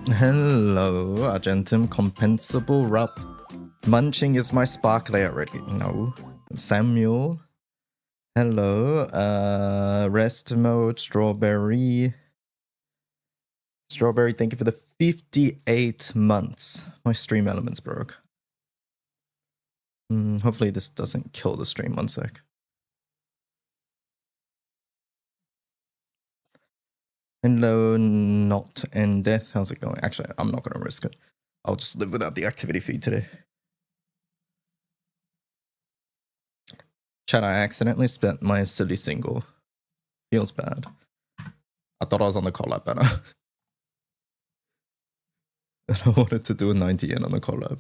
Hello, Argentum compensable rub. Munching is my sparkler already. No. Samuel. Hello. Rest mode, strawberry. Strawberry, thank you for the 58 months. My stream elements broke. Hopefully this doesn't kill the stream. 1 sec. Hello, Not and Death. How's it going? Actually, I'm not going to risk it. I'll just live without the activity feed today. Chat, I accidentally spent my silly single. Feels bad. I thought I was on the collab banner. And I wanted to do a 90 yen on the collab.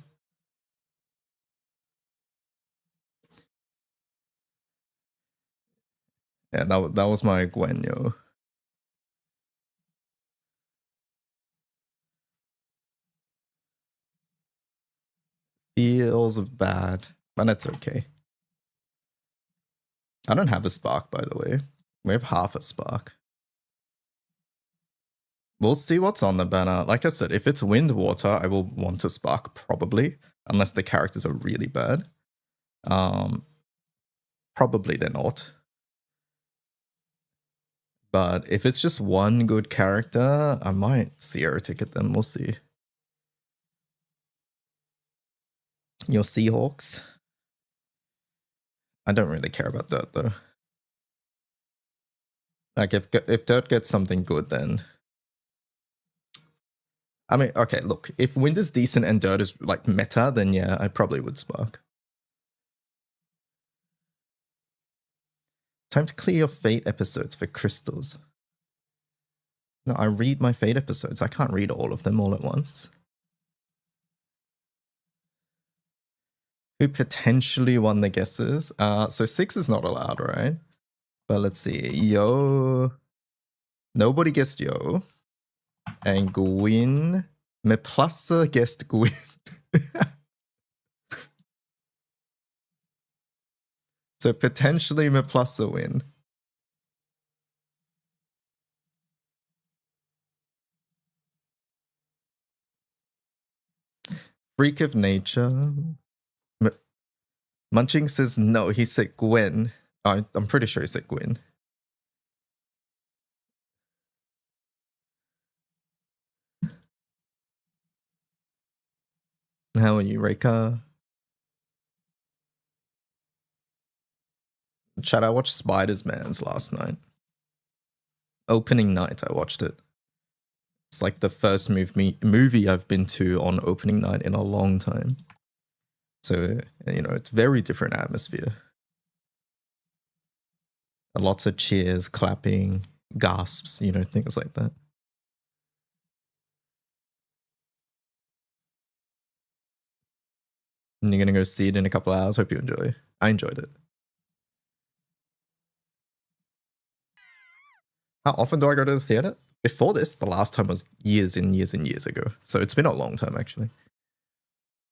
Yeah, that was my Gwen, yo. Feels bad, but it's okay. I don't have a spark, by the way. We have half a spark. We'll see what's on the banner. Like I said, if it's wind water, I will want a spark probably, unless the characters are really bad. Probably they're not. But if it's just one good character, I might Sierra ticket them. We'll see. Your Seahawks? I don't really care about Dirt though. Like if Dirt gets something good, then I mean, okay, look, if Wind is decent and Dirt is like meta, then yeah, I probably would Spark. Time to clear your Fate episodes for crystals. No, I read my Fate episodes. I can't read all of them all at once. Who potentially won the guesses? So 6 is not allowed, right? But let's see. Yo. Nobody guessed Yo. And Gwyn. Meplasa guessed Gwyn. So potentially Meplasa win. Freak of Nature. Munching says no, he said Gwen. I'm pretty sure he said Gwen. How are you, Reika? Chat, I watched Spider-Man's last night. Opening night, I watched it. It's like the first movie I've been to on opening night in a long time. So, you know, it's very different atmosphere. Lots of cheers, clapping, gasps, you know, things like that. And you're going to go see it in a couple hours. Hope you enjoy. I enjoyed it. How often do I go to the theater? Before this, the last time was years and years and years ago. So it's been a long time, actually.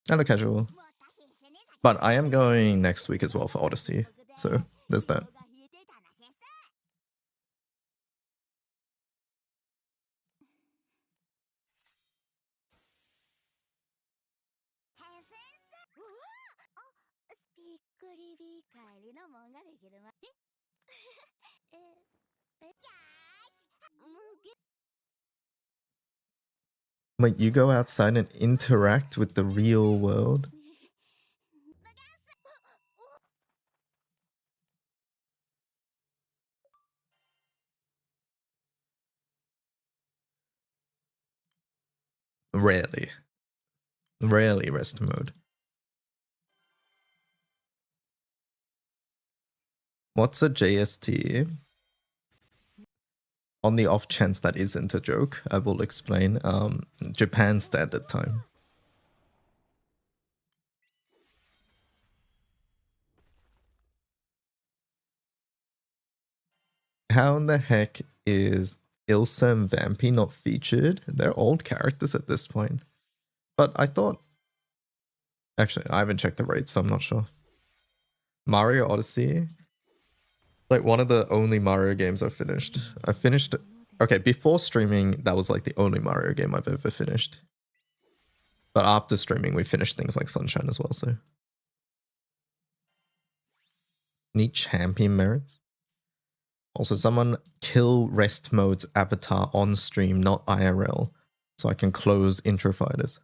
Hello, casual. But I am going next week as well for Odyssey. So there's that. Wait, you go outside and interact with the real world? Rarely. Rarely rest mode. What's a JST? On the off chance that isn't a joke, I will explain. Japan Standard Time. How in the heck is Ilsa and Vampy not featured? They're old characters at this point. But I thought... Actually, I haven't checked the rates, so I'm not sure. Mario Odyssey? Like one of the only Mario games I've finished. I finished Okay, before streaming, that was like the only Mario game I've ever finished. But after streaming, we finished things like Sunshine as well, so. Need champion merits? Also, someone kill rest mode's avatar on stream, not IRL, so I can close intro fighters.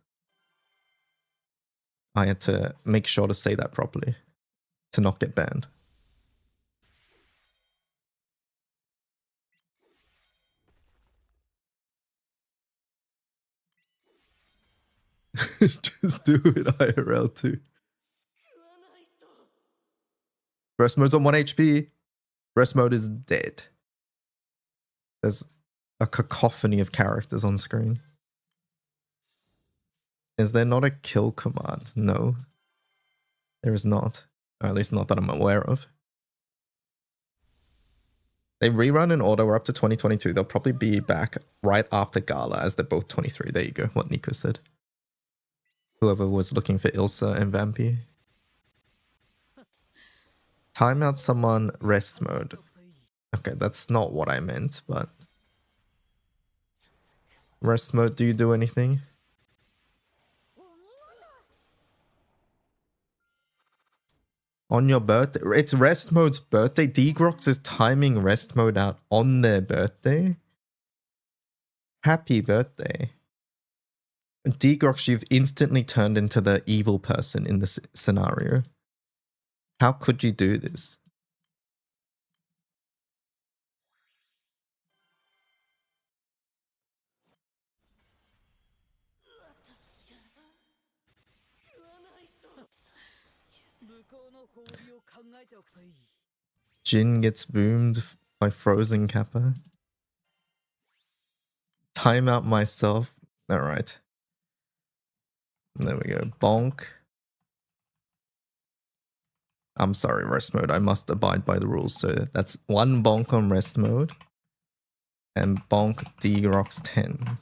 I had to make sure to say that properly to not get banned. Just do it IRL too. Rest mode's on 1 HP. Rest mode is dead. There's a cacophony of characters on screen. Is there not a kill command? No. There is not. Or at least not that I'm aware of. They rerun in order. We're up to 2022. They'll probably be back right after Gala as they're both 23. There you go, what Nico said. Whoever was looking for Ilsa and Vampy. Time out someone rest mode. Okay, that's not what I meant, but... Rest mode, do you do anything? On your birthday? It's rest mode's birthday? Degrox is timing rest mode out on their birthday? Happy birthday. Degrox, you've instantly turned into the evil person in this scenario. How could you do this? Jin gets boomed by Frozen Kappa. Time out myself. Alright. There we go. Bonk. I'm sorry, rest mode. I must abide by the rules. So that's 1 bonk on rest mode. And bonk Degrox 10.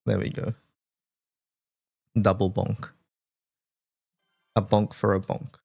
There we go. Double bonk. A bonk for a bonk.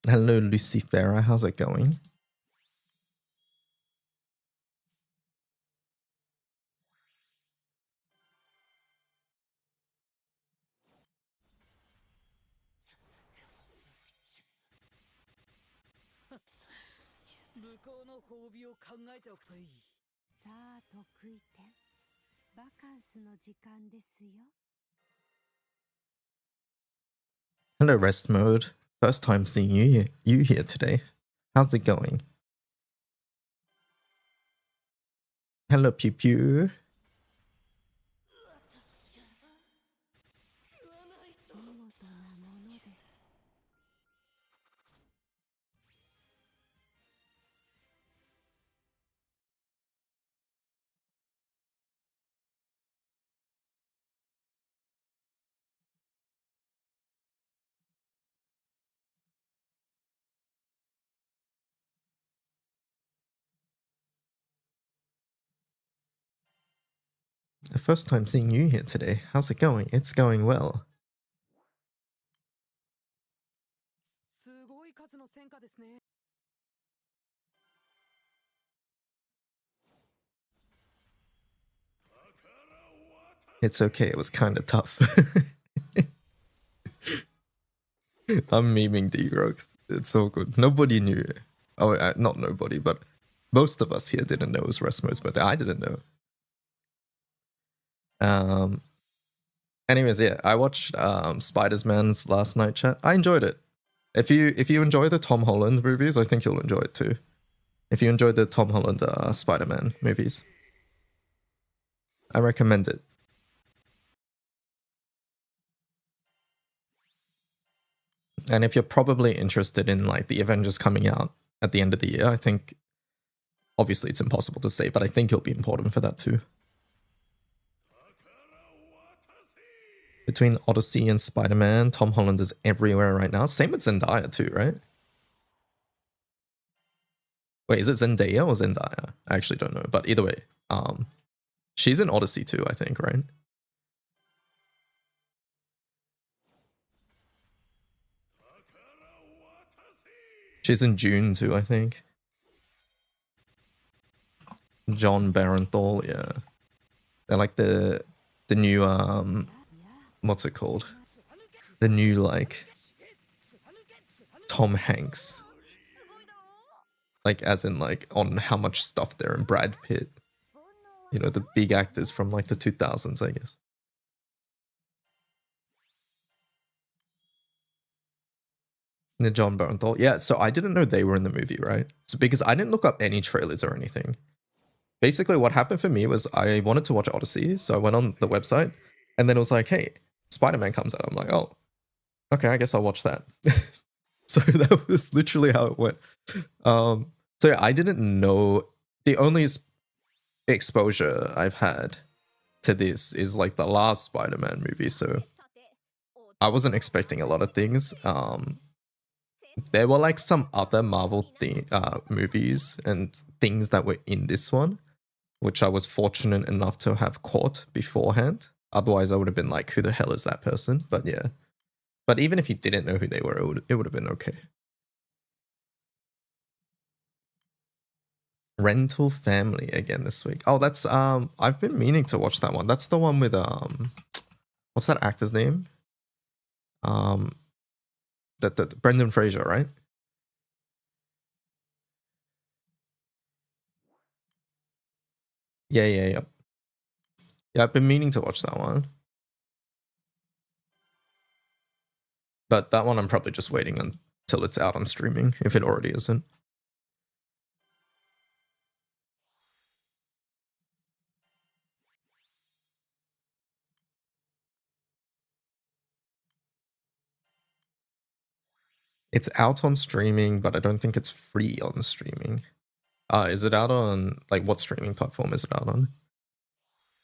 Hello, Lucifera. How's it going? Hello, rest mode. First time seeing you here today. How's it going? Hello, Pew Pew. The first time seeing you here today. How's it going? It's going well. It's okay, it was kind of tough. I'm memeing Degrox. It's all good. Nobody knew. Oh, not nobody, but most of us here didn't know it was Resmo's birthday. I didn't know. Anyways, yeah, I watched Spider-Man's last night chat. I enjoyed it. If you enjoy the Tom Holland movies, I think you'll enjoy it too. If you enjoyed the Tom Holland Spider-Man movies, I recommend it. And if you're probably interested in like the Avengers coming out at the end of the year, I think obviously it's impossible to say, but I think it'll be important for that too. Between Odyssey and Spider-Man, Tom Holland is everywhere right now. Same with Zendaya too, right? Wait, is it Zendaya or Zendaya? I actually don't know, but either way, she's in Odyssey too, I think, right? She's in June too, I think. John Barenthal, yeah. They're like the new what's it called? The new like Tom Hanks. Like as in like on how much stuff they're in. Brad Pitt. You know, the big actors from like the 2000s, I guess. John Barenthal. Yeah, so I didn't know they were in the movie, right? So because I didn't look up any trailers or anything. Basically what happened for me was I wanted to watch Odyssey, so I went on the website and then it was like, hey, Spider-Man comes out. I'm like, oh, okay, I guess I'll watch that. So that was literally how it went. So yeah, I didn't know. The only exposure I've had to this is like the last Spider-Man movie, so I wasn't expecting a lot of things. There were like some other Marvel movies and things that were in this one, which I was fortunate enough to have caught beforehand. Otherwise, I would have been like, who the hell is that person? But yeah. But even if you didn't know who they were, it would have been okay. Rental Family again this week. Oh, that's I've been meaning to watch that one. That's the one with what's that actor's name? That Brendan Fraser, right? Yeah. Yeah, I've been meaning to watch that one. But that one I'm probably just waiting until it's out on streaming, if it already isn't. It's out on streaming, but I don't think it's free on streaming. Is it out on, like, what streaming platform is it out on?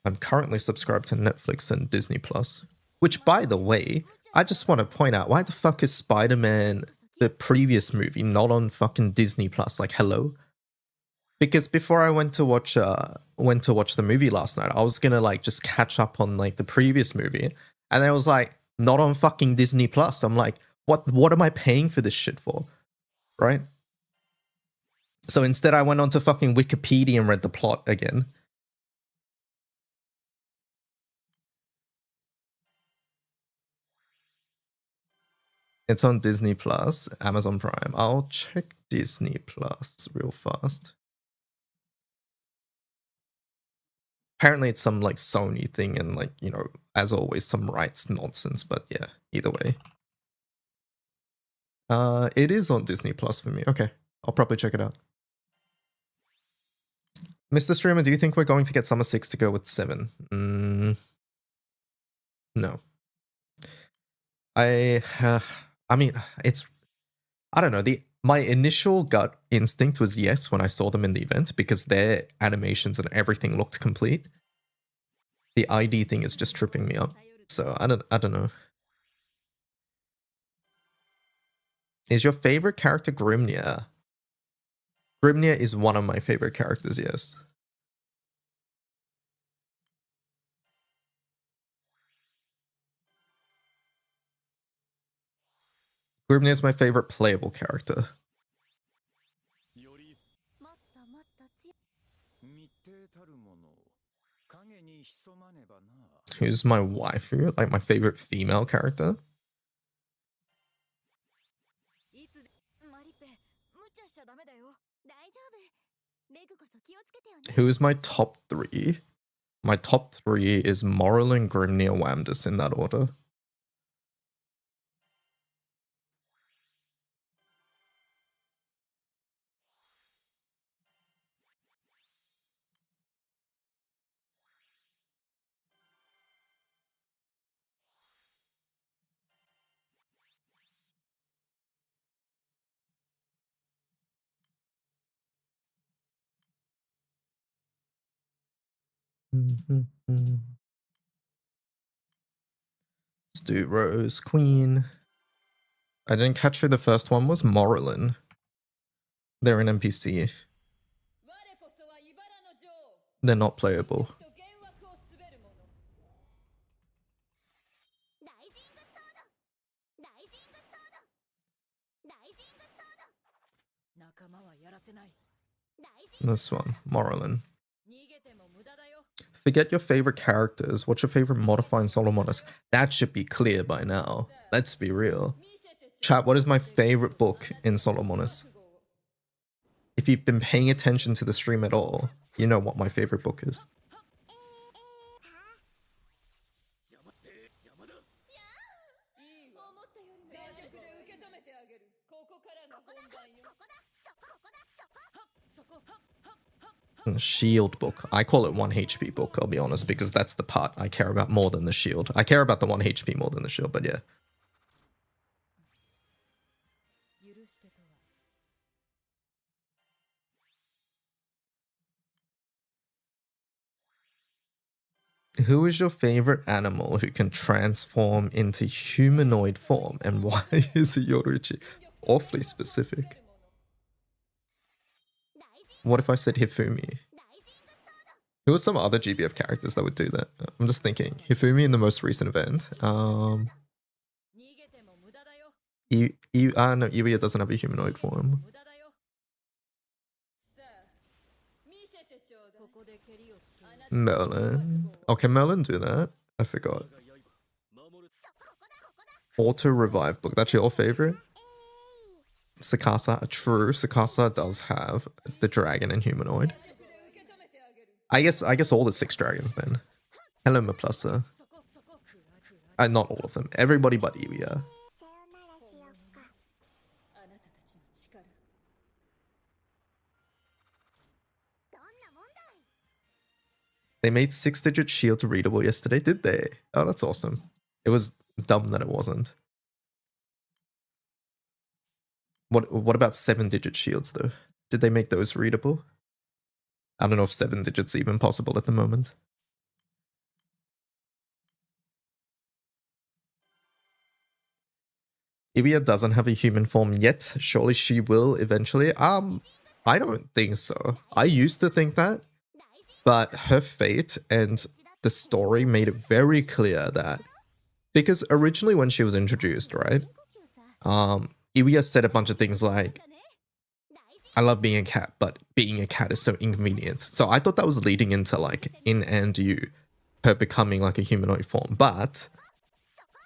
I'm currently subscribed to Netflix and Disney Plus. Which, by the way, I just want to point out, why the fuck is Spider-Man, the previous movie, not on fucking Disney Plus? Like, hello? Because before I went to watch the movie last night, I was gonna like just catch up on like the previous movie, and it was like not on fucking Disney Plus. I'm like, what am I paying for this shit for? Right? So instead I went on to fucking Wikipedia and read the plot again. It's on Disney Plus, Amazon Prime. I'll check Disney Plus real fast. Apparently it's some like Sony thing and like, you know, as always, some rights nonsense, but yeah, either way. It is on Disney Plus for me. Okay, I'll probably check it out. Mr. Streamer, do you think we're going to get Summer 6 to go with 7? No. I mean, it's, I don't know. My initial gut instinct was yes when I saw them in the event because their animations and everything looked complete. The ID thing is just tripping me up. So I don't know. Is your favorite character Grimnia? Grimnia is one of my favorite characters, yes. Grimnia is my favorite playable character. Who's my waifu? Like my favorite female character? Who is my top 3? My top 3 is Morrill, Grimnia, Wamdus in that order. Let's do Rose Queen. I didn't catch who the first one was. Morrigan. They're an NPC. They're not playable. This one, Morrigan. Forget your favorite characters. What's your favorite modifier in Solomonis? That should be clear by now. Let's be real. Chat, what is my favorite book in Solomonis? If you've been paying attention to the stream at all, you know what my favorite book is. Shield book. I call it 1 HP book, I'll be honest, because that's the part I care about more than the shield. I care about the 1 HP more than the shield, but yeah. Who is your favorite animal who can transform into humanoid form, and why is it Yoruichi? Awfully specific. What if I said Hifumi? Who are some other GBF characters that would do that? I'm just thinking. Hifumi in the most recent event. No, Iwia doesn't have a humanoid form. Merlin. Okay, Merlin do that. I forgot. Auto Revive book. That's your favorite? Sakasa. True. Sakasa does have the dragon and humanoid. I guess all the 6 dragons then. Hello, Maplasa. Not all of them. Everybody but Iwia. They made 6-digit shield readable yesterday, did they? Oh, that's awesome. It was dumb that it wasn't. What about 7-digit shields though? Did they make those readable? I don't know if 7 digits even possible at the moment. Iwia doesn't have a human form yet. Surely she will eventually. I don't think so. I used to think that, but her fate and the story made it very clear that, because originally when she was introduced, right? Iwia said a bunch of things like, I love being a cat, but being a cat is so inconvenient. So I thought that was leading into like in and you, her becoming like a humanoid form. But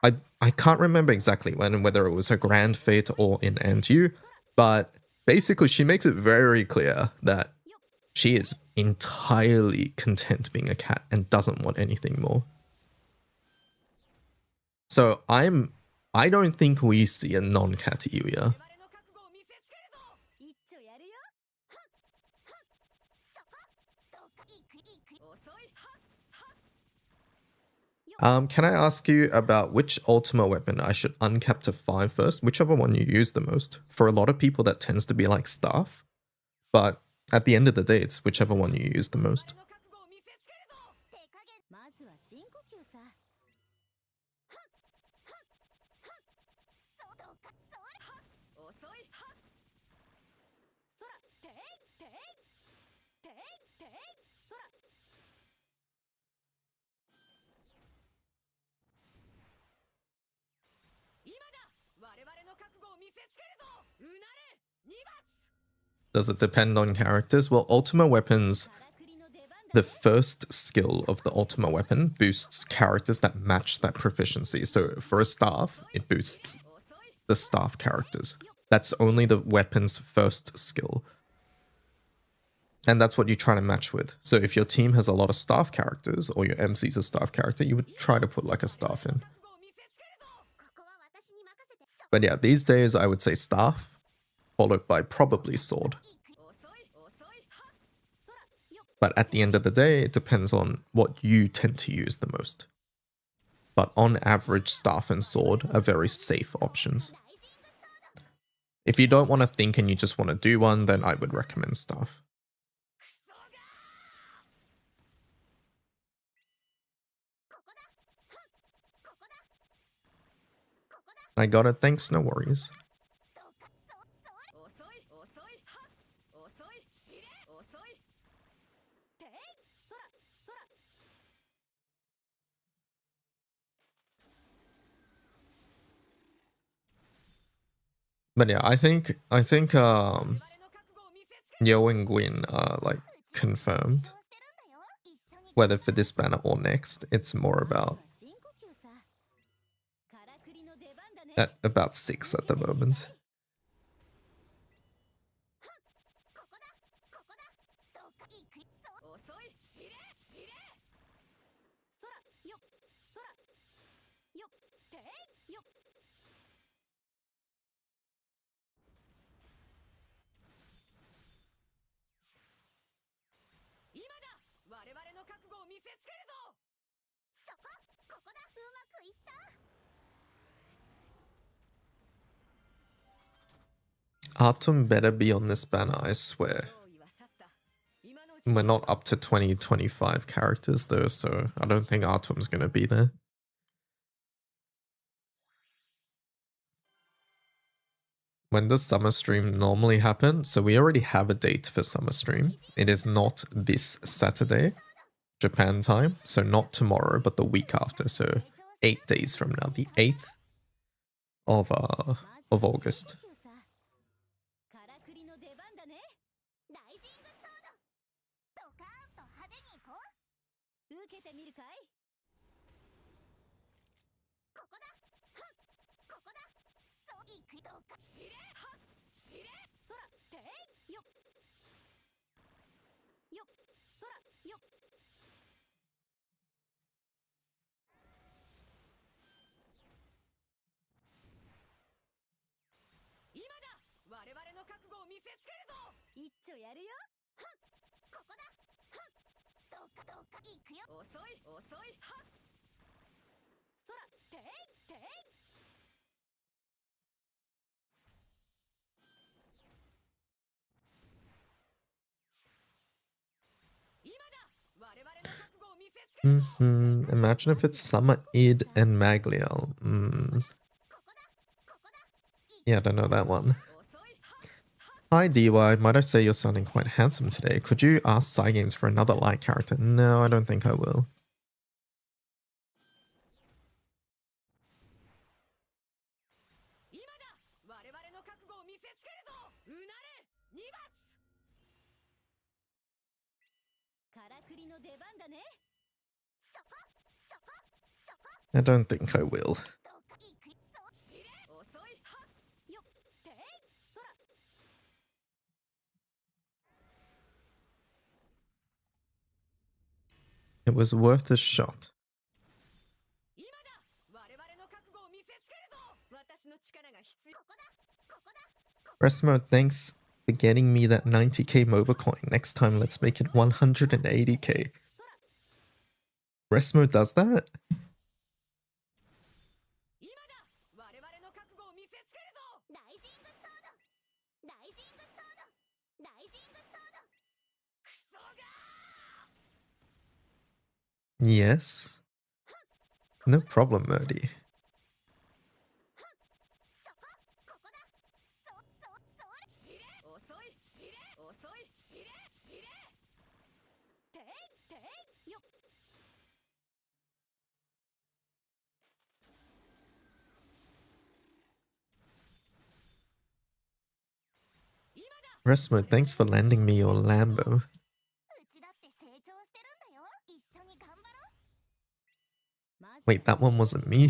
I can't remember exactly when, whether it was her grand fate or in and you. But basically she makes it very clear that she is entirely content being a cat and doesn't want anything more. So I don't think we see a non-cat Iwia. Can I ask you about which Ultima weapon I should uncap to 5 first? Whichever one you use the most. For a lot of people that tends to be like staff, but at the end of the day, it's whichever one you use the most. Does it depend on characters? Well, Ultima weapons, the first skill of the Ultima weapon boosts characters that match that proficiency. So for a staff, it boosts the staff characters. That's only the weapon's first skill. And that's what you try to match with. So if your team has a lot of staff characters, or your MC's a staff character, you would try to put like a staff in. But yeah, these days I would say staff, followed by probably sword. But at the end of the day, it depends on what you tend to use the most. But on average, staff and sword are very safe options. If you don't want to think and you just want to do one, then I would recommend staff. I got it. Thanks, no worries. But yeah, I think Yo and Gwyn are like confirmed. Whether for this banner or next, it's more about 6 at the moment. Artem better be on this banner, I swear. We're not up to 2025 characters though, so I don't think Artem's gonna be there. When does summer stream normally happen? So we already have a date for summer stream. It is not this Saturday, Japan time. So not tomorrow, but the week after. So 8 days from now, the 8th of August. Imagine if it's Summer Id and Magliel. Yeah, I don't know that one. Hi DY, might I say you're sounding quite handsome today? Could you ask Cygames for another light character? No, I don't think I will. I don't think I will. It was worth a shot. Resmo, thanks for getting me that 90k MOBA coin. Next time, let's make it 180k. Resmo does that? Yes. No problem, Murdy. Resmo, thanks for lending me your Lambo. Wait, that one wasn't me?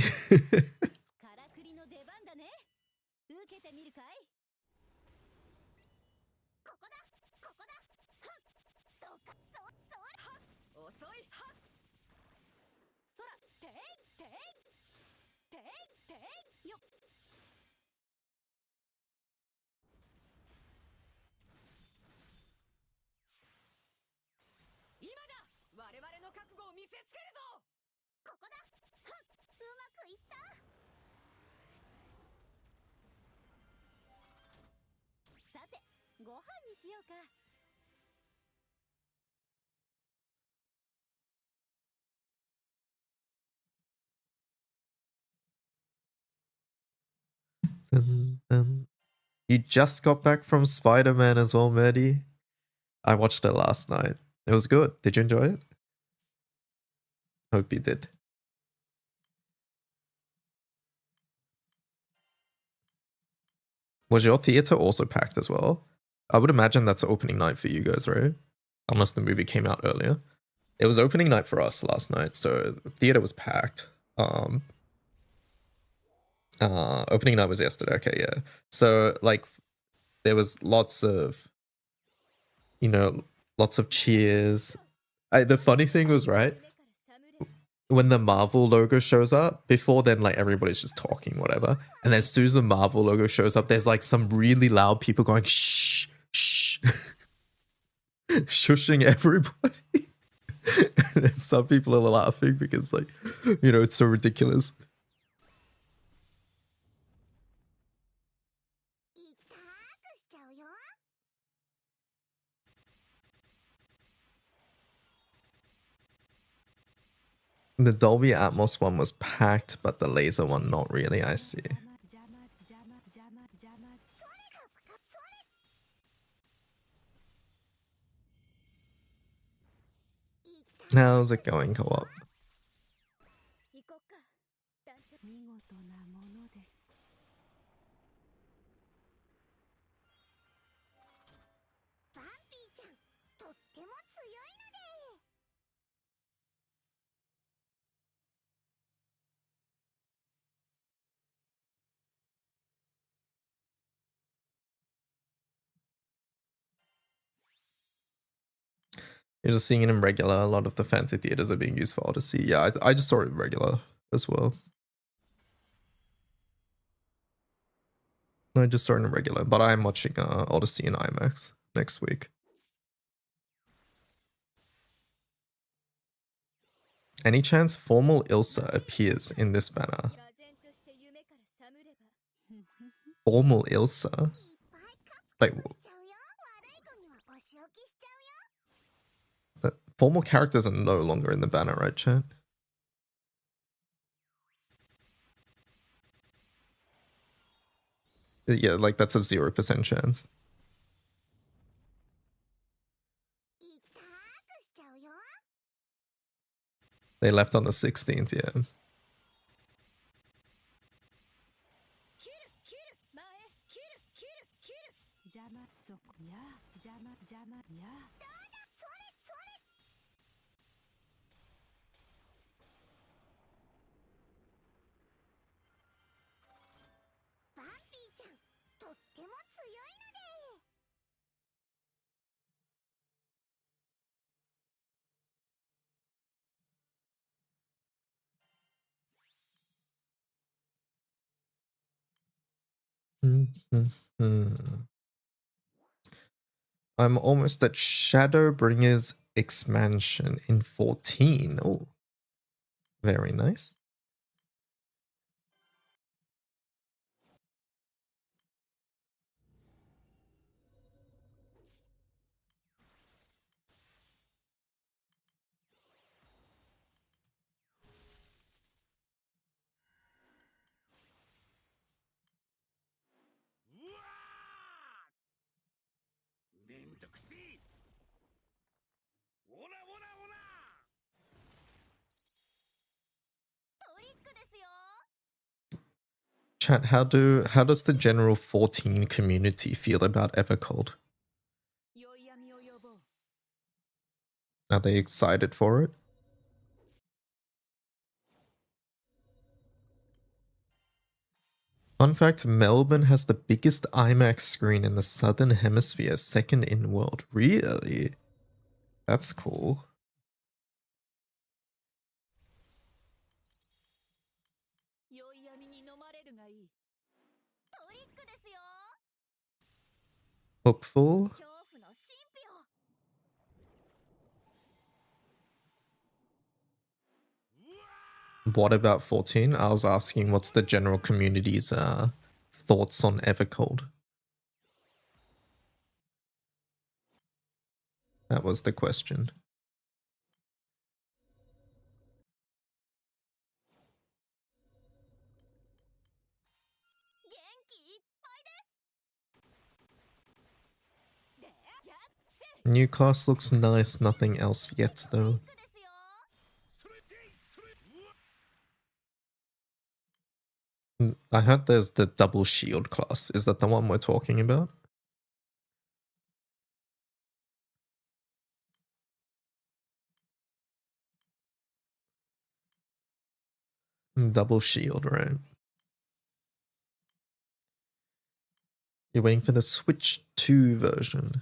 Dun, dun. You just got back from Spider-Man as well, Mehdi. I watched it last night. It was good. Did you enjoy it? Hope you did. Was your theater also packed as well? I would imagine that's opening night for you guys, right? Unless the movie came out earlier. It was opening night for us last night, so the theater was packed. Opening night was yesterday. Okay, yeah. So like, there was lots of, lots of cheers. The funny thing was, right, when the Marvel logo shows up, before then, like, everybody's just talking, whatever. And then as soon as the Marvel logo shows up, there's like some really loud people going, shh, shh, shushing everybody. And some people are laughing because, like, it's so ridiculous. The Dolby Atmos one was packed, but the laser one not really, I see. How's it going, co-op? You're just seeing it in regular. A lot of the fancy theaters are being used for Odyssey. Yeah, I just saw it in regular as well. I just saw it in regular, but I'm watching Odyssey in IMAX next week. Any chance Formal Ilsa appears in this banner? Formal Ilsa? Like, the formal characters are no longer in the banner, right, chat? Yeah, like that's a 0% chance. They left on the 16th, yeah. I'm almost at Shadowbringers expansion in 14. Oh, very nice. Chat, how does the general 14 community feel about Evercold? Are they excited for it? Fun fact, Melbourne has the biggest IMAX screen in the Southern Hemisphere, second in world. Really? That's cool. Hopeful? What about 14? I was asking what's the general community's thoughts on Evercold. That was the question. New class looks nice, nothing else yet though. I heard there's the double shield class. Is that the one we're talking about? Double shield, right? You're waiting for the Switch 2 version.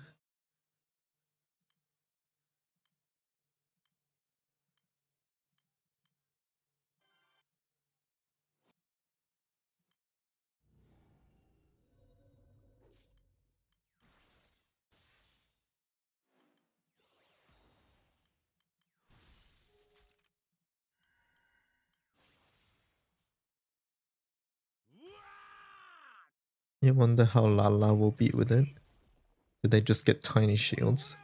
You wonder how Lala will be with it. Did they just get tiny shields?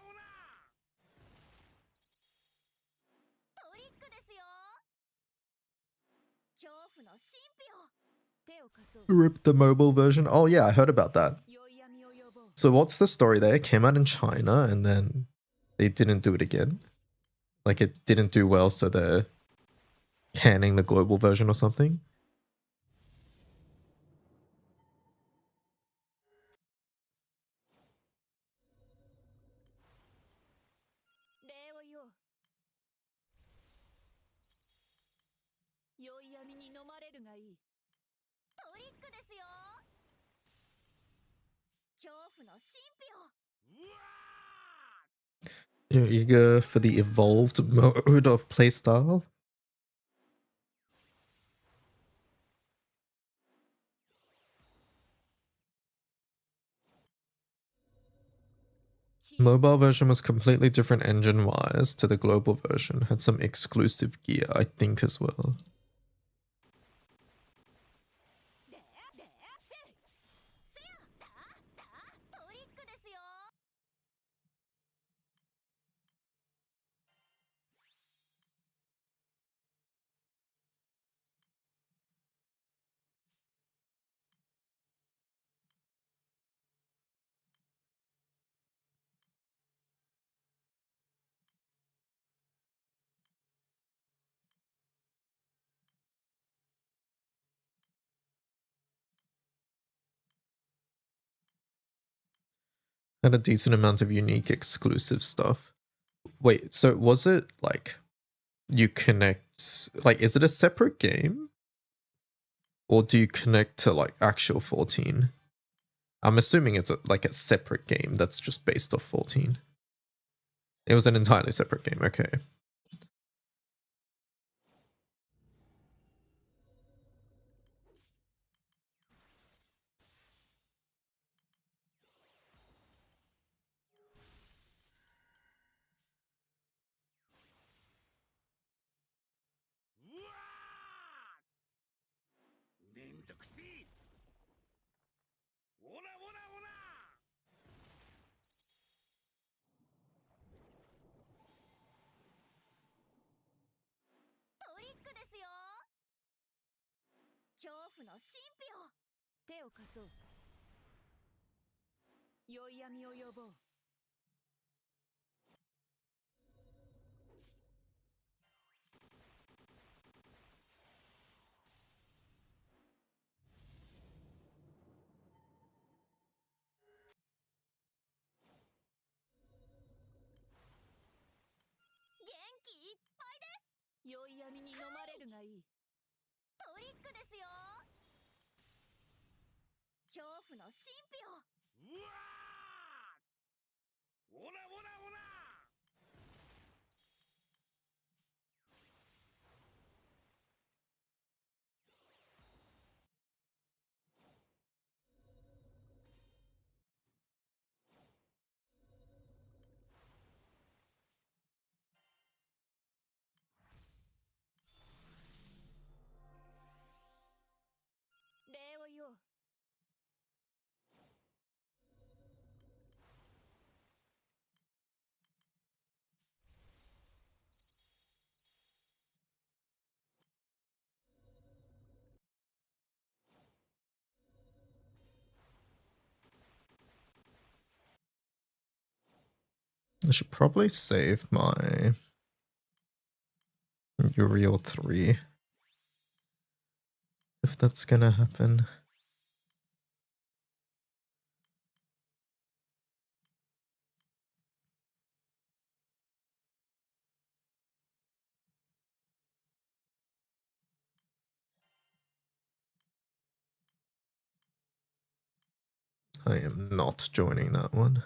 Rip the mobile version. Oh yeah, I heard about that. So what's the story there? It came out in China and then they didn't do it again. Like it didn't do well, so they're canning the global version or something. You're eager for the evolved mode of playstyle? Mobile version was completely different engine-wise to the global version. Had some exclusive gear, I think, as well. Had a decent amount of unique exclusive stuff. Wait, so was it like you connect, like, is it a separate game? Or do you connect to like actual 14? I'm assuming it's like a separate game that's just based off 14. It was an entirely separate game, okay. I should probably save my Uriel 3 if that's gonna happen. I am not joining that one.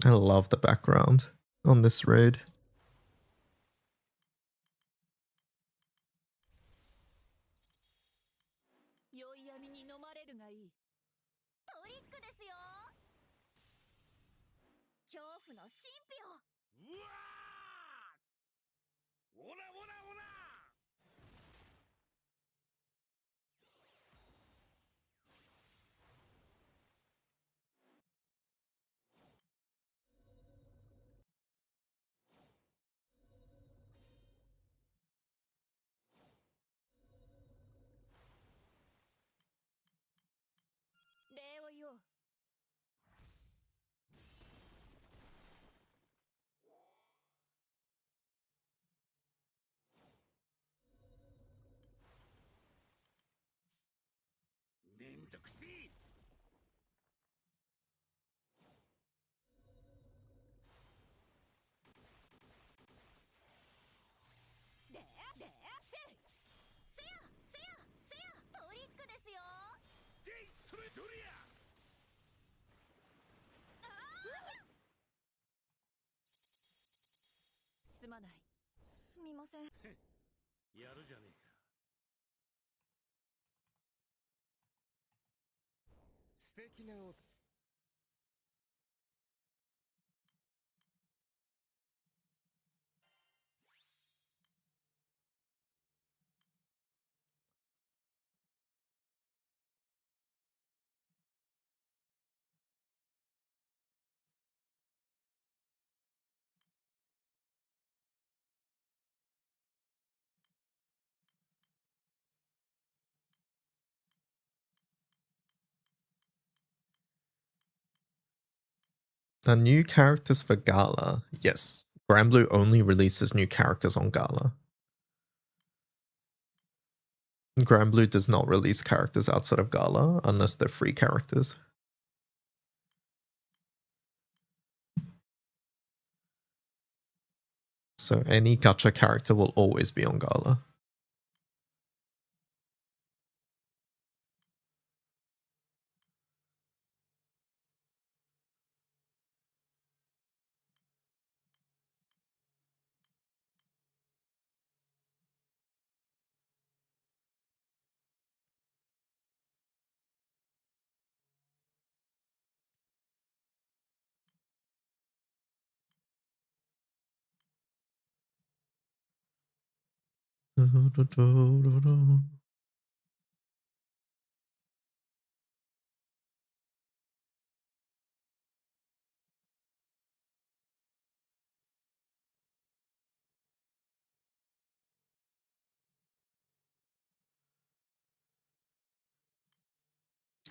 I love the background on this raid. New characters for Gala. Yes. Granblue only releases new characters on Gala. Granblue does not release characters outside of Gala unless they're free characters. So any gacha character will always be on Gala.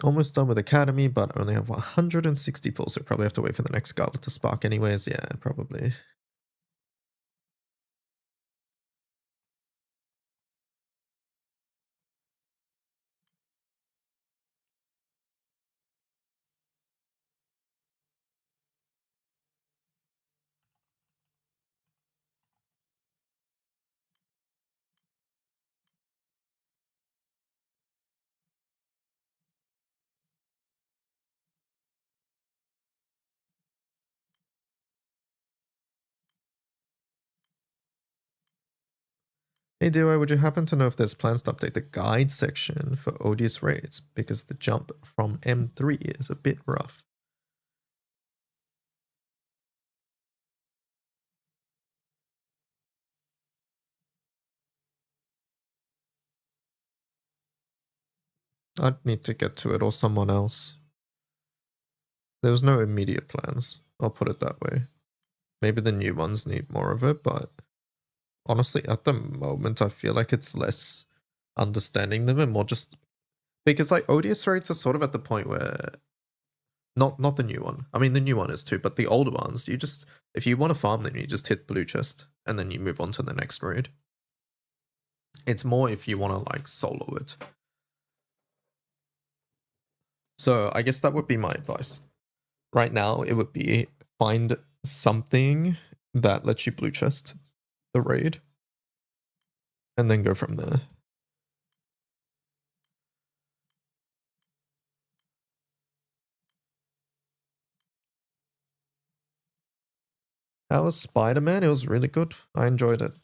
Almost done with Academy, but only have 160 pulls, so probably have to wait for the next Gala to spark anyways. Yeah, probably. Hey Duo, would you happen to know if there's plans to update the guide section for odious raids? Because the jump from M3 is a bit rough. I'd need to get to it or someone else. There was no immediate plans, I'll put it that way. Maybe the new ones need more of it, but honestly, at the moment, I feel like it's less understanding them and more just because like odious raids are sort of at the point where not the new one. I mean, the new one is too, but the older ones, you just if you want to farm them, you just hit blue chest and then you move on to the next raid. It's more if you want to like solo it. So I guess that would be my advice. Right now, it would be find something that lets you blue chest the raid and then go from there. How was Spider-Man? It was really good. I enjoyed it.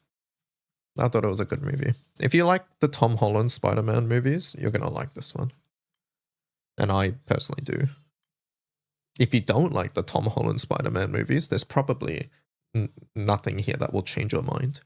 I thought it was a good movie. If you like the Tom Holland Spider-Man movies, you're going to like this one. And I personally do. If you don't like the Tom Holland Spider-Man movies, there's probably nothing here that will change your mind.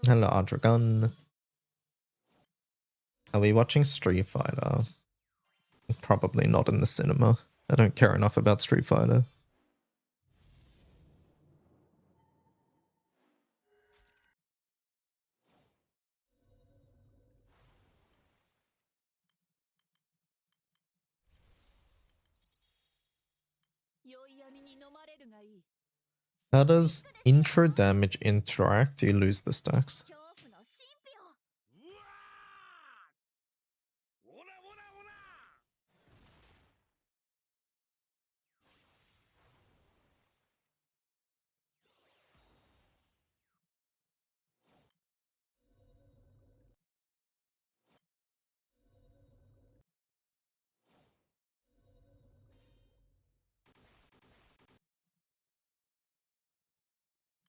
Hello, Adragon. Are we watching Street Fighter? Probably not in the cinema. I don't care enough about Street Fighter. How does intro damage interact? Do you lose the stacks?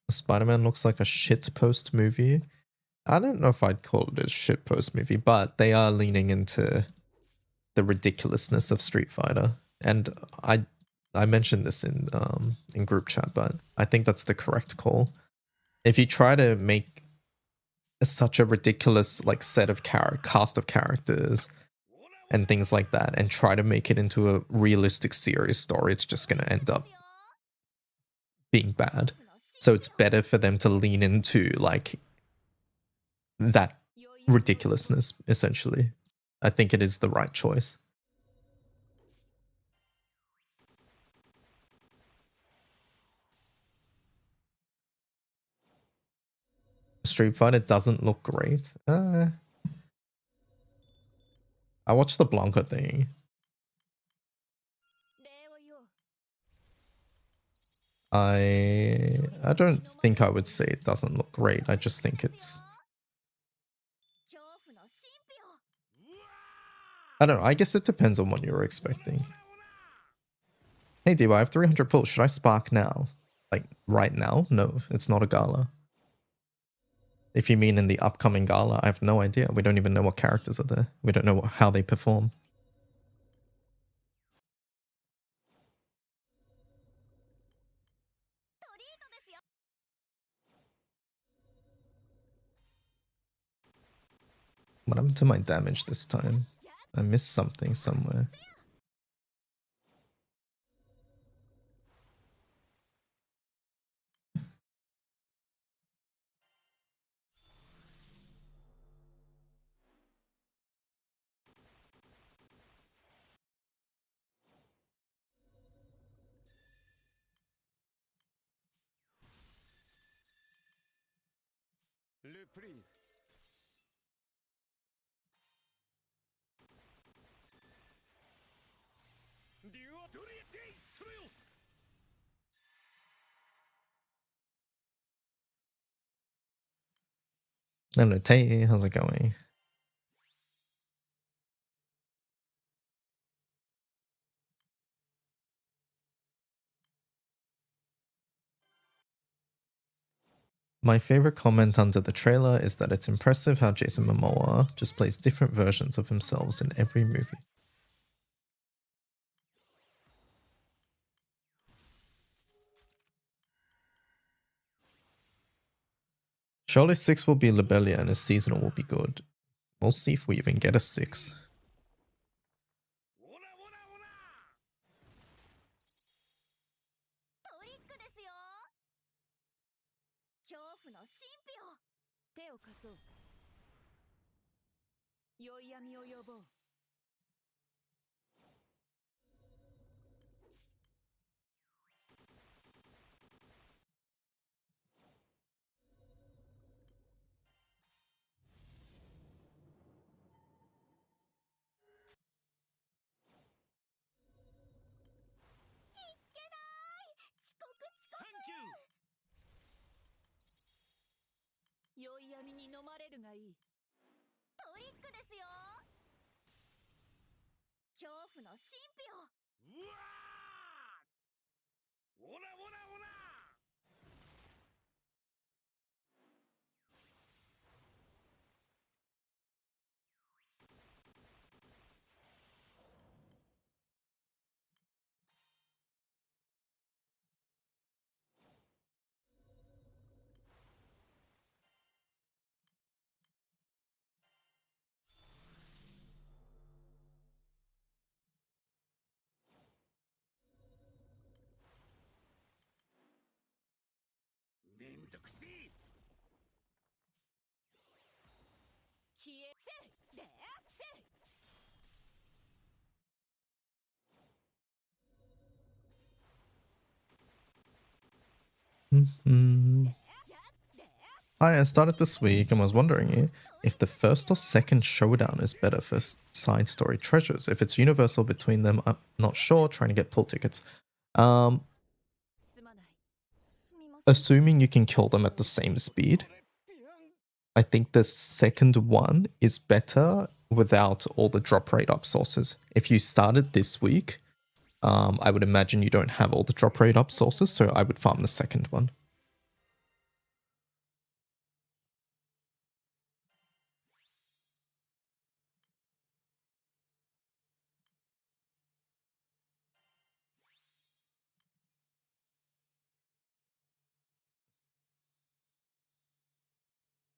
Spider-Man looks like a shitpost movie. I don't know if I'd call it a shitpost movie, but they are leaning into the ridiculousness of Street Fighter. And I mentioned this in group chat, but I think that's the correct call. If you try to make such a ridiculous like set of cast of characters and things like that and try to make it into a realistic serious story, it's just going to end up being bad. So it's better for them to lean into like that ridiculousness, essentially. I think it is the right choice. Street Fighter doesn't look great. I watched the Blanca thing. I don't think I would say it doesn't look great. I just think it's... I don't know. I guess it depends on what you're expecting. Hey, D, I have 300 pulls. Should I spark now? Like, right now? No, it's not a gala. If you mean in the upcoming gala, I have no idea. We don't even know what characters are there. We don't know how they perform. What happened to my damage this time? I missed something somewhere. Hello, Tay. How's it going? My favorite comment under the trailer is that it's impressive how Jason Momoa just plays different versions of himself in every movie. Surely 6 will be Lobelia and his seasonal will be good. We'll see if we even get a 6. I started this week and was wondering if the first or second showdown is better for side story treasures. If it's universal between them, I'm not sure. Trying to get pull tickets. Assuming you can kill them at the same speed, I think the second one is better without all the drop rate up sources. If you started this week, I would imagine you don't have all the drop rate up sources, so I would farm the second one.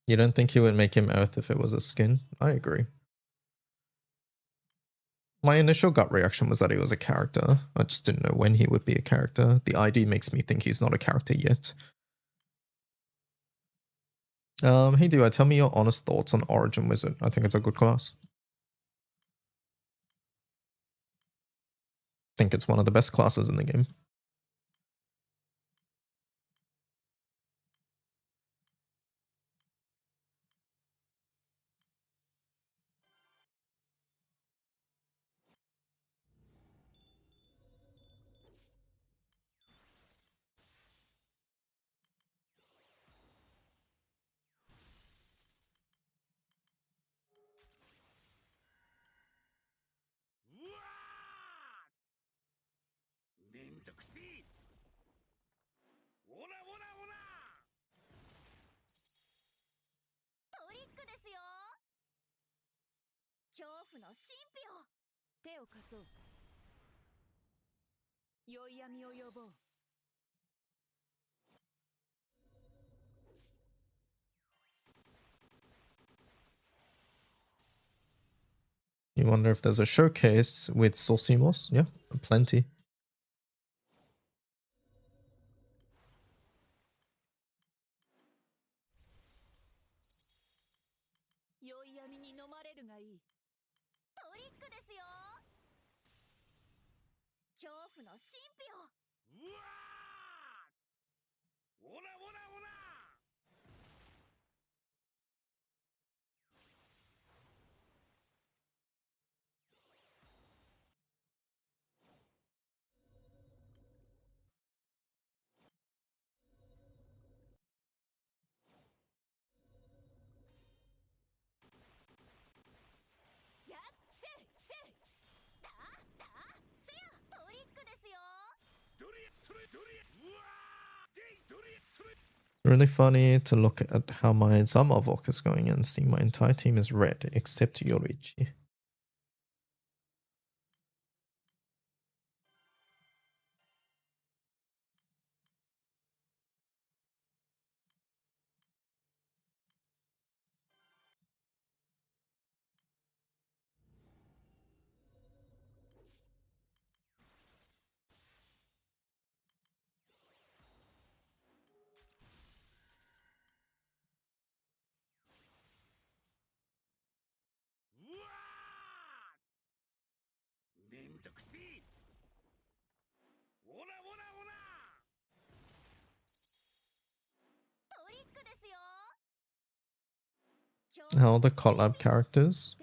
You don't think you would make him Earth if it was a skin? I agree. My initial gut reaction was that he was a character. I just didn't know when he would be a character. The ID makes me think he's not a character yet. Hey Duo, tell me your honest thoughts on Origin Wizard. I think it's a good class. I think it's one of the best classes in the game. You wonder if there's a showcase with Sourcimos? Yeah, plenty. Really funny to look at how my Zamarvok is going and see my entire team is red except Yoruichi. How are the collab characters?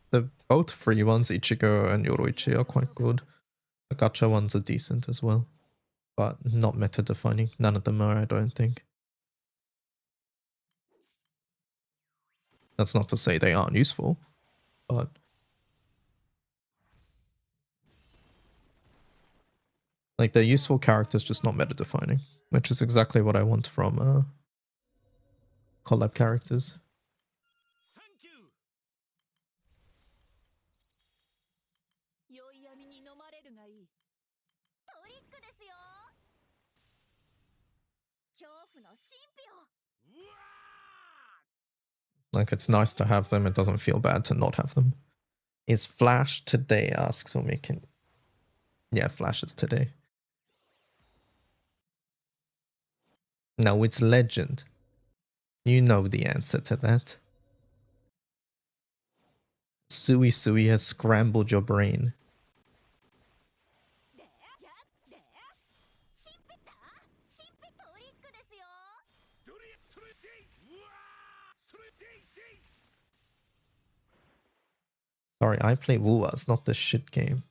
The both free ones, Ichigo and Yoruichi, are quite good. The gacha ones are decent as well, but not meta defining. None of them are, I don't think. That's not to say they aren't useful, but like they're useful characters, just not meta defining, which is exactly what I want from collab characters. Like, it's nice to have them. It doesn't feel bad to not have them. Is Flash today? Asks Omikin. Yeah, Flash is today. No, it's Legend. You know the answer to that. Sui Sui has scrambled your brain. Sorry, I play Wuwa. It's not the shit game.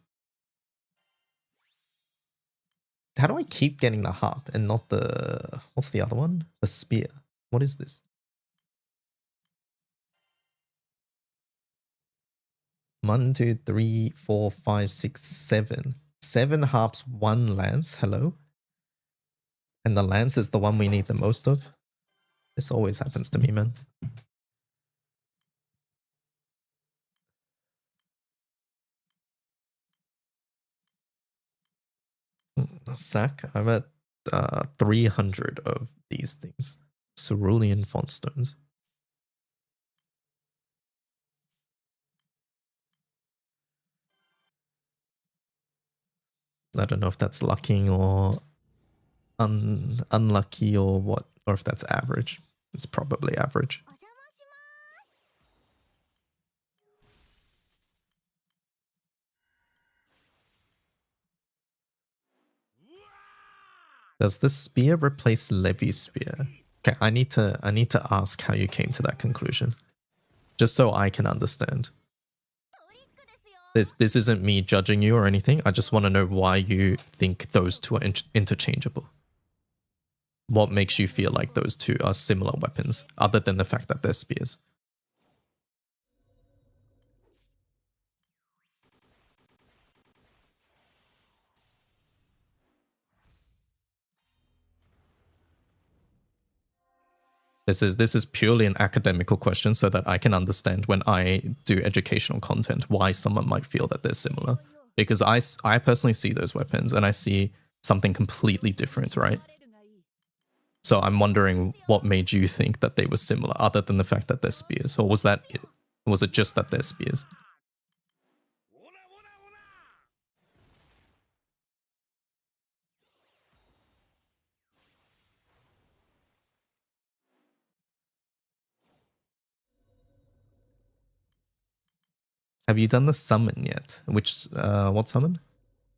How do I keep getting the harp and not the... What's the other one? The spear. What is this? One, two, three, four, five, six, seven. 7 harps, 1 lance. Hello? And the lance is the one we need the most of? This always happens to me, man. Sack, I'm at 300 of these things. Cerulean font stones. I don't know if that's lucky or unlucky or what, or if that's average. It's probably average. Does this spear replace Levi's spear? Okay, I need to ask how you came to that conclusion, just so I can understand. This isn't me judging you or anything. I just want to know why you think those two are interchangeable. What makes you feel like those two are similar weapons, other than the fact that they're spears? This is purely an academical question so that I can understand when I do educational content why someone might feel that they're similar. Because I personally see those weapons and I see something completely different, right? So I'm wondering what made you think that they were similar other than the fact that they're spears? Or was that it? Was it just that they're spears? Have you done the summon yet? Which, what summon?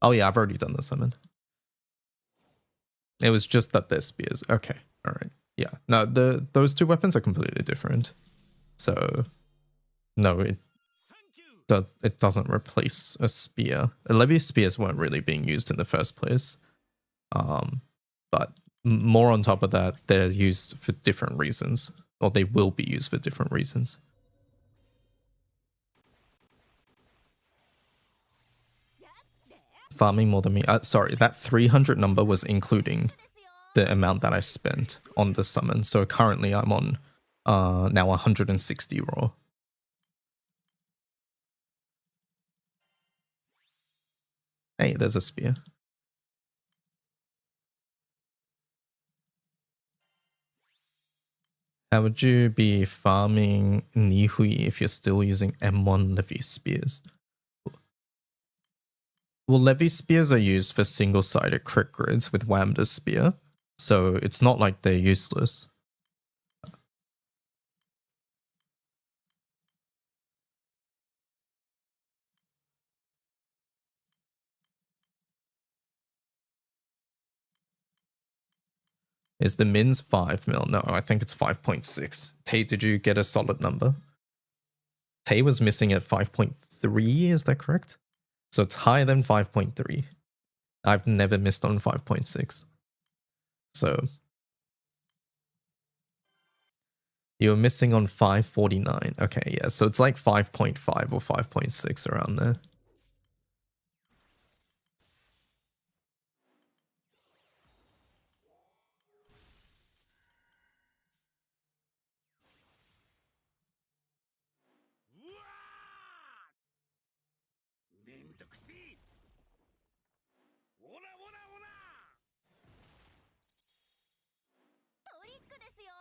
Oh yeah, I've already done the summon. It was just that they're spears. Okay, all right. Yeah, no, those two weapons are completely different. So, no, it doesn't replace a spear. Levi's spears weren't really being used in the first place. But more on top of that, they're used for different reasons, or they will be used for different reasons. farming more than me. Sorry, that 300 number was including the amount that I spent on the summon. So currently I'm on now 160 raw. Hey, there's a spear. How would you be farming Nihui if you're still using M1 Levy spears? Well, Levy spears are used for single-sided crit grids with Wamda's spear, so it's not like they're useless. Is the mins 5 mil? No, I think it's 5.6. Tay, did you get a solid number? Tay was missing at 5.3, is that correct? So it's higher than 5.3. I've never missed on 5.6. So you're missing on 549. Okay, yeah, so it's like 5.5 or 5.6 around there.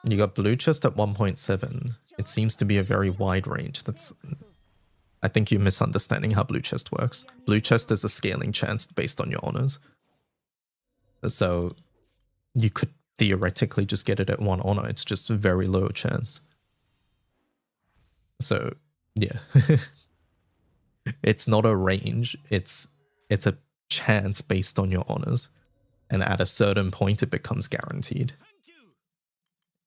You got blue chest at 1.7. It seems to be a very wide range. I think you're misunderstanding how blue chest works. Blue chest is a scaling chance based on your honors. So you could theoretically just get it at 1 honor. It's just a very low chance. So yeah. It's not a range. It's a chance based on your honors. And at a certain point it becomes guaranteed.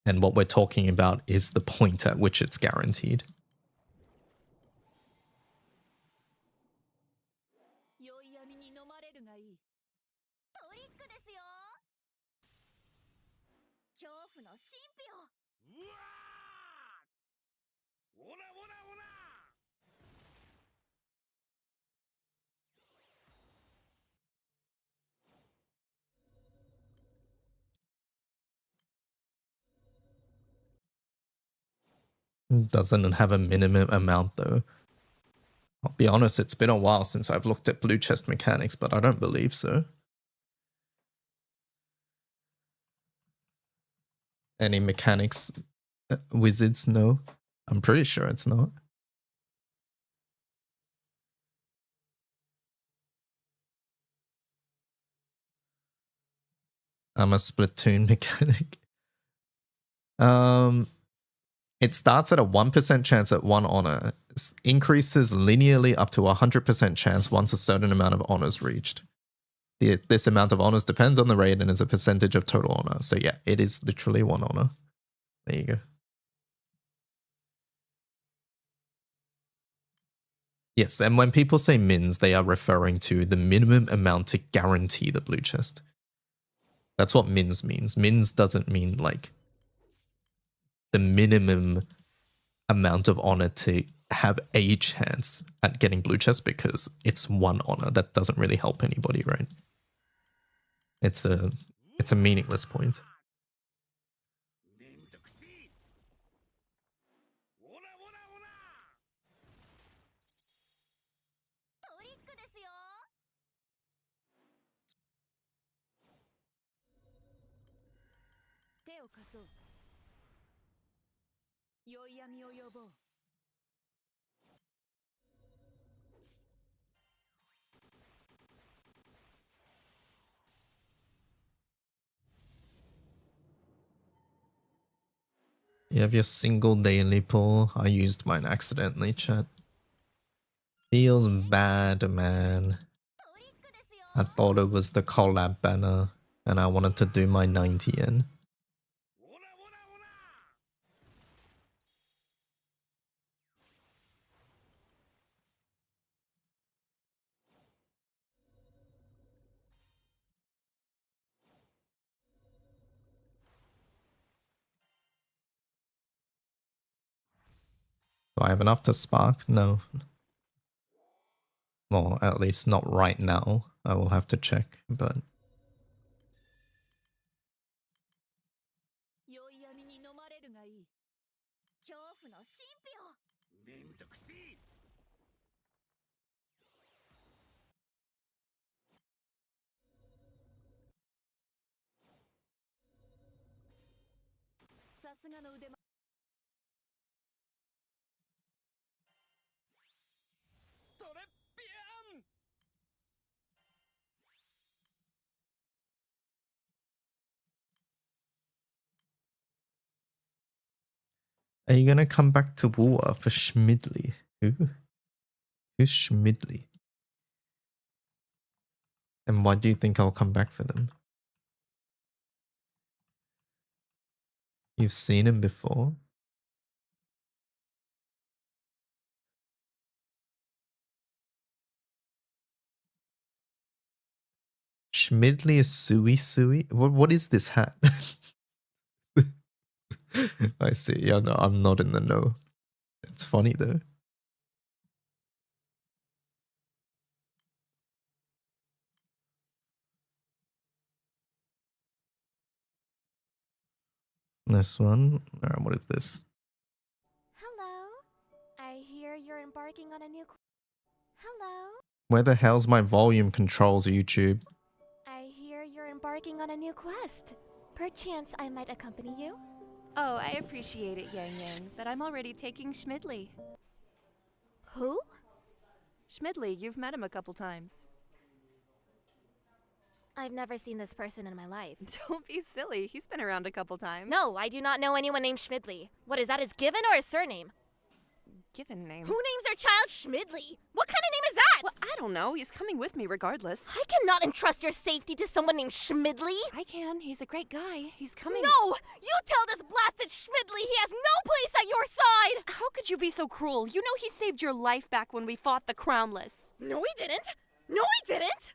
And what we're talking about is the point at which it's guaranteed. Doesn't have a minimum amount though. I'll be honest, it's been a while since I've looked at blue chest mechanics, but I don't believe so. Any mechanics wizards know? I'm pretty sure it's not. I'm a Splatoon mechanic. It starts at a 1% chance at 1 honor, increases linearly up to a 100% chance once a certain amount of honors reached. This amount of honors depends on the raid and is a percentage of total honor. So yeah, it is literally 1 honor. There you go. Yes, and when people say mins, they are referring to the minimum amount to guarantee the blue chest. That's what mins means. Mins doesn't mean like the minimum amount of honor to have a chance at getting blue chest, because it's 1 honor. That doesn't really help anybody, right? It's a meaningless point. You have your single daily pull. I used mine accidentally, chat. Feels bad, man. I thought it was the collab banner, and I wanted to do my 90 yen. Do I have enough to spark? No. Well, at least not right now. I will have to check, but are you gonna come back to Wua for Schmidli? Who? Who's Schmidli? And why do you think I'll come back for them? You've seen him before? Schmidli is Sui Sui? What is this hat? I see. Yeah, no, I'm not in the know. It's funny though. This one. Alright, what is this? Hello. I hear you're embarking on a new. Hello. Where the hell's my volume controls, YouTube? I hear you're embarking on a new quest. Perchance I might accompany you. Oh, I appreciate it, Yang Yang, but I'm already taking Schmidli. Who? Schmidli, you've met him a couple times. I've never seen this person in my life. Don't be silly, he's been around a couple times. No, I do not know anyone named Schmidli. What is that, his given or his surname? Given name. Who names their child Schmidli? What kind of name is that? Well, I don't know, he's coming with me regardless. I cannot entrust your safety to someone named Schmidli. I can, he's a great guy. He's coming. No! You tell this blasted Schmidli he has no place at your side! How could you be so cruel? You know he saved your life back when we fought the Crownless. No, he didn't! No, he didn't!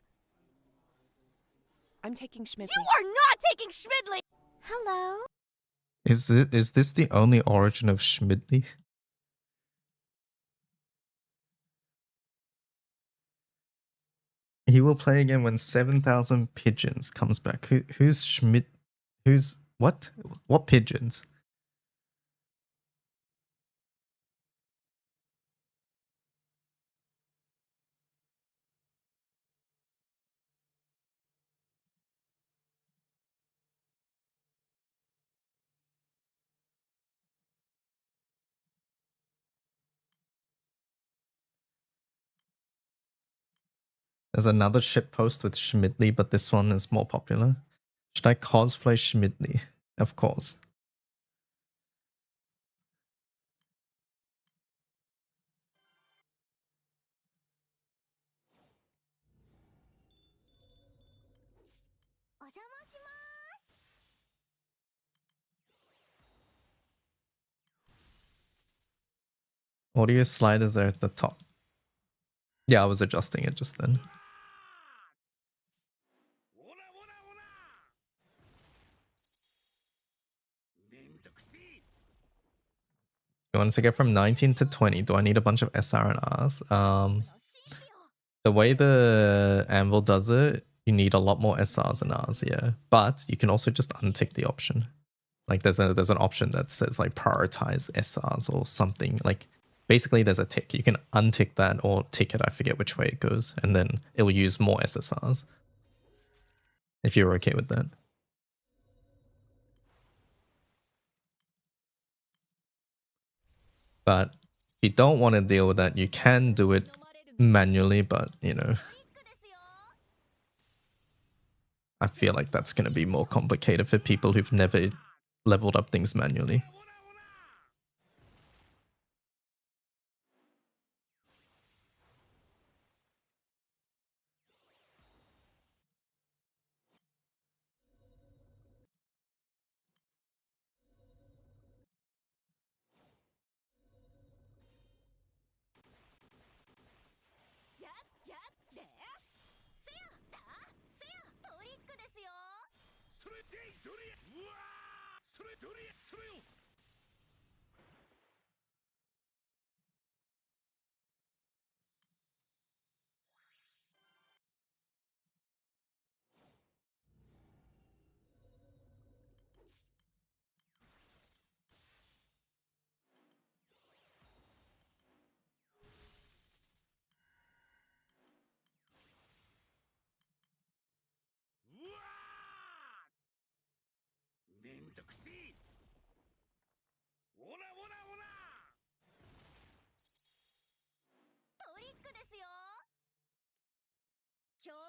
I'm taking Schmidli. You are not taking Schmidli! Hello? Is this the only origin of Schmidli? He will play again when 7,000 pigeons comes back. Who's Schmid? Who's what? What pigeons? There's another shitpost with Schmidli, but this one is more popular. Should I cosplay Schmidli? Of course. Audio sliders are at the top. Yeah, I was adjusting it just then. You want to get from 19 to 20. Do I need a bunch of SR and Rs? The way the Anvil does it, you need a lot more SRs and Rs, yeah. But you can also just untick the option. Like there's an option that says like prioritize SRs or something. Like basically there's a tick. You can untick that or tick it, I forget which way it goes, and then it will use more SSRs. If you're okay with that. But if you don't want to deal with that, you can do it manually, but you know, I feel like that's going to be more complicated for people who've never leveled up things manually.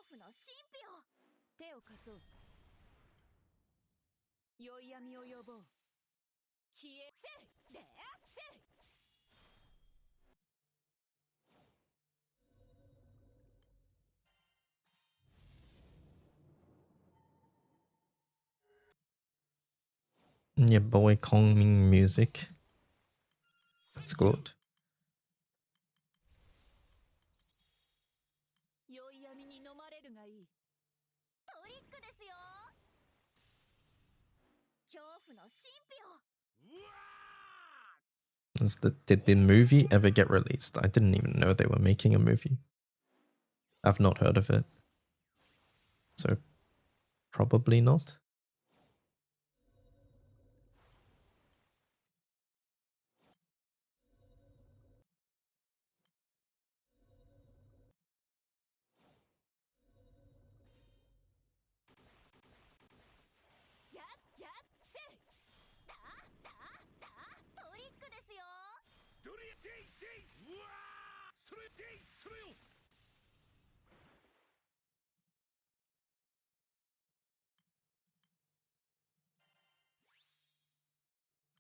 怖の神秘を手を貸そう。良い闇を呼ぼう。消えせいでせい。Yeah, boy calming music. That's good. 良い闇に飲まれるがいい。トリックですよ。恐怖の神秘を。Did the movie ever get released? I didn't even know they were making a movie. I've not heard of it. So, probably not.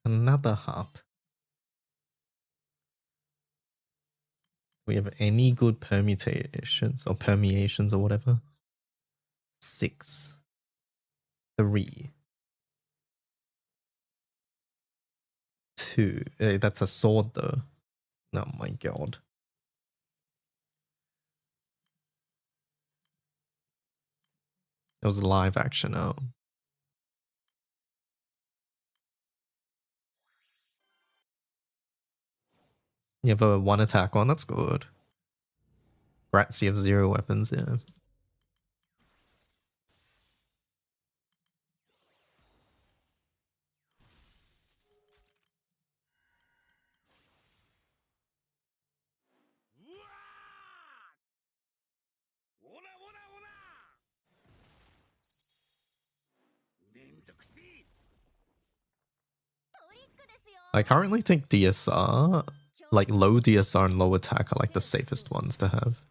Another harp. Do we have any good permutations or permeations or whatever? 6. 3. 2. That's a sword though. Oh my god. It was live action. Oh. You have a 1 attack one, that's good. Rats, you have 0 weapons, yeah. I currently think DSR, like low DSR and low attack are like the safest ones to have.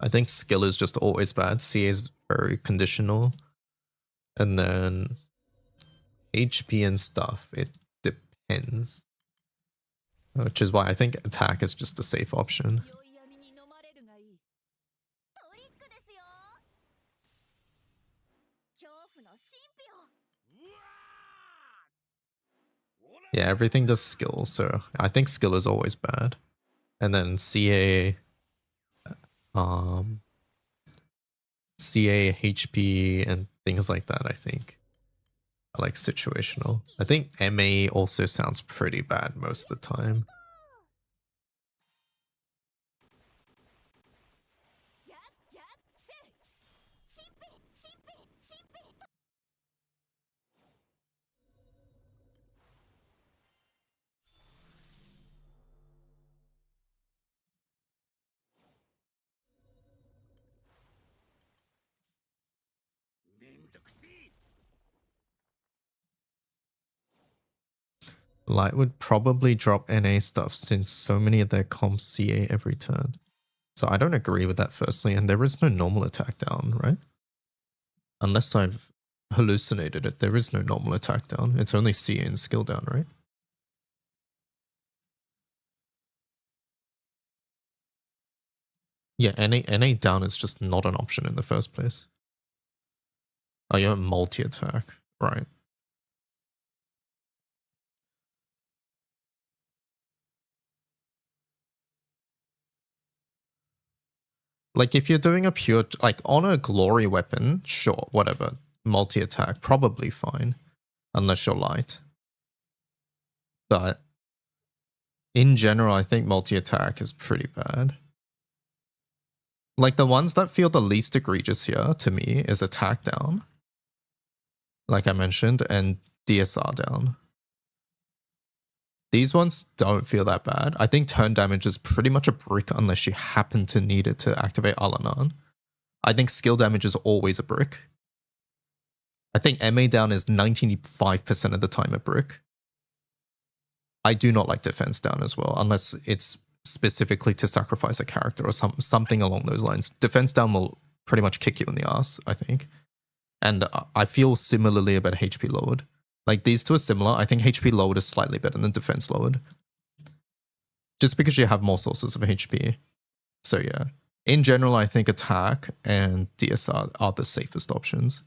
I think skill is just always bad. CA is very conditional. And then HP and stuff, it depends. Which is why I think attack is just a safe option. Yeah, everything does skill, so I think skill is always bad. And then CA, HP, and things like that, I think, are like situational. I think MA also sounds pretty bad most of the time. Light would probably drop NA stuff since so many of their comps CA every turn. So I don't agree with that firstly, and there is no normal attack down, right? Unless I've hallucinated it, there is no normal attack down. It's only CA and skill down, right? Yeah, NA down is just not an option in the first place. Oh, you're multi-attack, right? Like if you're doing a pure, like on a glory weapon, sure, whatever. Multi-attack, probably fine. Unless you're light. But in general, I think multi-attack is pretty bad. Like the ones that feel the least egregious here to me is attack down, like I mentioned, and DSR down. These ones don't feel that bad. I think turn damage is pretty much a brick unless you happen to need it to activate Alanan. I think skill damage is always a brick. I think MA down is 95% of the time a brick. I do not like defense down as well, unless it's specifically to sacrifice a character or something along those lines. Defense down will pretty much kick you in the ass, I think. And I feel similarly about HP lowered. Like, these two are similar. I think HP lowered is slightly better than defense lowered. Just because you have more sources of HP. So yeah. In general, I think attack and DSR are the safest options.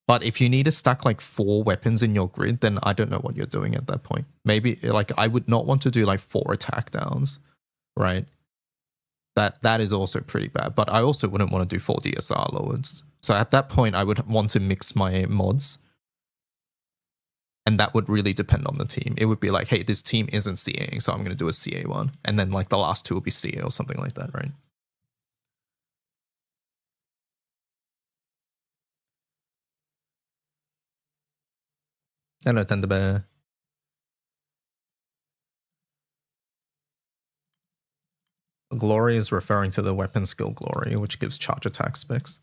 But if you need to stack like 4 weapons in your grid, then I don't know what you're doing at that point. Maybe like I would not want to do like 4 attack downs, right? That is also pretty bad. But I also wouldn't want to do 4 DSR lowards. So at that point, I would want to mix my mods. And that would really depend on the team. It would be like, hey, this team isn't CAing, so I'm going to do a CA one. And then like the last 2 will be CA or something like that, right? Hello, Thunderbear. Glory is referring to the weapon skill Glory, which gives charge attack specs.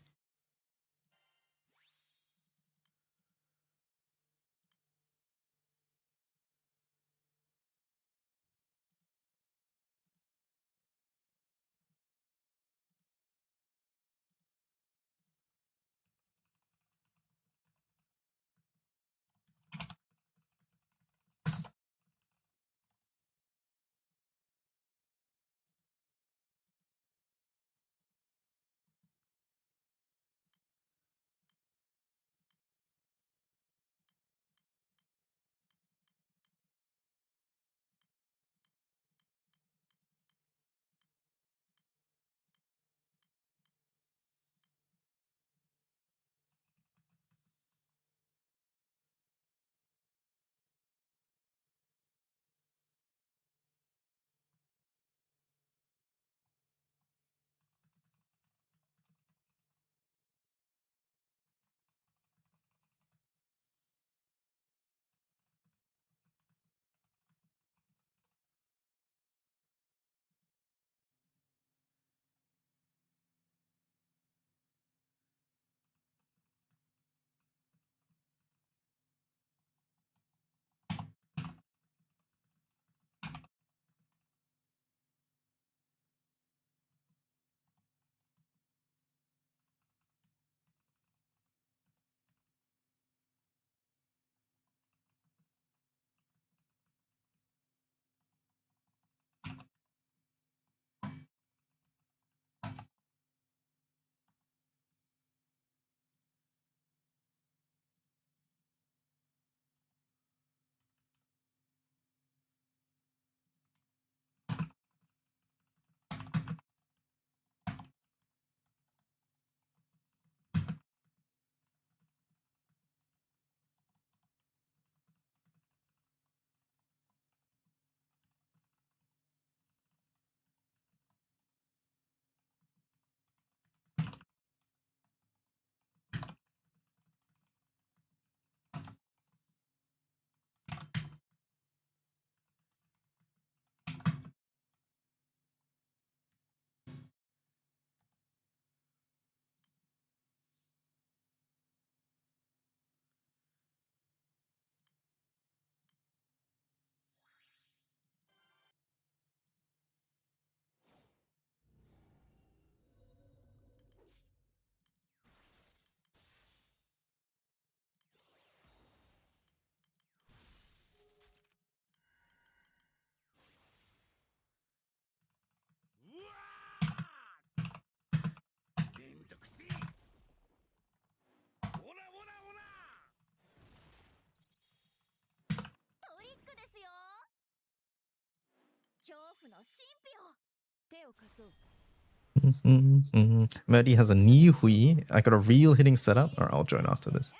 Murdy has a Ni Hui. I got a real hitting setup, or I'll join after this.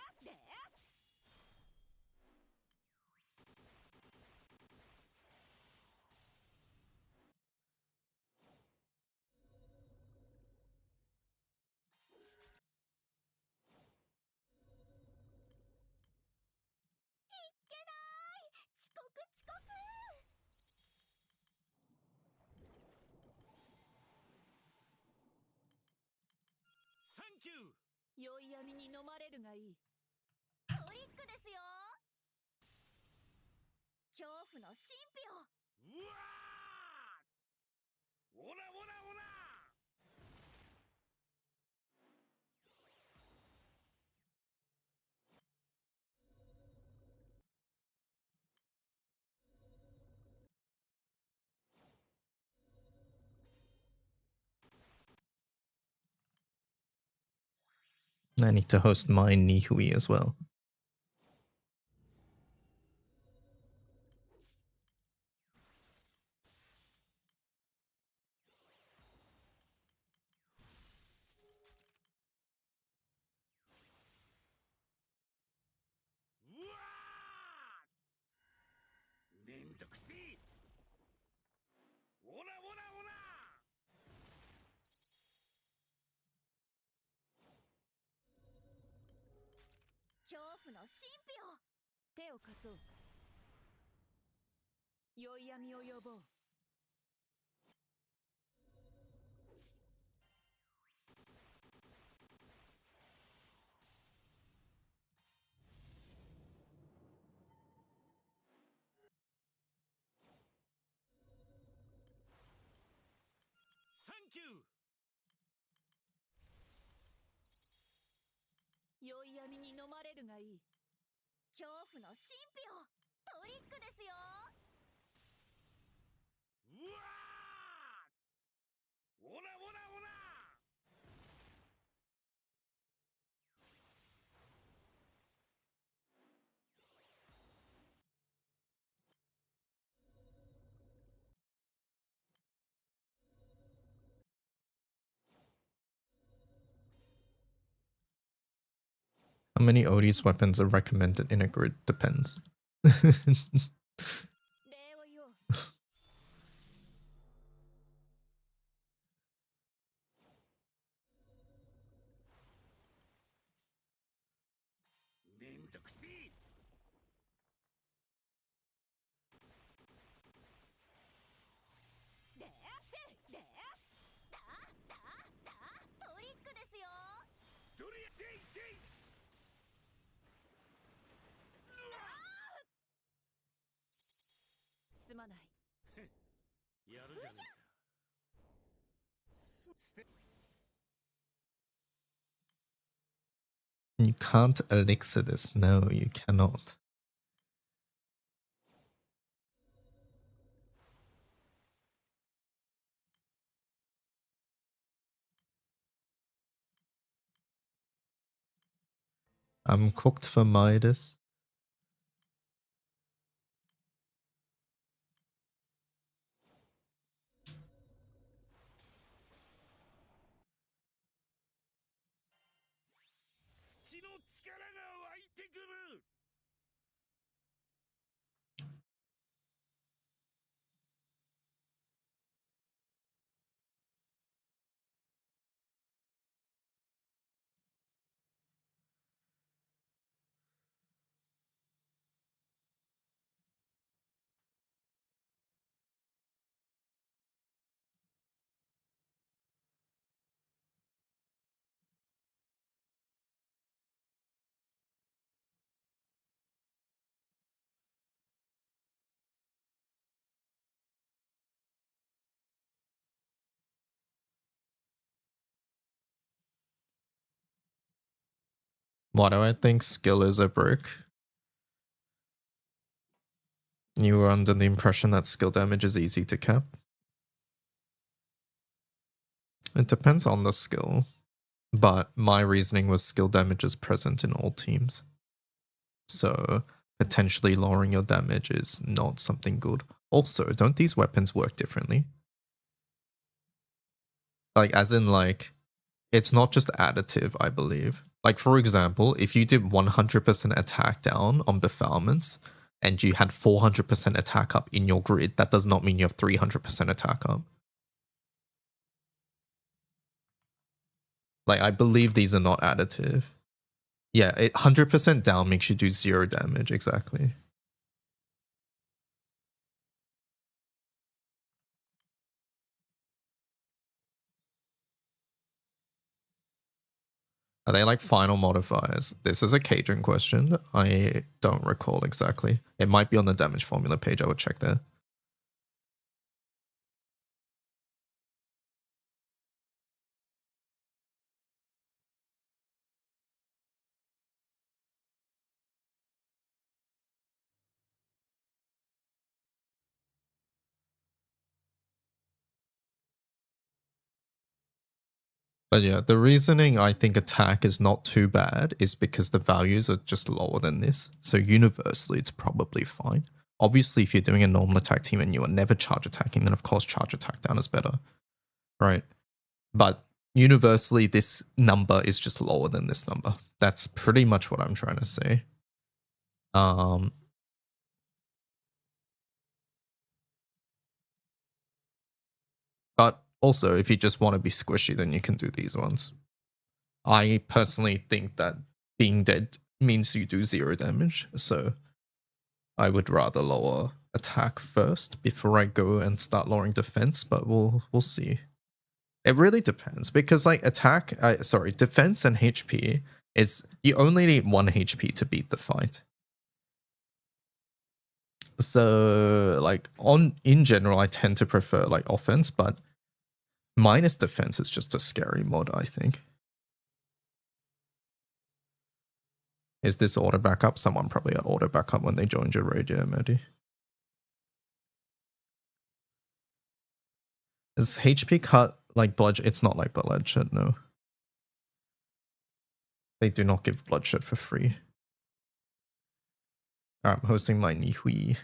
良い闇に飲まれるがいい。トリックですよ。恐怖の神秘を。うわー、オラオラオラ。 I need to host my Nihui as well.恐怖の神秘を。手を貸そう。良い闇を呼ぼう。サンキュー。良い闇に飲まれるがいい。恐怖の神秘を。トリックですよ。うわー、オラオラオラ。 How many Odie's weapons are recommended in a grid depends. 礼を言おう。めんどくせえ。でせでだだだトリックですよ。どれやでいでい。すまない。やるじゃねえか。 You can't elixir this. No, you cannot. I'm cooked for Midas. 土の力が湧いてくる。 Why do I think skill is a brick? You were under the impression that skill damage is easy to cap? It depends on the skill, but my reasoning was skill damage is present in all teams. So potentially lowering your damage is not something good. Also, don't these weapons work differently? Like, as in, like, it's not just additive, I believe. Like, for example, if you did 100% attack down on Befoulments and you had 400% attack up in your grid, that does not mean you have 300% attack up. Like, I believe these are not additive. Yeah, 100% down makes you do 0 damage, exactly. Are they like final modifiers? This is a Cajun question. I don't recall exactly. It might be on the damage formula page. I would check there. But yeah, the reasoning I think attack is not too bad is because the values are just lower than this. So universally, it's probably fine. Obviously, if you're doing a normal attack team and you are never charge attacking, then of course charge attack down is better, right? But universally, this number is just lower than this number. That's pretty much what I'm trying to say. But also, if you just want to be squishy, then you can do these ones. I personally think that being dead means you do 0 damage, so I would rather lower attack first before I go and start lowering defense, but we'll see. It really depends because like defense and HP is you only need 1 HP to beat the fight. So like in general, I tend to prefer like offense, but minus defense is just a scary mod, I think. Is this auto backup? Someone probably had auto backup when they joined your raid, yeah, Maddie. Is HP cut like bloodshed? It's not like bloodshed, no. They do not give bloodshed for free. I'm hosting my Nihui.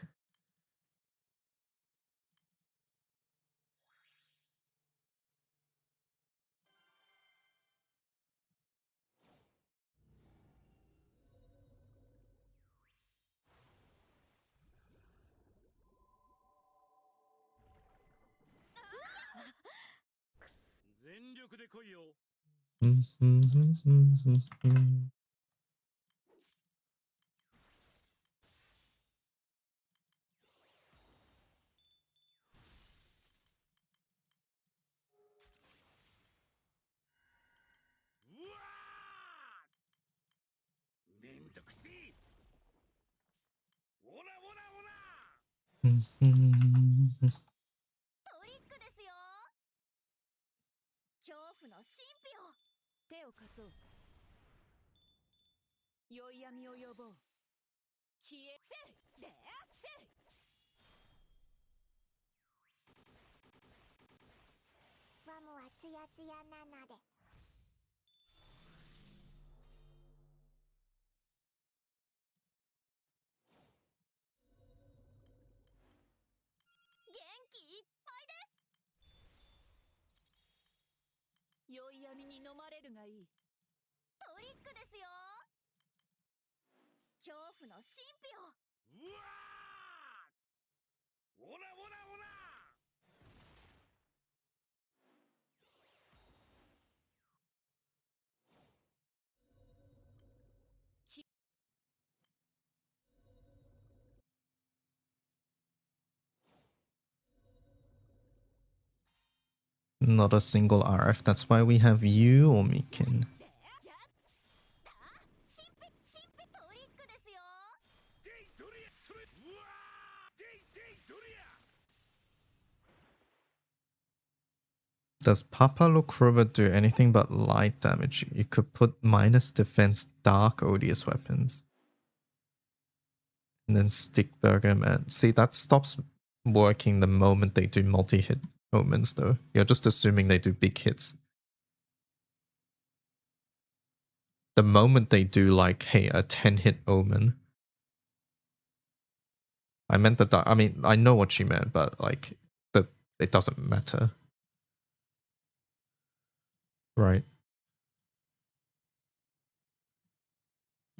Not a single RF. That's why we have you, Omikin. Does Papa Look River do anything but light damage? You could put minus defense dark odious weapons. And then stick Burger Man. See, that stops working the moment they do multi-hit omens though. You're just assuming they do big hits. The moment they do like, hey, a 10-hit omen. I meant the I mean, I know what you meant, but like it doesn't matter. Right.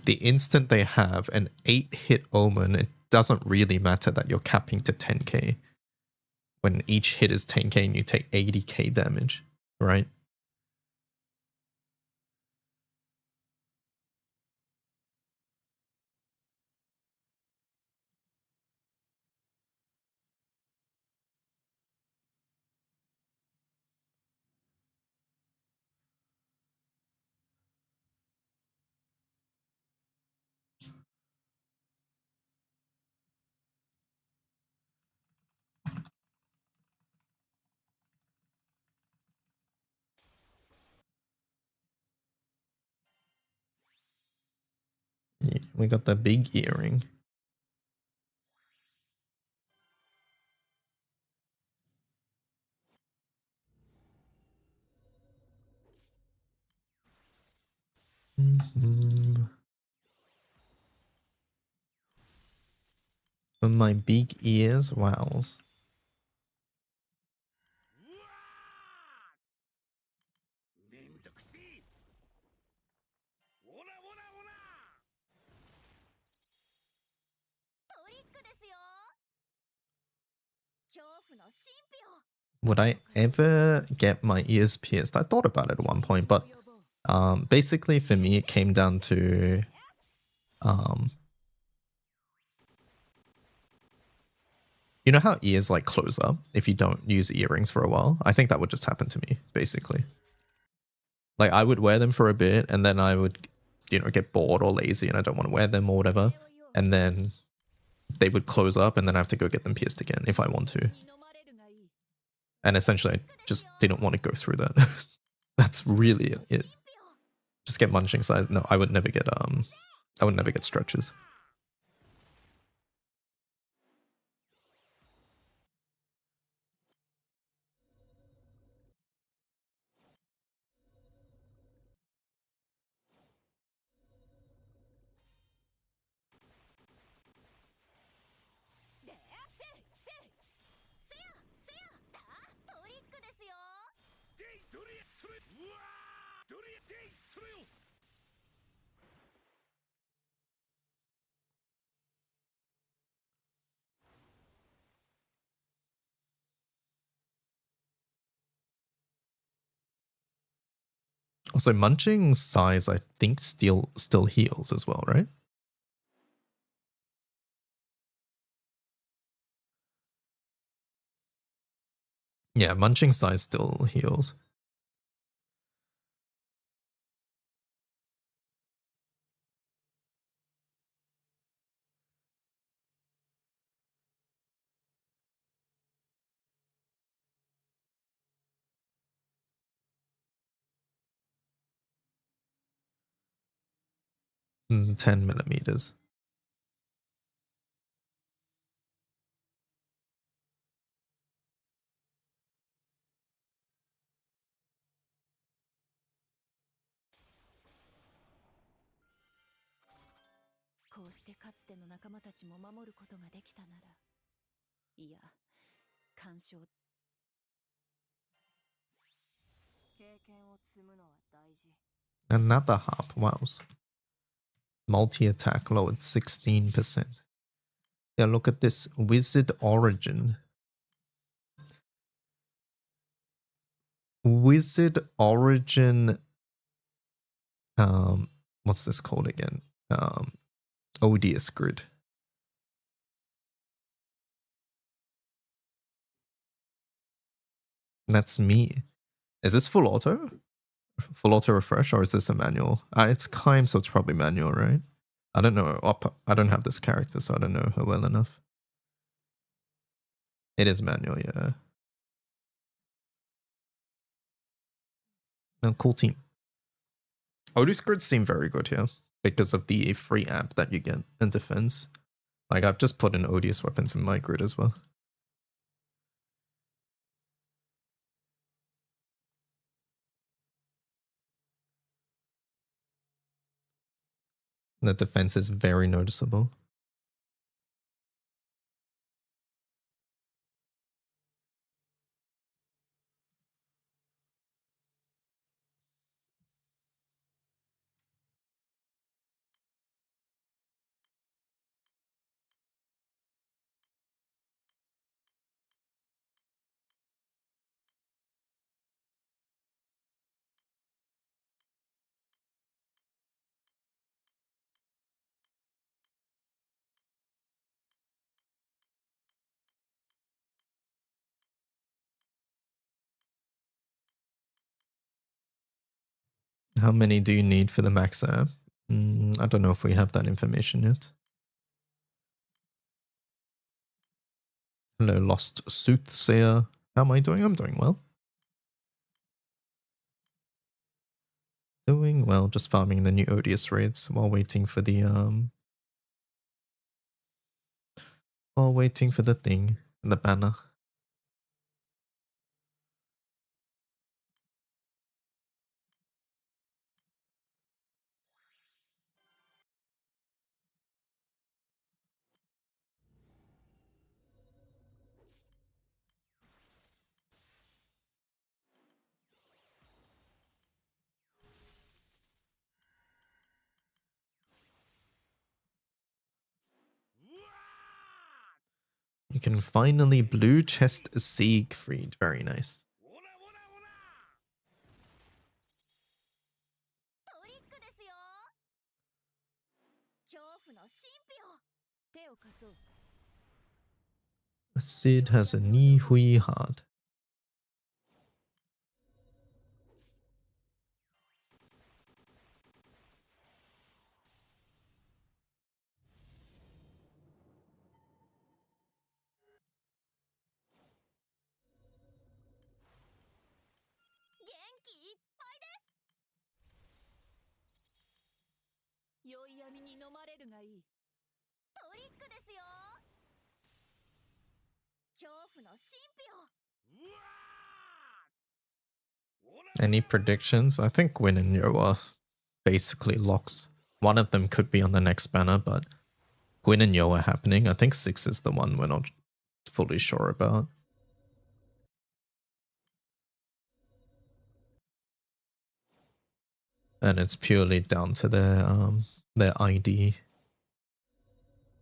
The instant they have an 8-hit omen, it doesn't really matter that you're capping to 10k. When each hit is 10k and you take 80k damage, right? We got the big earring. For my big ears, wows. めんどくせえオラオラオラトリックですよ。恐怖の神秘を。 Would I ever get my ears pierced? I thought about it at one point, but basically for me it came down to you know how ears like close up if you don't use earrings for a while? I think that would just happen to me, basically. Like I would wear them for a bit and then I would, you know, get bored or lazy and I don't want to wear them or whatever. And then they would close up and then I have to go get them pierced again if I want to. And essentially I just didn't want to go through that. That's really it. Just get munching size. No, I would never get stretches. Also, munching size, I think, still heals as well, right? Yeah, munching size still heals. Mm, 10 millimeters. Another hop, wows. Multi-attack lowered 16%. Yeah, look at this. Wizard Origin. Wizard Origin. What's this called again? Odious Grid. That's me. Is this full auto? Full auto refresh, or is this a manual? It's Kaim, so it's probably manual, right? I don't know. I don't have this character, so I don't know her well enough. It is manual, yeah. No, cool team. Odious Grids seem very good here because of the free amp that you get in defense. Like, I've just put in Odious weapons in my grid as well. The defense is very noticeable. How many do you need for the max app? I don't know if we have that information yet. Hello, Lost Soothsayer. How am I doing? I'm doing well. Doing well, just farming the new Odious raids while waiting for the while waiting for the thing, the banner. You can finally blue chest Siegfried. Very nice. オラオラオラ トリックですよ。恐怖の神秘を。手を貸そう。 Sid has a knee hui hard. 元気いっぱいです。酔い闇に飲まれるがいい。トリックですよ。恐怖の神秘を。 Any predictions? I think Gwyn and Yo are basically locks. One of them could be on the next banner, but Gwyn and Yo are happening. I think 6 is the one we're not fully sure about. And it's purely down to their ID.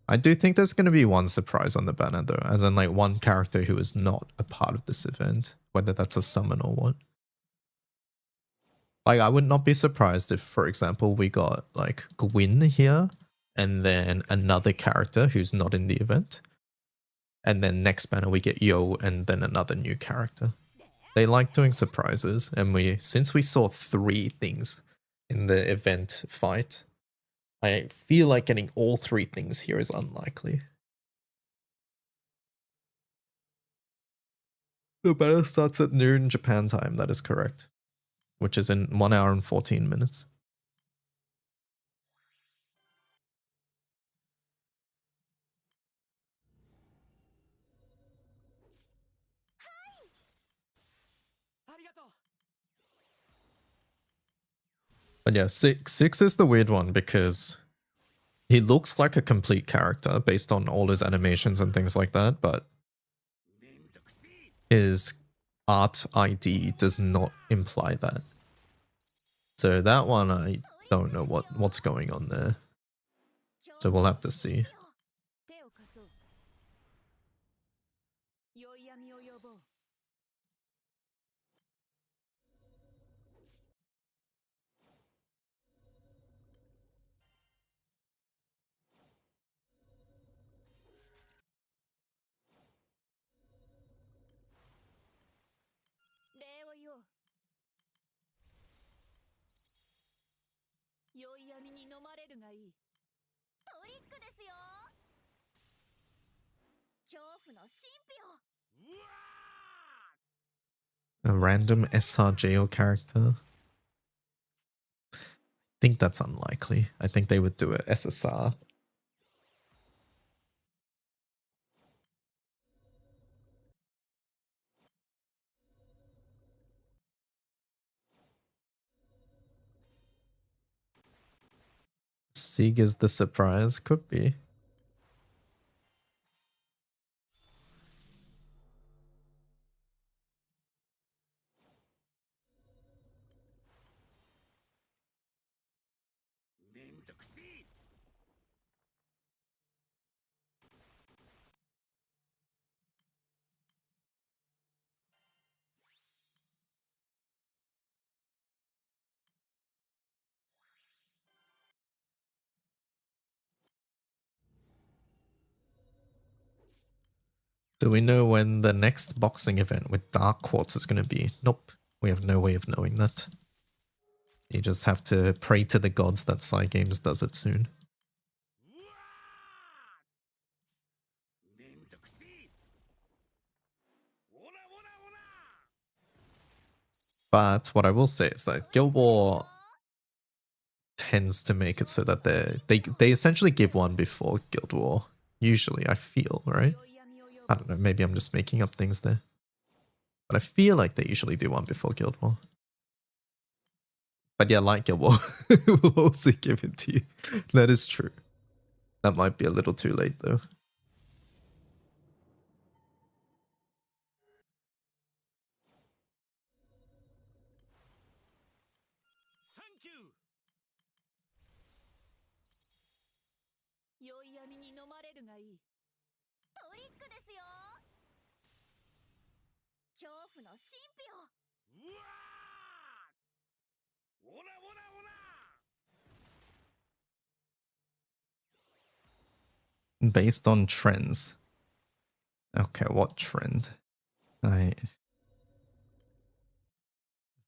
I do think there's going to be one surprise on the banner though, as in like one character who is not a part of this event, whether that's a summon or what. Like, I would not be surprised if, for example, we got like Gwyn here and then another character who's not in the event. And then next banner we get Yo and then another new character. They like doing surprises, and since we saw 3 things in the event fight, I feel like getting all 3 things here is unlikely. The battle starts at noon Japan time, that is correct. Which is in 1 hour and 14 minutes. But yeah, six is the weird one because he looks like a complete character based on all his animations and things like that, but his art ID does not imply that. So that one, I don't know what's going on there. So we'll have to see. A random SRJO character. I think that's unlikely. I think they would do a SSR. Sieg is the surprise? Could be. Do we know when the next boxing event with Dark Quartz is going to be? Nope. We have no way of knowing that. You just have to pray to the gods that Cygames does it soon. But what I will say is that Guild War tends to make it so that they essentially give one before Guild War Usually, I feel, right? I don't know, maybe I'm just making up things there. But I feel like they usually do one before Guild War. But yeah, like Guild War, we'll also give it to you. That is true. That might be a little too late though. Thank you. 宵闇に飲まれるがいい。トリックですよ。恐怖の神秘を。うわー。オラオラオラ。 Based on trends. Okay, what trend? Is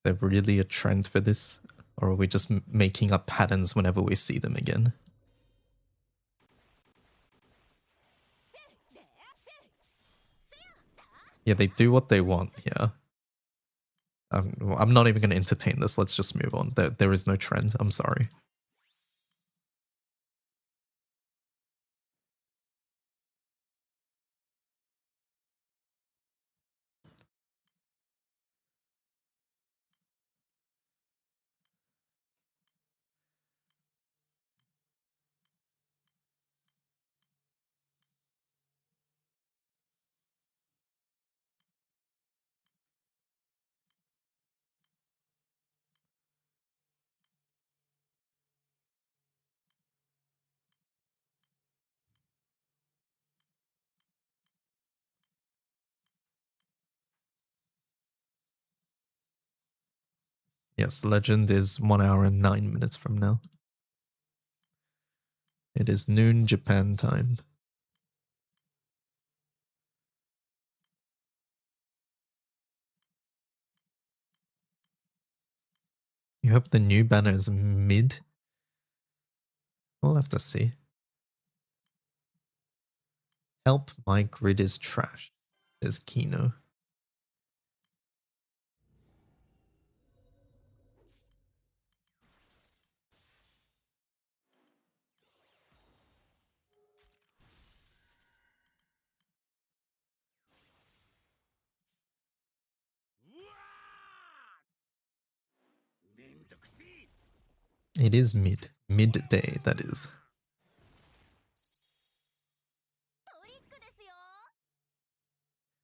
there really a trend for this? Or are we just making up patterns whenever we see them again? Yeah, they do what they want here. I'm not even going to entertain this. Let's just move on. There is no trend. I'm sorry. Yes, Legend is 1 hour and 9 minutes from now. It is noon Japan time. You hope the new banner is mid? We'll have to see. Help, my grid is trash, says Kino. It is midday, that is.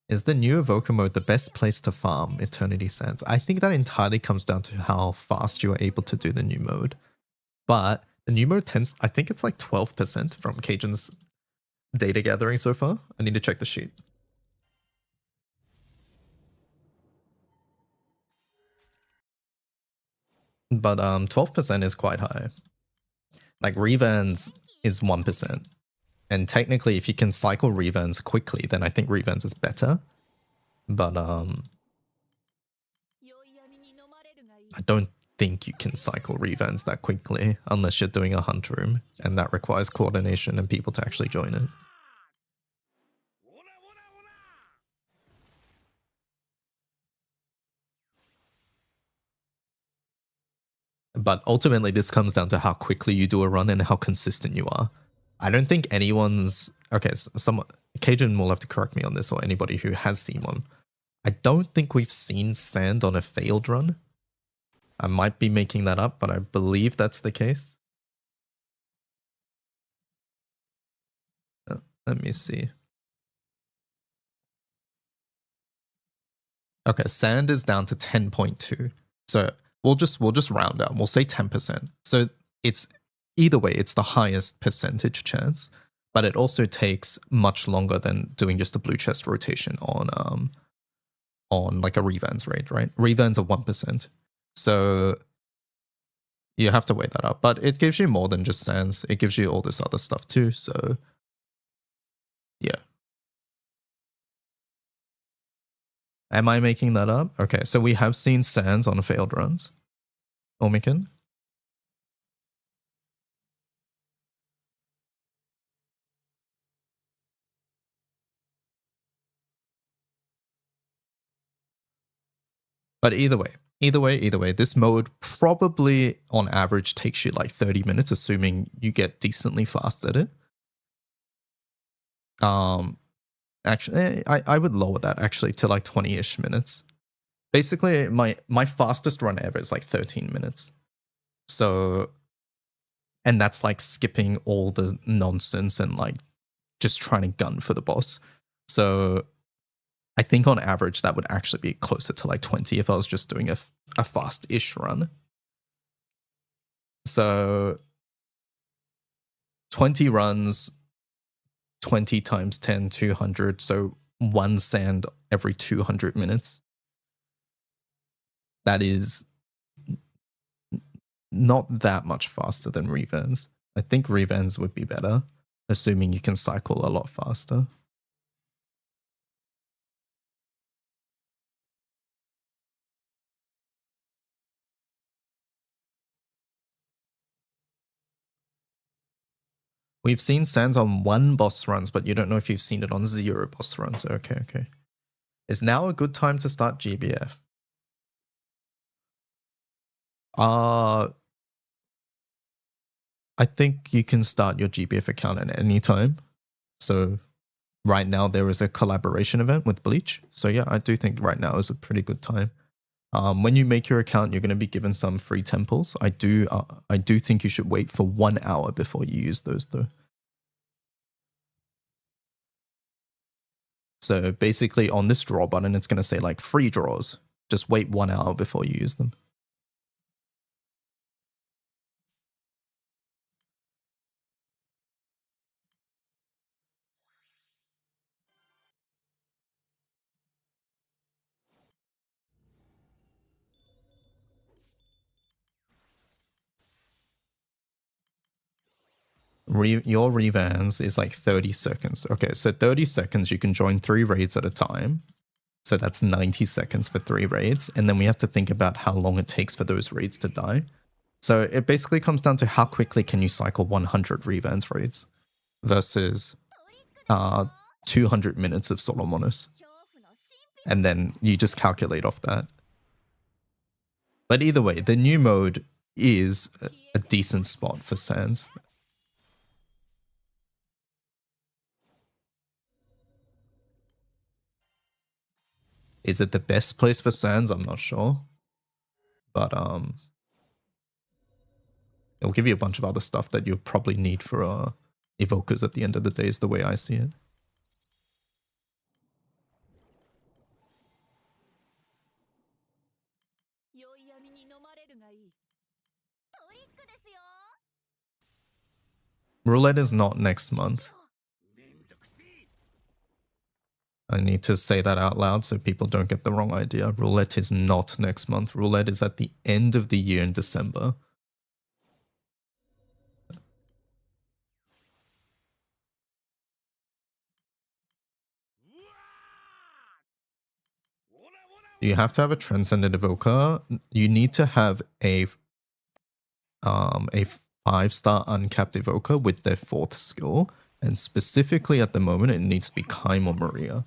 Is the new Evoker mode the best place to farm Eternity Sands? I think that entirely comes down to how fast you are able to do the new mode. But the new mode tends, I think it's like 12% from Cajun's data gathering so far. I need to check the sheet. But 12% is quite high. Like Revans is 1%. And technically if you can cycle Revans quickly, then I think Revans is better. But I don't think you can cycle Revans that quickly unless you're doing a hunt room, and that requires coordination and people to actually join it. But ultimately, this comes down to how quickly you do a run and how consistent you are. I don't think anyone's... Okay, Cajun will have to correct me on this, or anybody who has seen one. I don't think we've seen Sand on a failed run. I might be making that up, but I believe that's the case. Let me see. Okay, Sand is down to 10.2. So we'll just round out. We'll say 10%. So it's either way, it's the highest percentage chance, but it also takes much longer than doing just a blue chest rotation on like a Revans raid, right? Revans are 1%. So you have to weigh that up. But it gives you more than just Sands. It gives you all this other stuff too. So yeah. Am I making that up? Okay, so we have seen Sands on failed runs. Omikin? But either way, this mode probably on average takes you like 30 minutes, assuming you get decently fast at it. Actually, I would lower that actually to like 20-ish minutes. Basically, my fastest run ever is like 13 minutes. So, and that's like skipping all the nonsense and like just trying to gun for the boss. So I think on average that would actually be closer to like 20 if I was just doing a fast-ish run. So 20 runs, 20 times 10, 200. So 1 sand every 200 minutes. That is not that much faster than Revans. I think Revans would be better, assuming you can cycle a lot faster. We've seen sands on 1 boss runs, but you don't know if you've seen it on 0 boss runs. Okay, okay. Is now a good time to start GBF? I think you can start your GBF account at any time. So right now there is a collaboration event with Bleach. So yeah, I do think right now is a pretty good time. When you make your account, you're going to be given some free temples. I do think you should wait for 1 hour before you use those though. So basically on this draw button, it's going to say like free draws. Just wait 1 hour before you use them. Your revans is like 30 seconds. Okay, so 30 seconds, you can join 3 raids at a time. So that's 90 seconds for 3 raids. And then we have to think about how long it takes for those raids to die. So it basically comes down to how quickly can you cycle 100 revans raids versus 200 minutes of Solomonos. And then you just calculate off that. But either way, the new mode is a decent spot for Sans. Is it the best place for Sans? I'm not sure. But it'll give you a bunch of other stuff that you'll probably need for evokers at the end of the day is the way I see it. Roulette is not next month. I need to say that out loud so people don't get the wrong idea. Roulette is not next month. Roulette is at the end of the year in December. You have to have a Transcendent Evoker. You need to have a 5-star uncapped Evoker with their 4th skill. And specifically at the moment, it needs to be Kaim or Maria.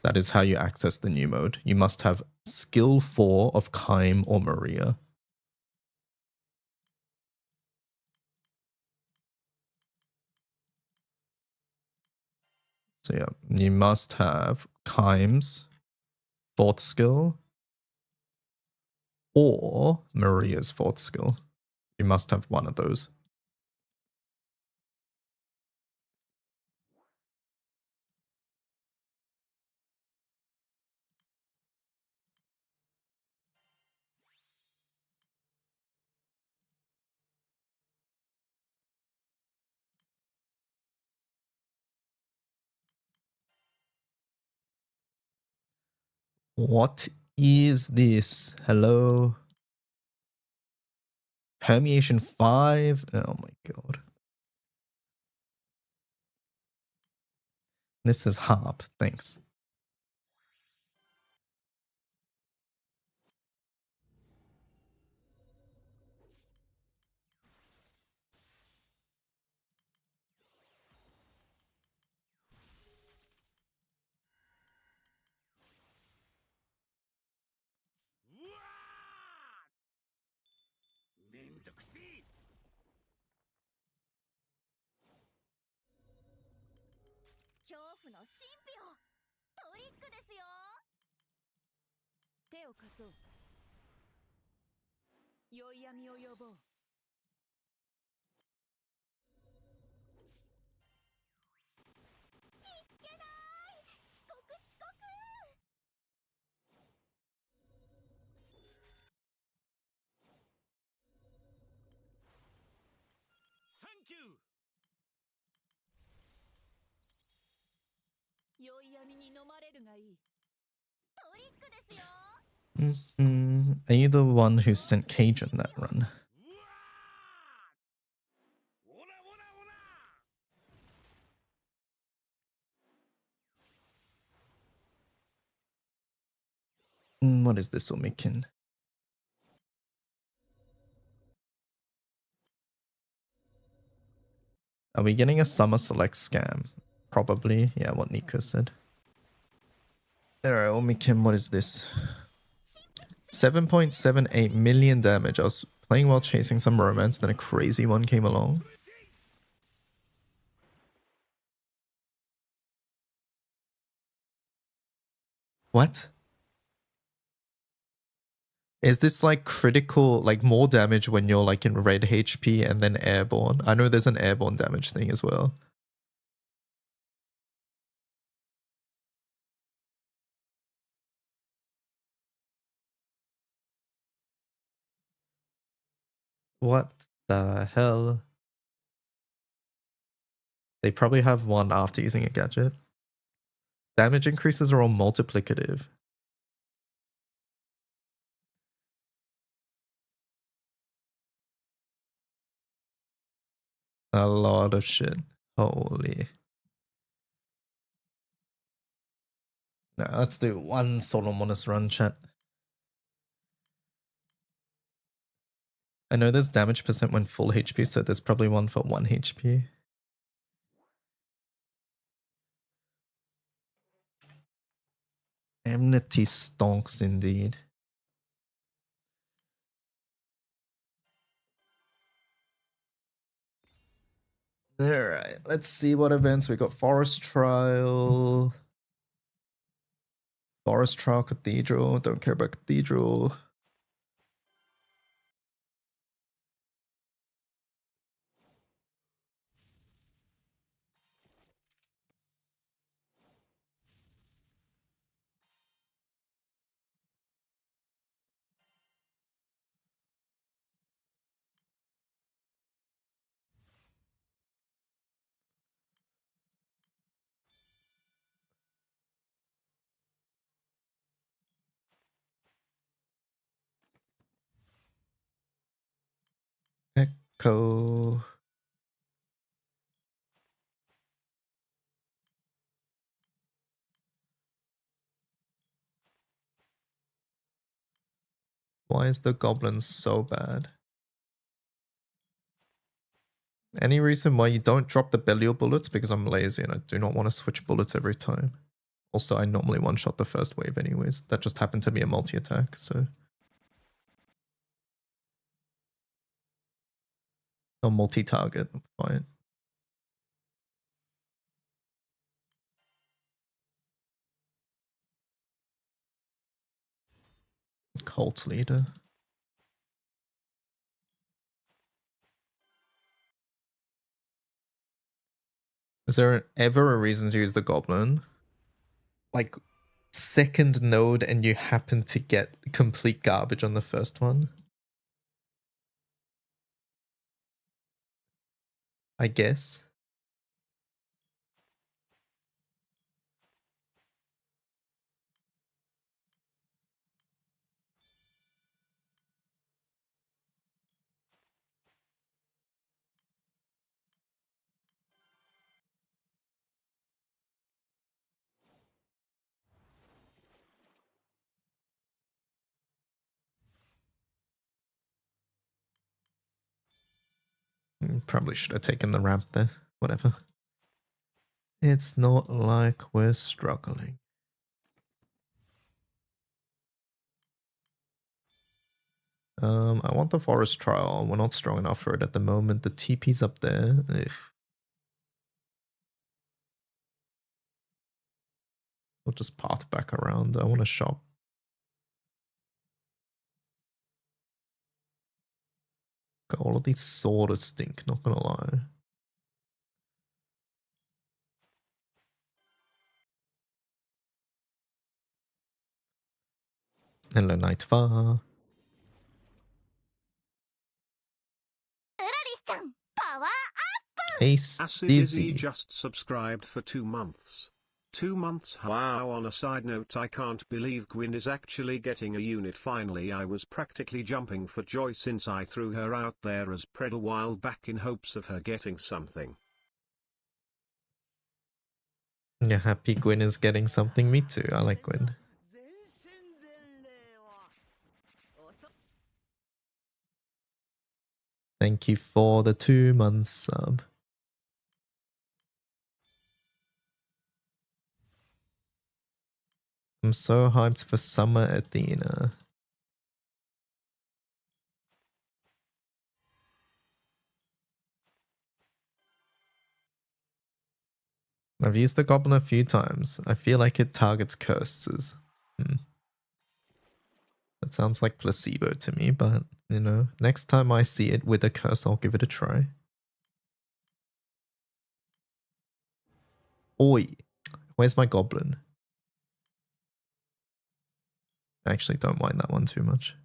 That is how you access the new mode. You must have skill 4 of Kaim or Maria. So yeah, you must have Kaim's 4th skill or Maria's 4th skill. You must have one of those. What is this? Hello? Permeation 5? Oh my god. This is Harp, thanks. 手を貸そう。良い闇を呼ぼう。サンキュー。良い闇に飲まれるがいい。トリックですよ。Are you the one who sent Cajun that run? うわー。オラオラオラ。What is this, Omikin? Are we getting a summer select scam? Probably. Yeah, what Nico said. Alright, Omikin, what is this? 7.78 million damage. I was playing while chasing some romance, then a crazy one came along. What? Is this like critical, like more damage when you're like in red HP and then airborne? I know there's an airborne damage thing as well. What the hell? They probably have one after using a gadget. Damage increases are all multiplicative. A lot of shit. Holy. Now let's do one Solomonus run, chat. I know there's damage percent when full HP, so there's probably one for 1 HP. Enmity stonks indeed. Alright, let's see what events we got. Forest Trial. Forest Trial Cathedral. Don't care about Cathedral. Echo. Why is the goblin so bad? Any reason why you don't drop the Belial bullets? Because I'm lazy and I do not want to switch bullets every time. Also, I normally one-shot the first wave anyways. That just happened to be a multi-attack, so... Or multi-target, fine. Cult leader. Is there ever a reason to use the goblin? Like, second node and you happen to get complete garbage on the first one? I guess. Probably should have taken the ramp there. Whatever. It's not like we're struggling. I want the forest trial. We're not strong enough for it at the moment. The TP's up there. Ugh. We'll just path back around. I want to shop. God, all of these sort of stink, not gonna lie. Hello, Nightfar. Ace Acid Dizzy. just subscribed for 2 months. 2 months. Wow. On a side note, I can't believe Gwyn is actually getting a unit finally. I was practically jumping for joy since I threw her out there as pred a while back in hopes of her getting something. Yeah, happy Gwyn is getting something. Me too. I like Gwyn. Thank you for the 2 months sub. I'm so hyped for Summer Athena. I've used the goblin a few times. I feel like it targets curses. That sounds like placebo to me, but you know, next time I see it with a curse, I'll give it a try. Oi, where's my goblin? I actually don't mind that one too much.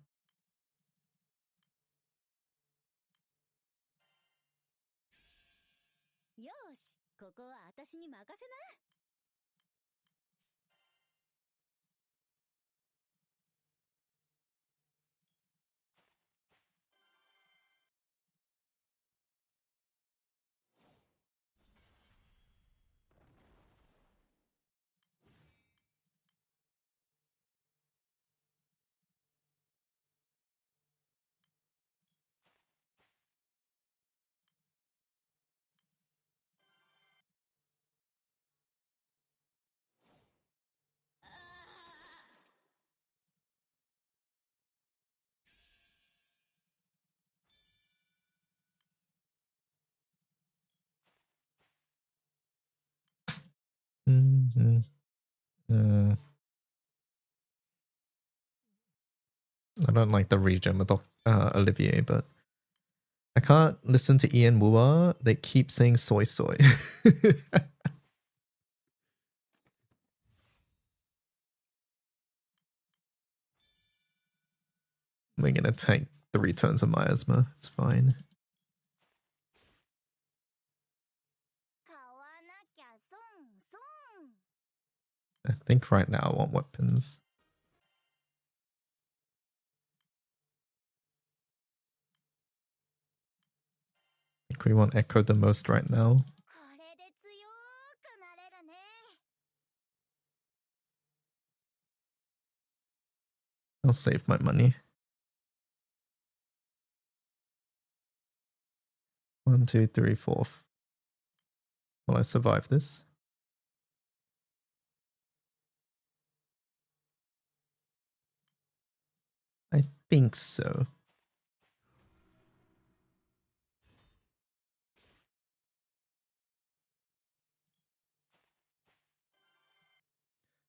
I don't like the regen with Olivier, but I can't listen to Ian Wua. They keep saying soy soy. We're gonna take 3 turns of miasma. It's fine. I think right now I want weapons. I think we want Echo the most right now. I'll save my money. 1, 2, 3, 4. Will I survive this? I think so.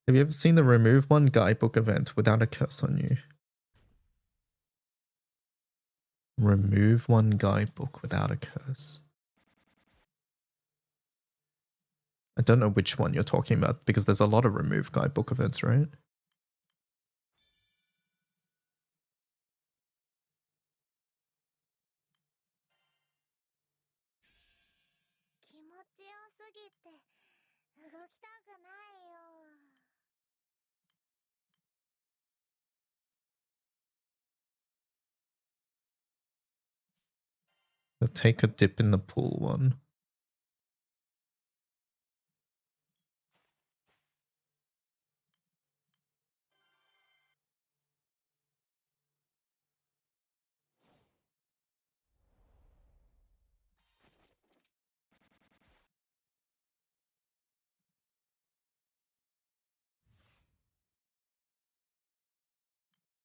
Have you ever seen the remove one guidebook event without a curse on you? Remove one guidebook without a curse. I don't know which one you're talking about because there's a lot of remove guidebook events, right? The take a dip in the pool one.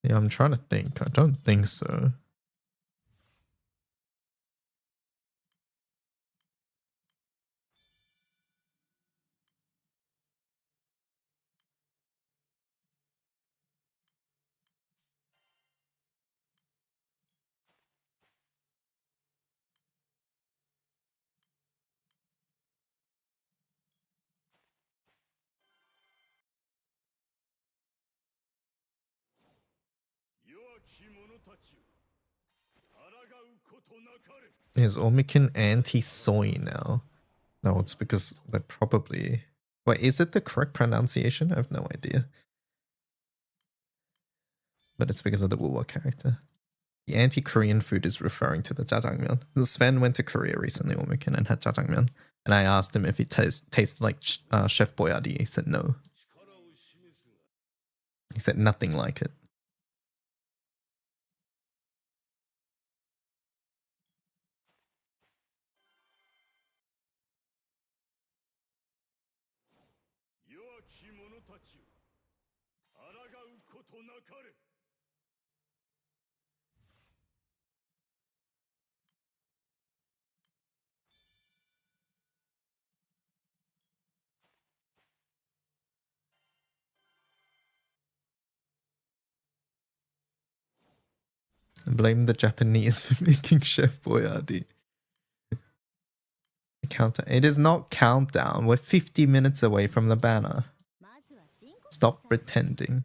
Yeah, I'm trying to think. I don't think so. Is Omikin anti-soy now? No, it's because they're probably... Wait, is it the correct pronunciation? I have no idea. But it's because of the Woowa character. The anti-Korean food is referring to the jjajangmyeon. Sven went to Korea recently, Omikin, and had jjajangmyeon. And I asked him if it tasted like Chef Boyardee. He said no. He said nothing like it. Blame the Japanese for making Chef Boyardee. Counter. It is not countdown. We're 50 minutes away from the banner. Stop pretending.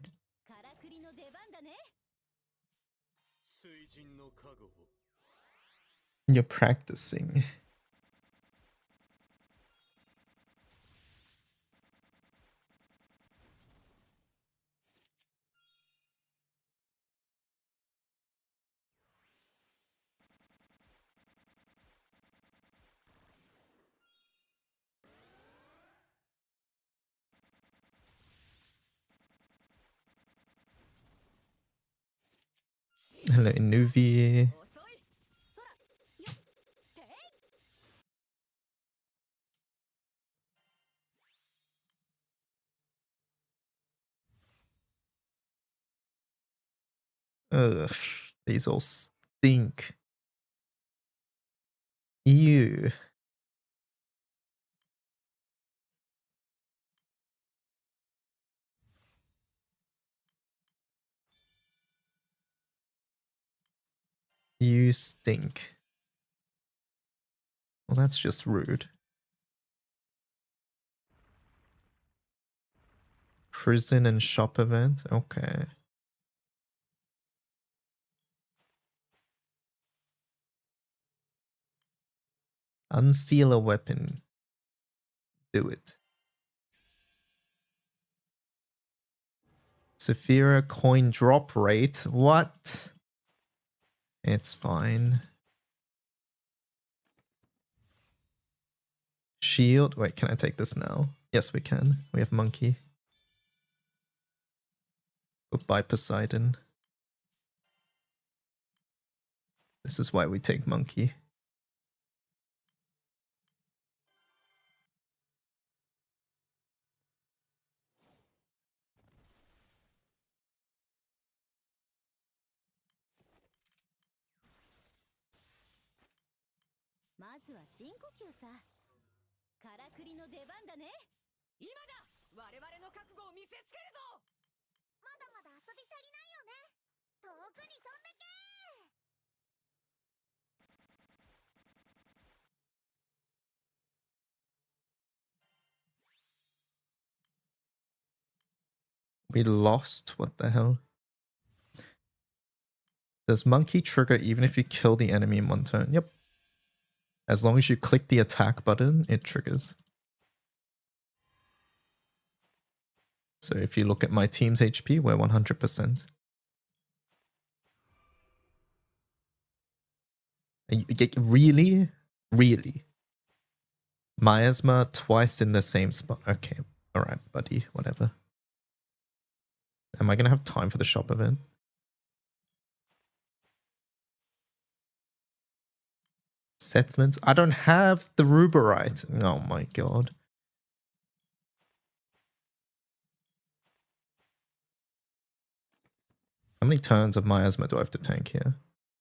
You're practicing. Hello, Inuvi. Ugh, these all stink. Ew. You stink. Well, that's just rude. Prison and shop event? Okay. Unseal a weapon. Do it. Saphira coin drop rate? What? It's fine. Shield? Wait, can I take this now? Yes, we can. We have monkey. Goodbye, Poseidon. This is why we take monkey. We lost? What the hell? Does monkey trigger even if you kill the enemy in one turn? Yep. As long as you click the attack button, it triggers. So if you look at my team's HP, we're 100%. Really? Really? Miasma twice in the same spot. Okay. Alright, buddy. Whatever. Am I going to have time for the shop event? Settlements? I don't have the Ruberite. Oh my god. How many turns of Miasma do I have to tank here?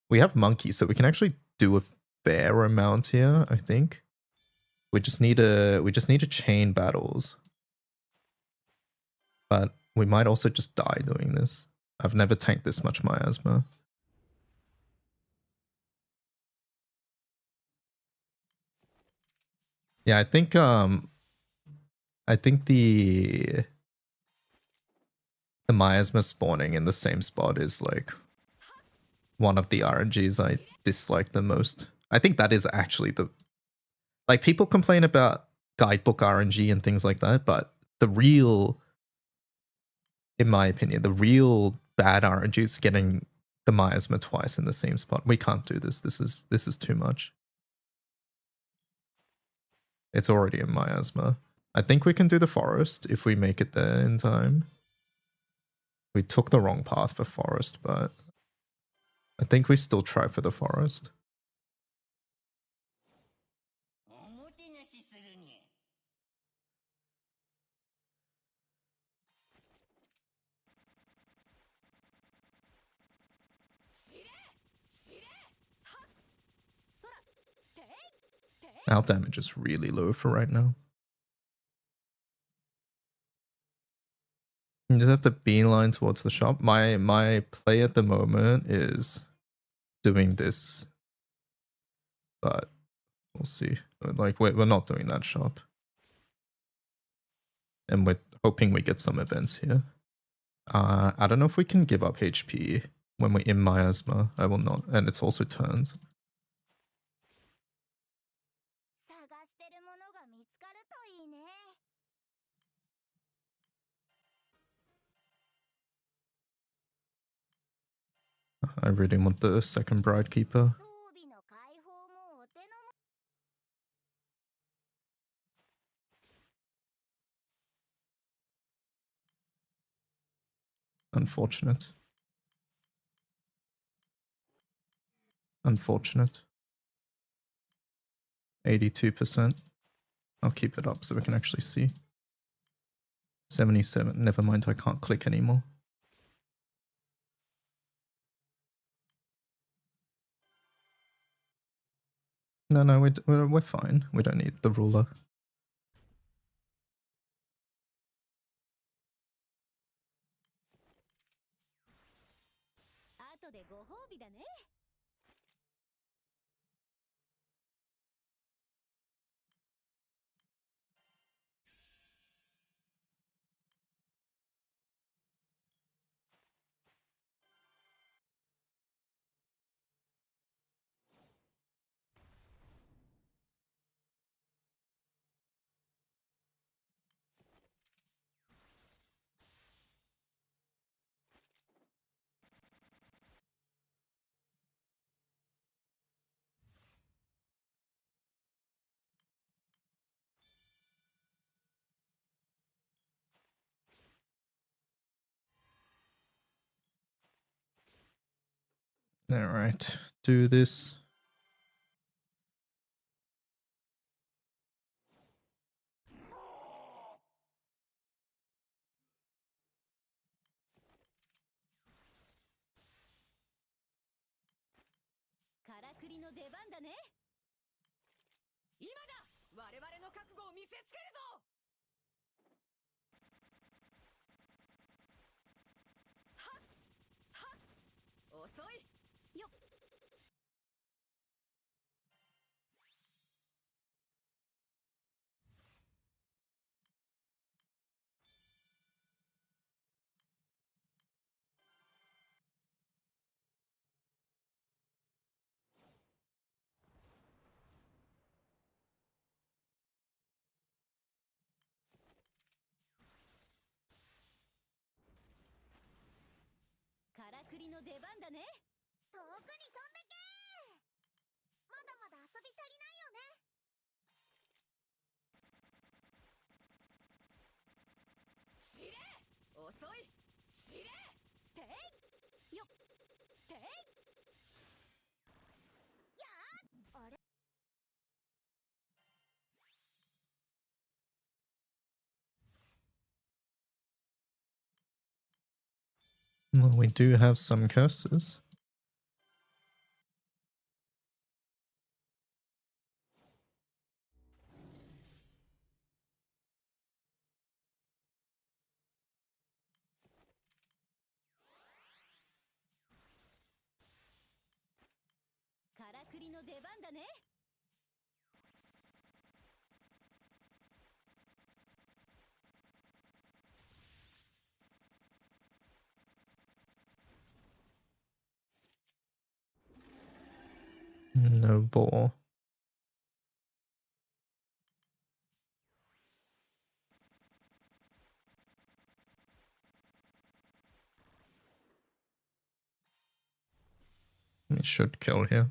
We have Monkey, so we can actually do a fair amount here, I think. We just need to chain battles. But we might also just die doing this. I've never tanked this much Miasma. Yeah, I think the miasma spawning in the same spot is like one of the RNGs I dislike the most. I think that is actually the, like, people complain about guidebook RNG and things like that, but the real, in my opinion, the real bad RNG is getting the miasma twice in the same spot. We can't do this. This is too much. It's already in miasma. I think we can do the forest if we make it there in time. We took the wrong path for forest, but I think we still try for the forest. Our damage is really low for right now. You just have to beeline towards the shop. My play at the moment is doing this, but we'll see. Like, we're not doing that shop, and we're hoping we get some events here. I don't know if we can give up HP when we're in miasma. I will not, and it's also turns. I really want the second Bride Keeper. Unfortunate. Unfortunate. 82%. I'll keep it up so we can actually see. 77. Never mind, I can't click anymore. No, we're fine. We don't need the ruler. Alright, do this. Well, we do have some curses. No ball. It should kill here.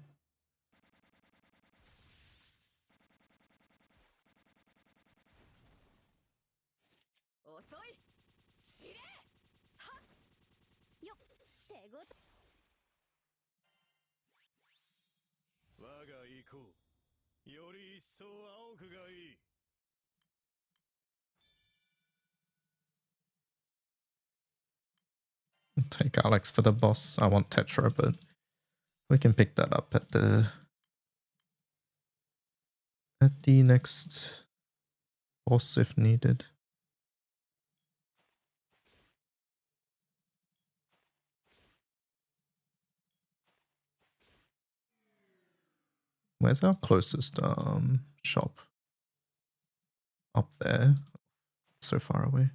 Take Alex for the boss. I want Tetra, but we can pick that up at the next boss if needed. Where's our closest shop? Up there. So far away.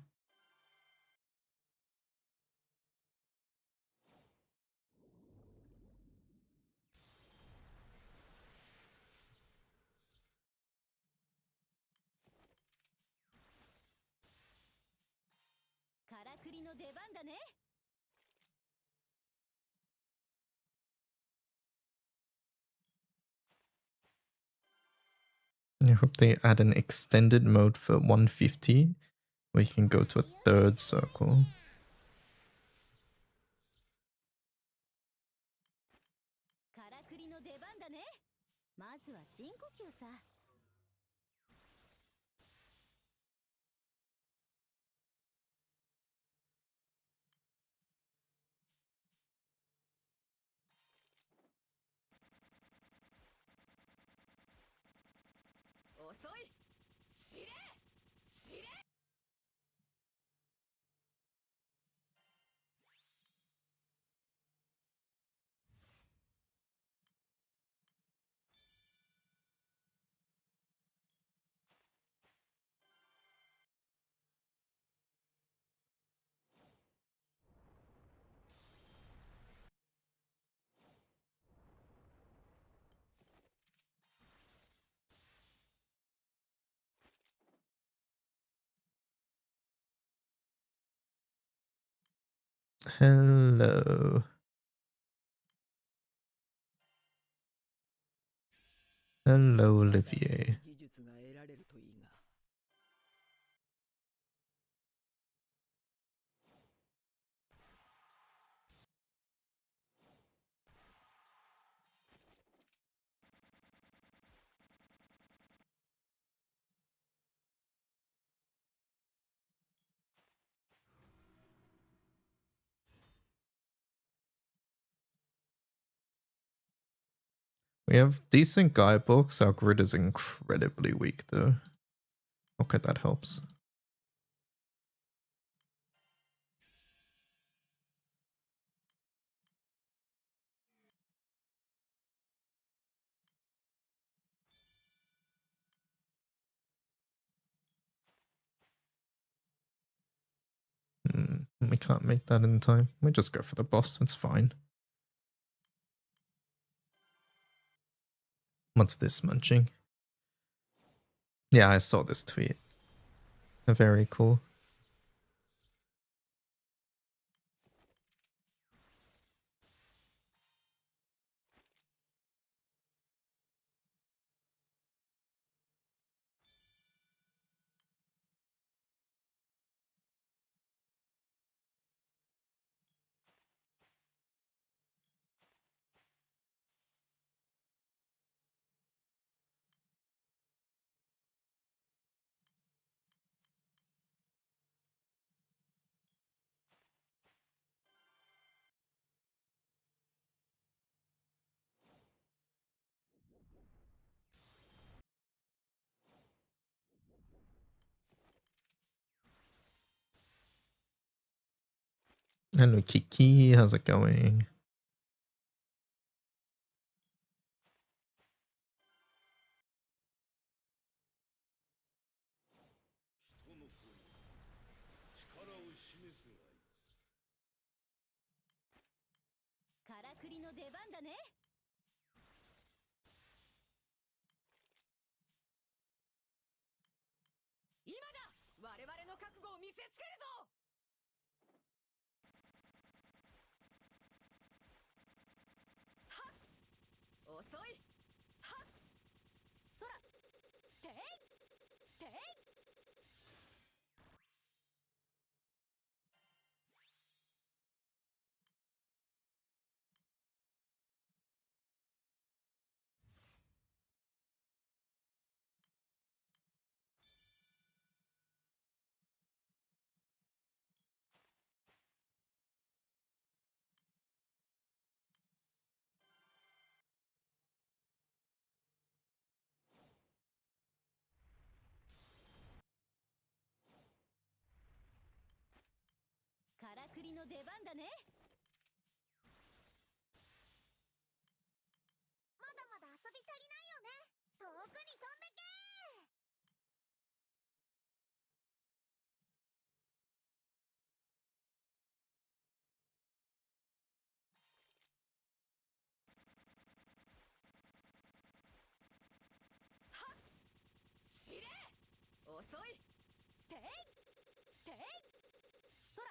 I hope they add an extended mode for 150 where you can go to a third circle. Hello. Hello, Olivier. We have decent guidebooks. Our grid is incredibly weak though. Okay, that helps. We can't make that in time. We just go for the boss. It's fine. What's this munching? Yeah, I saw this tweet. Very cool. Hello, Kiki. How's it going? を見せつけるぞ。はっ、遅い。はっ、そら、ていてい。からくりの出番だね。まだまだ遊び足りないよね。遠くに飛んでけ。はっ、知れ。遅い。ていてい。そら。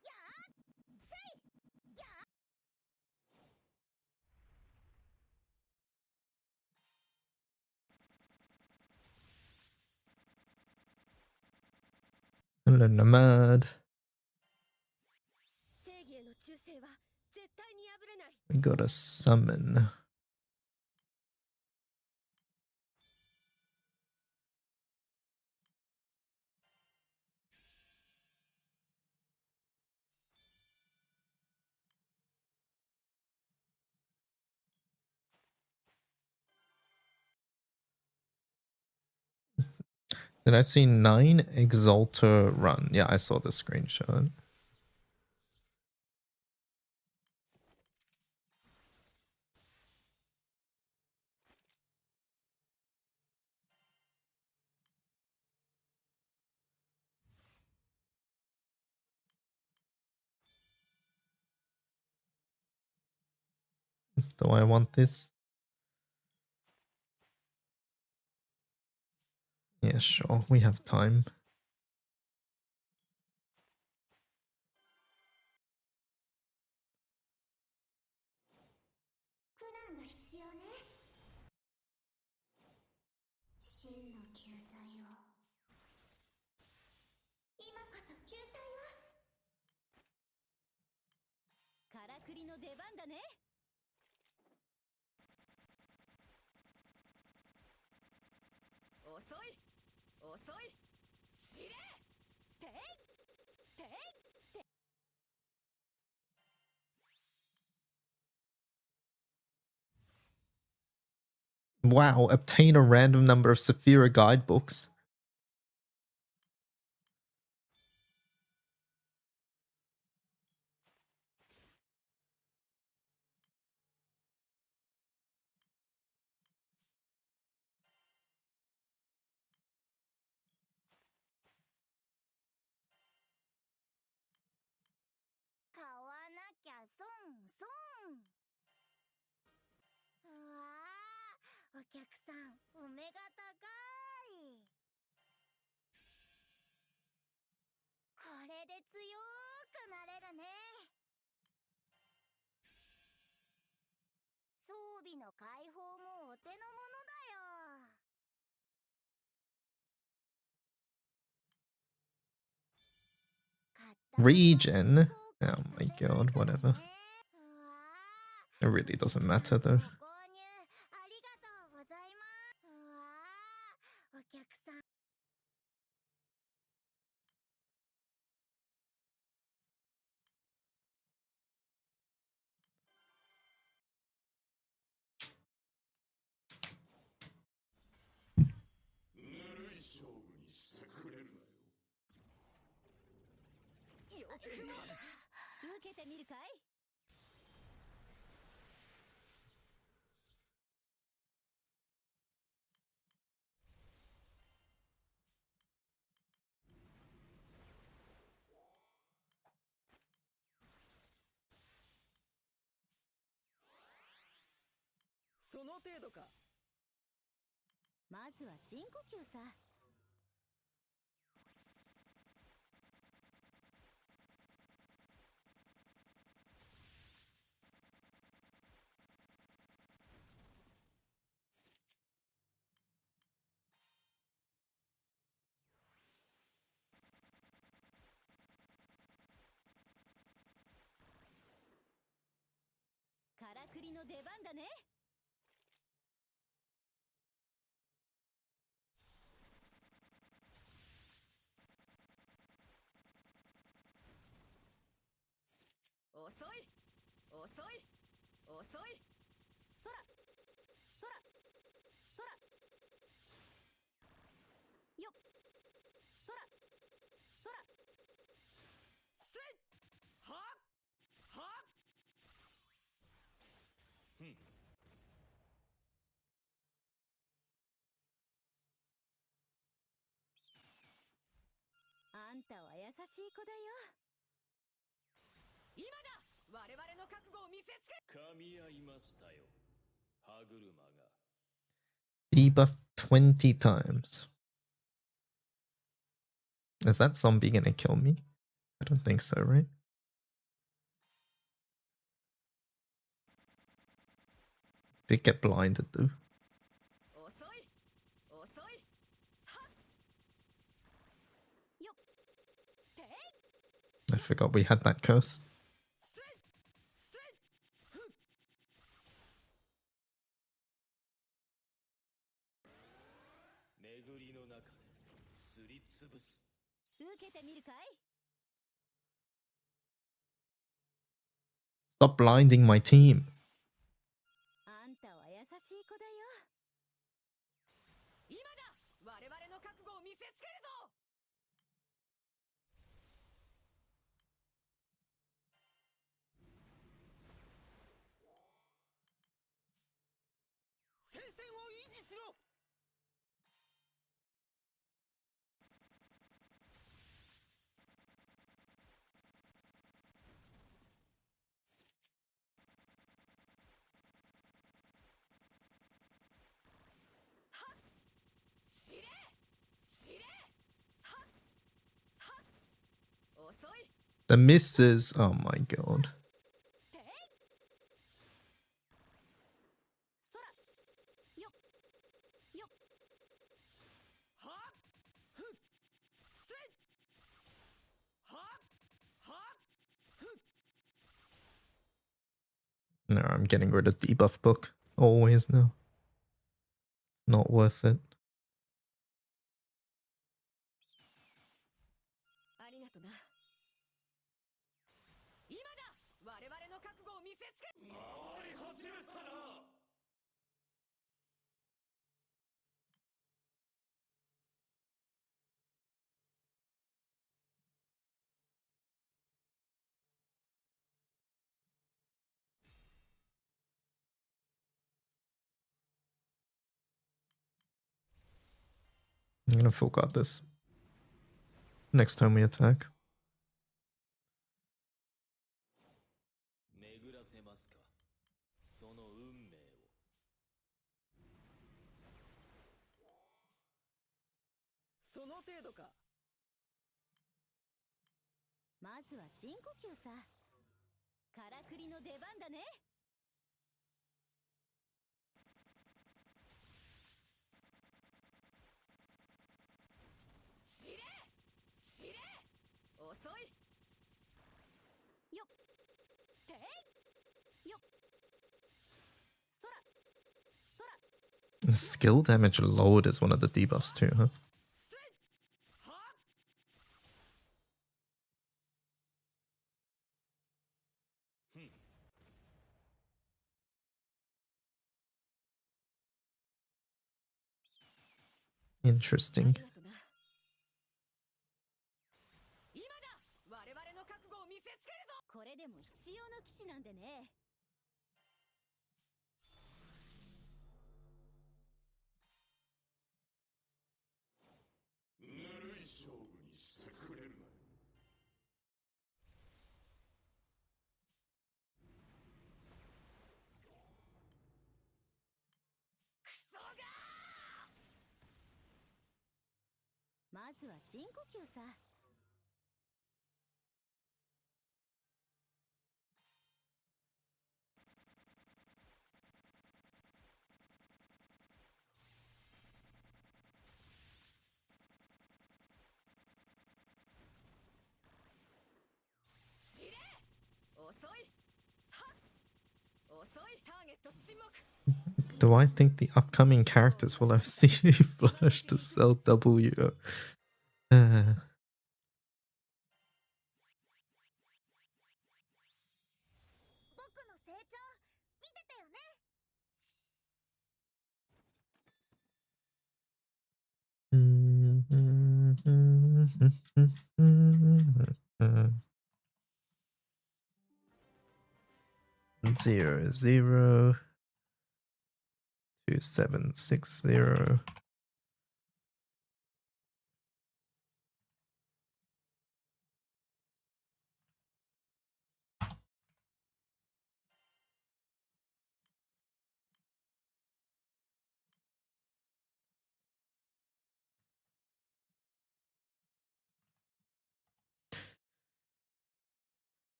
やーせいやー。 Hello, Nomad. 正義への忠誠は絶対に破れない。 We got a summon. Did I see 9 Exalter run? Yeah, I saw the screenshot. Do I want this? Yeah, sure. We have time. 苦難が必要ね。真の救済を。今こそ救済を。からくりの出番だね。遅い遅い。知れ。ていてい。 Wow, obtain a random number of Saphira guidebooks.「買わなきゃ損損」。うわー、お客さんお目が高い。これで強くなれるね。装備の解放もお手の物だよ。買ったものに Regen? 効 Oh 果 my させない god, からね。 whatever. うわ It really doesn't ー、 matter ご though. 購入ありがとうございます。うわー、お客さん。受けてみるかい。その程度か。まずは深呼吸さ。りの出番だね。遅い遅い遅い。そらそらそらよっそらそらせいははあんたは優しい子だよ。今だ我々の覚悟を見せつけ。噛み合いましたよ、歯車が。 Debuff 20 times. Is that zombie gonna kill me? I don't think so, right? Did get blinded though. 遅い遅い。はっよってい I forgot we had that curse. せいせいふっ巡りの中ですりつぶす。受けてみるかい。 Stop blinding my team. あんたは優しい子だよ。今だ我々の覚悟を見せつけるぞ。戦線を維持しろ。司令司令はっはっ遅い The misses. Oh my god. ていそらよっよっはっふっせいはっはっふっ No, I'm getting rid of debuff book. Always now. Not worth it. ありがとな。今だ我々の覚悟を見せつけ。回り始めたな。 I'm gonna full guard this. Next time we attack. 巡らせますか、その運命を。その程度か。まずは深呼吸さ。からくりの出番だね。司令司令遅いよっ。ていよっ。そらそら The skill damage lowered is one of the debuffs too, huh? せいはっ Interesting. ありがとな。今だ我々の覚悟を見せつけるぞ。これでも必要な騎士なんでね。ぬるい勝負にしてくれるなよ。クソがまずは深呼吸さ。司令遅いはっ遅い。ター Do I think the upcoming characters will have CD Flash to sell W? Uh, 僕の成長見ててよね。 0 0 2 7 6 0.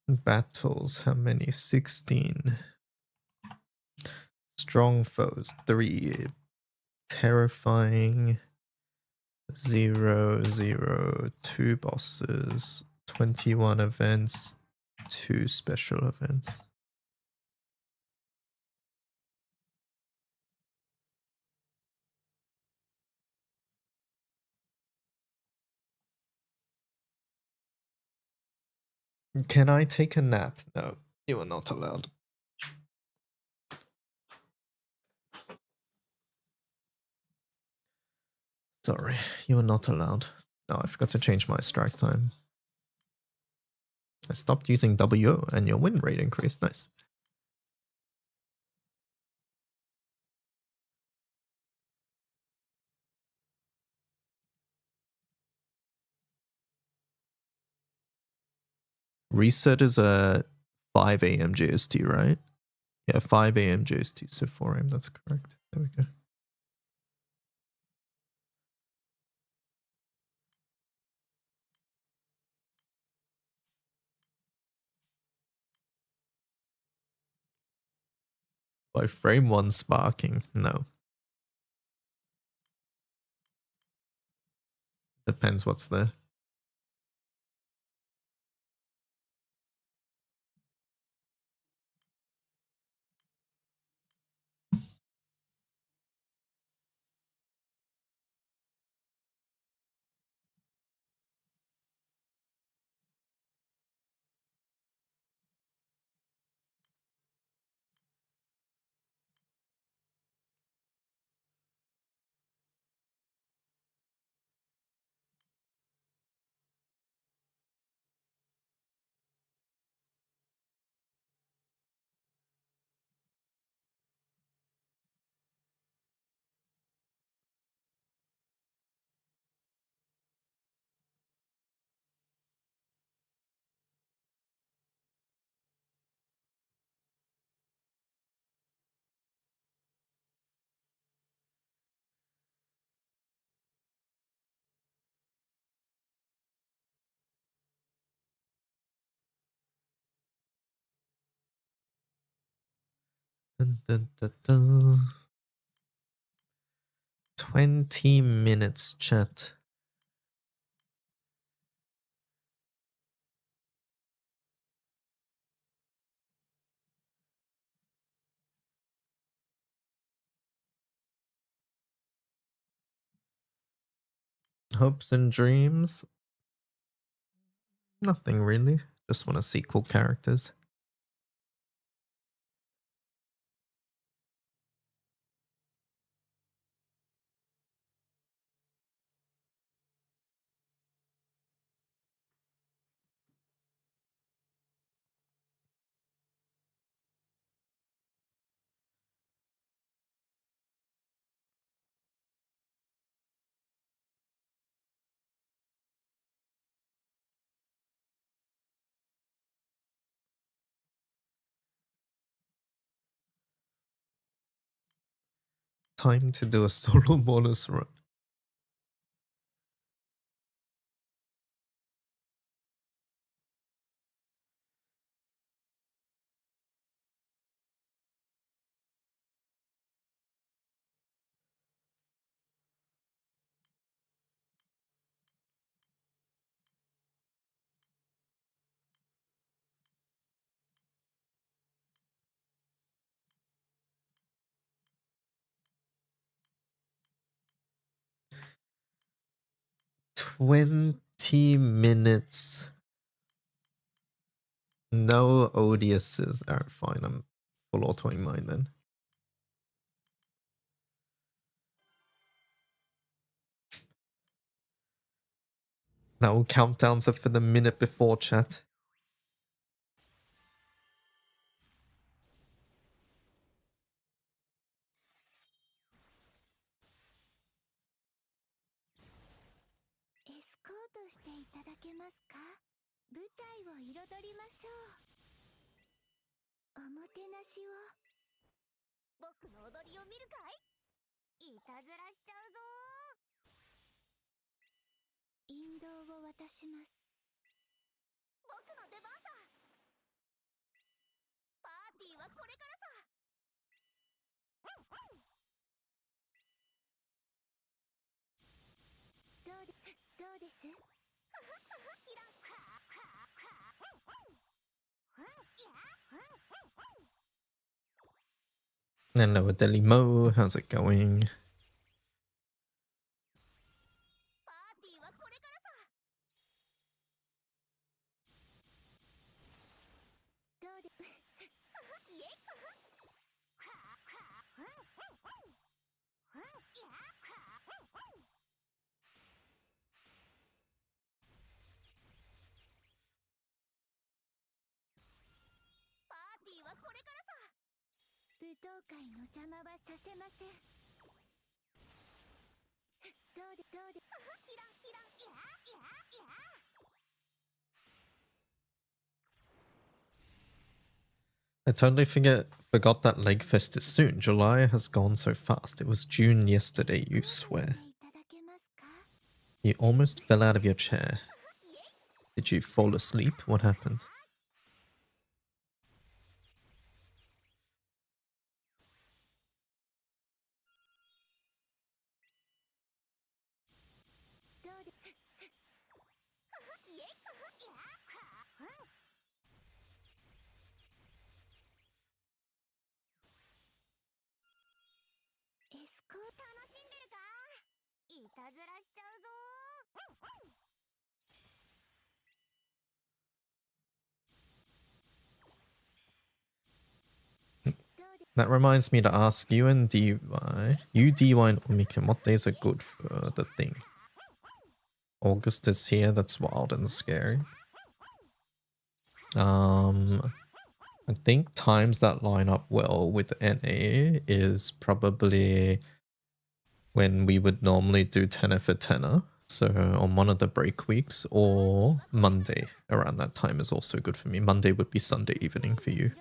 Battles, how many? 16. Strong foes, 3. Terrifying, 0 0. 2 bosses, 21 events, 2 special events. Can I take a nap? No, you are not allowed. Sorry, you are not allowed. Oh, I forgot to change my strike time. I stopped using W and your win rate increased. Nice. Reset is at 5 a.m. JST, right? Yeah, 5 a.m. JST, so 4 a.m. That's correct. There we go. By frame 1 sparking, no. Depends what's there. Dun, dun, dun, dun. 20 minutes, chat. Hopes and dreams? Nothing really. Just want to see cool characters. Time to do a solo bonus run. 20 minutes. No ODSs. Alright, fine. I'm full autoing mine then. Now countdowns are for the minute before chat. Hello, Deli Mo. How's it going? I totally forgot that Leg Fest is soon. July has gone so fast. It was June yesterday, you swear. You almost fell out of your chair. Did you fall asleep? What happened? That reminds me to ask you and DY. You, DY, and Umiken, what days are good for the thing? August is here, that's wild and scary. I think times that line up well with NA is probably when we would normally do tenor for tenor. So on one of the break weeks, or Monday around that time is also good for me. Monday would be Sunday evening for you.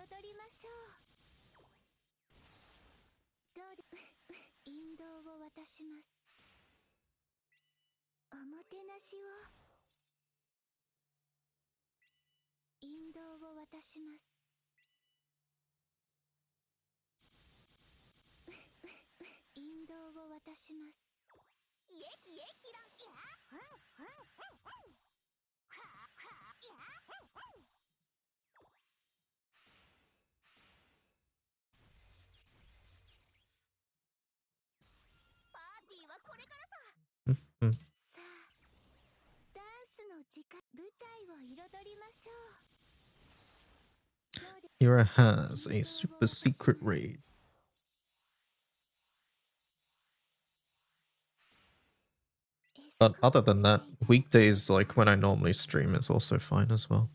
Hira has a super secret raid. But other than that, weekdays, like when I normally stream, is also fine as well.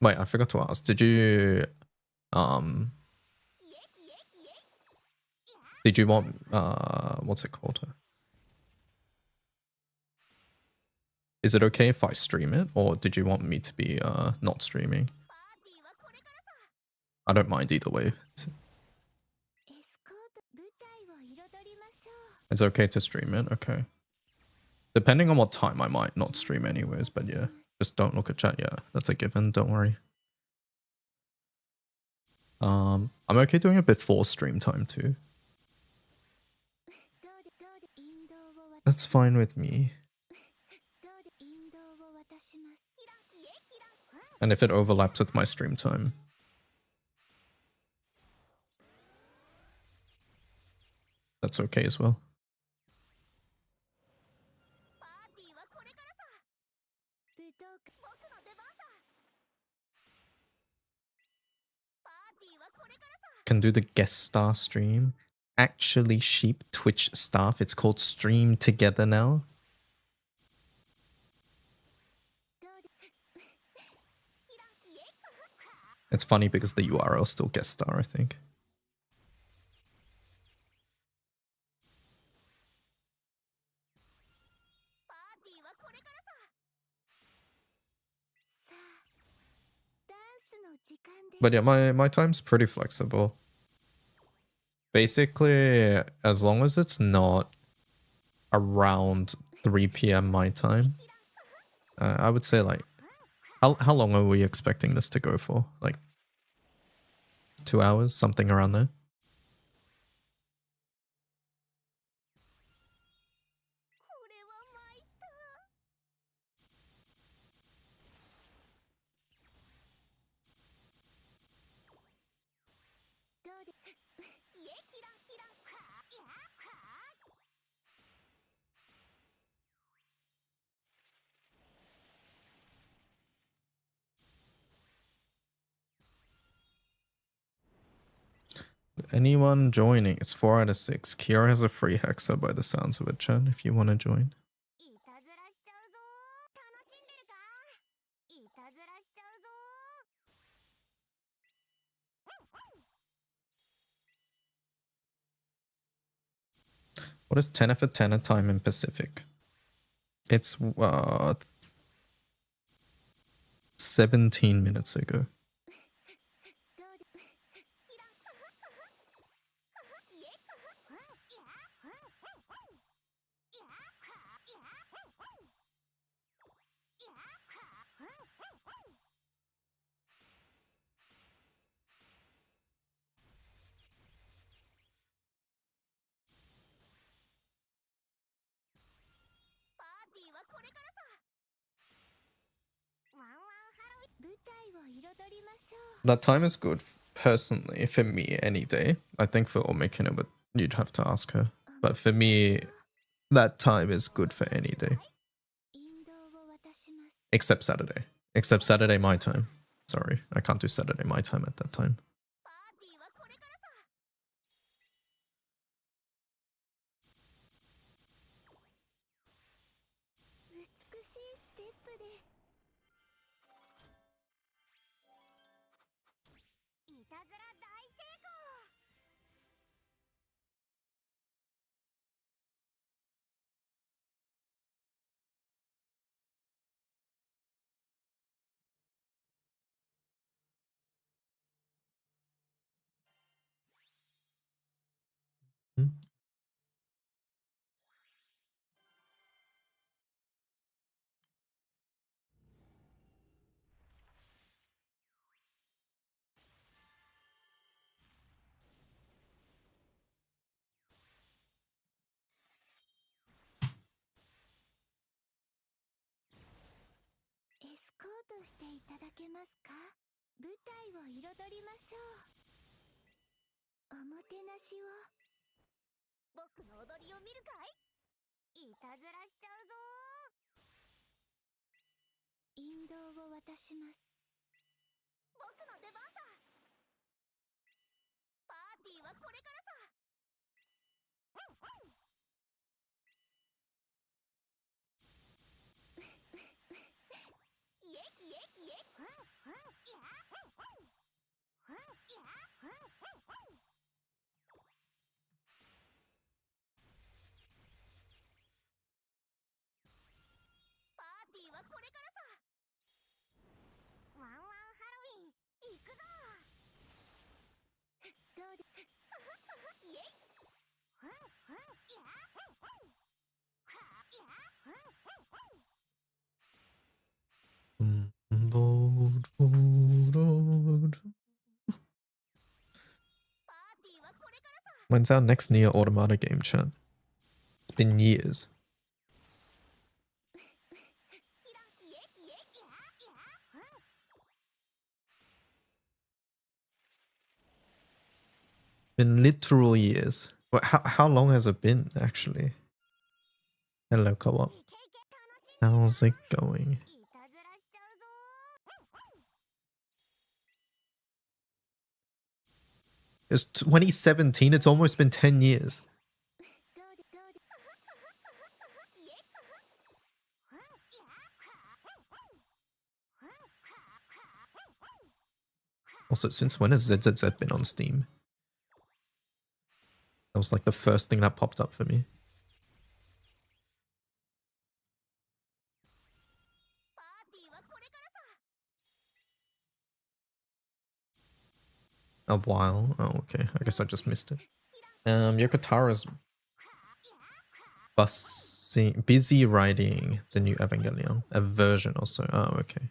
Wait, I forgot to ask. Did you want what's it called? Is it okay if I stream it, or did you want me to be not streaming? I don't mind either way. It's okay to stream it? Okay. Depending on what time, I might not stream anyways, but yeah. Just don't look at chat. Yeah, that's a given, don't worry. I'm okay doing it before stream time too. That's fine with me. And if it overlaps with my stream time, that's okay as well. do the guest star stream. Actually, Sheep Twitch staff. It's called Stream Together now. It's funny because the URL is still guest star, I think. But yeah, my time's pretty flexible. Basically, as long as it's not around 3 p.m. my time, I would say like, how long are we expecting this to go for? Like 2 hours, something around there? Anyone joining? It's 4 out of 6. Kiara has a free hexa by the sounds of it, chat, if you want to join. What is 10 for 10 time in Pacific? It's 17 minutes ago. That time is good, personally, for me, any day. I think for Omikina, but you'd have to ask her. But for me, that time is good for any day. Except Saturday. Except Saturday my time. Sorry, I can't do Saturday my time at that time. When's our next Nier Automata game, chat? It's been years. Been literal years. But how long has it been, actually? Hello, co-op. How's it going? It's 2017. It's almost been 10 years. Also, since when has ZZZ been on Steam? That was like the first thing that popped up for me. A while. Oh, okay. I guess I just missed it. Yoko Tara's busy writing the new Evangelion. A version also. Oh, okay.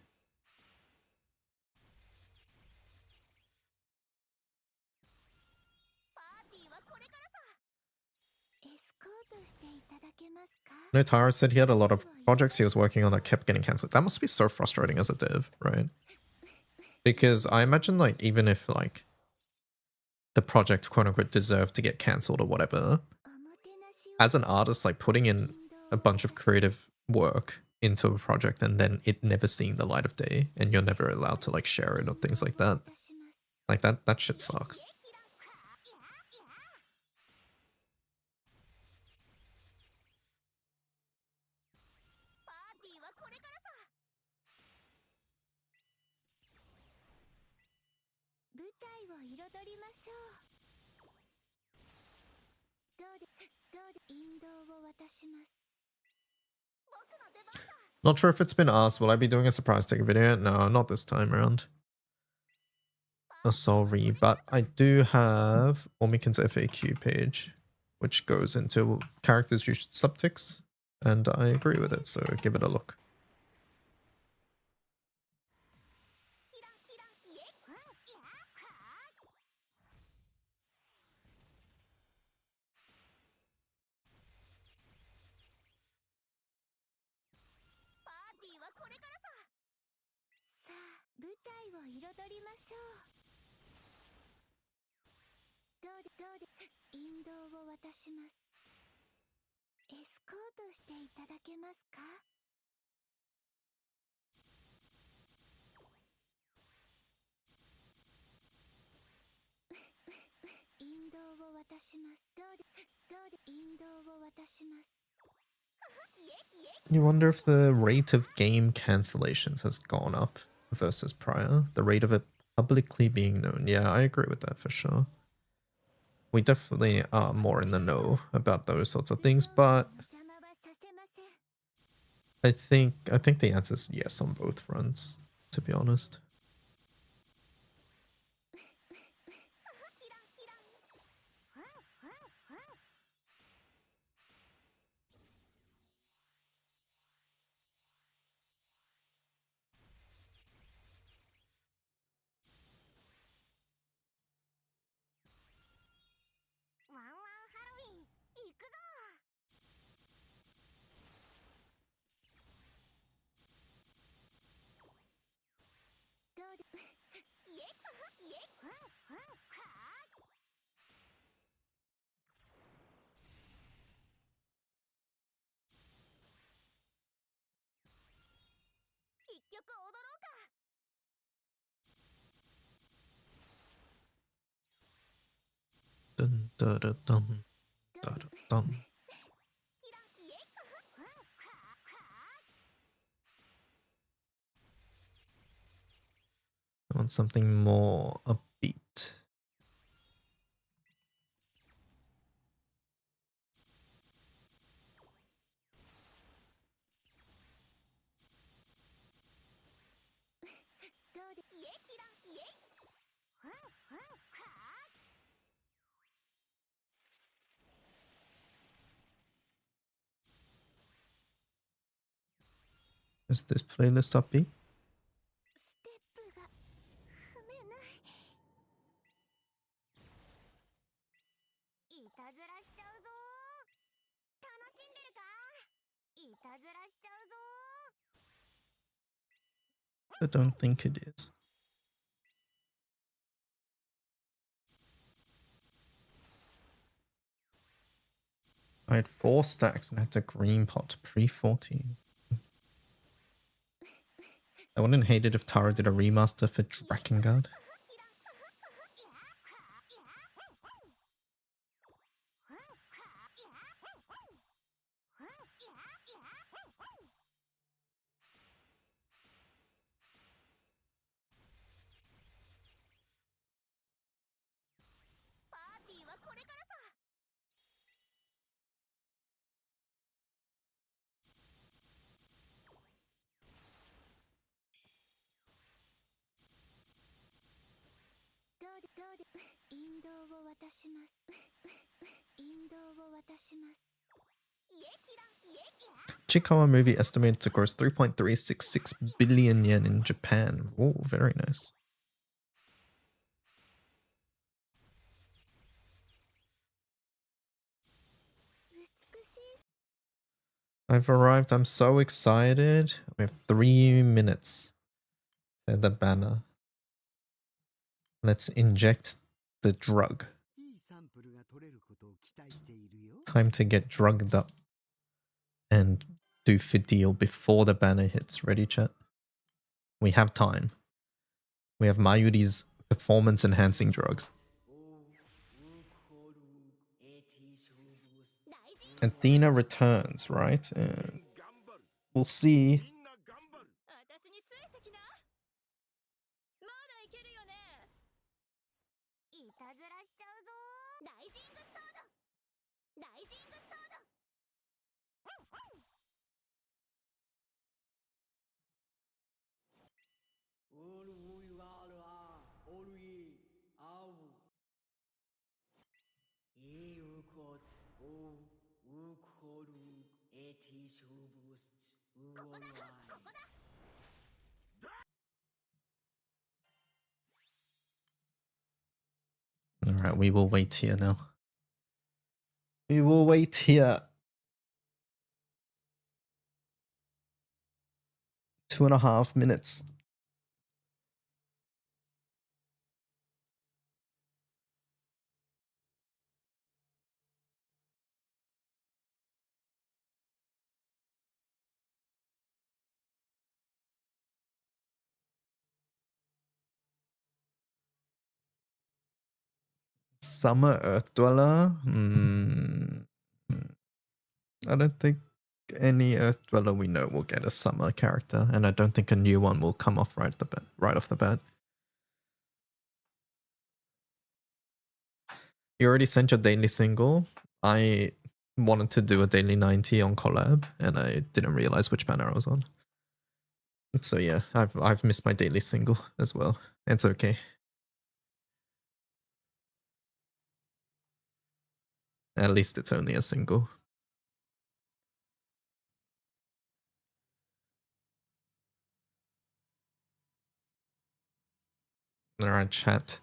No, Tara said he had a lot of projects he was working on that kept getting cancelled. That must be so frustrating as a dev, right? Because I imagine, like, even if, like, the project, quote-unquote, deserved to get cancelled or whatever, as an artist, like, putting in a bunch of creative work into a project and then it never seeing the light of day and you're never allowed to, like, share it or things like that. Like, that shit sucks. Not sure if it's been asked. Will I be doing a surprise take video? No, not this time around. Sorry, but I do have Omikin's FAQ page, which goes into characters you should subtext, and I agree with it, so give it a look. You wonder if the rate of game cancellations has gone up versus prior. The rate of it publicly being known. Yeah, I agree with that for sure. We definitely are more in the know about those sorts of things, but I think the answer is yes on both fronts, to be honest. Dun, dun, dun, dun, dun, dun. I want something more upbeat. Is this playlist upbeat? I don't think it is. I had 4 stacks and had to green pot pre-14. I wouldn't hate it if Tara did a remaster for Drakengard. Chikawa movie estimated to gross 3.366 billion yen in Japan. Oh, very nice. I've arrived. I'm so excited. We have 3 minutes. At the banner. Let's inject the drug. Time to get drugged up and do video before the banner hits. Ready, chat? We have time. We have Mayuri's performance enhancing drugs. Athena returns, right? We'll see. 私についてきな。まだいけるよね。いたずらしちゃうぞ。ライジングソード。ライジングソード。オルウイワールアオルイアウ。イウコトオウコルエティシュブスウオルワイ。Alright, we will wait here now. We will wait here. 2.5 minutes. Summer Earth Dweller? I don't think any Earth Dweller we know will get a summer character, and I don't think a new one will come off right off the bat. You already sent your daily single. I wanted to do a daily 90 on collab, and I didn't realize which banner I was on. So yeah, I've missed my daily single as well. It's okay. At least it's only a single. Alright, chat.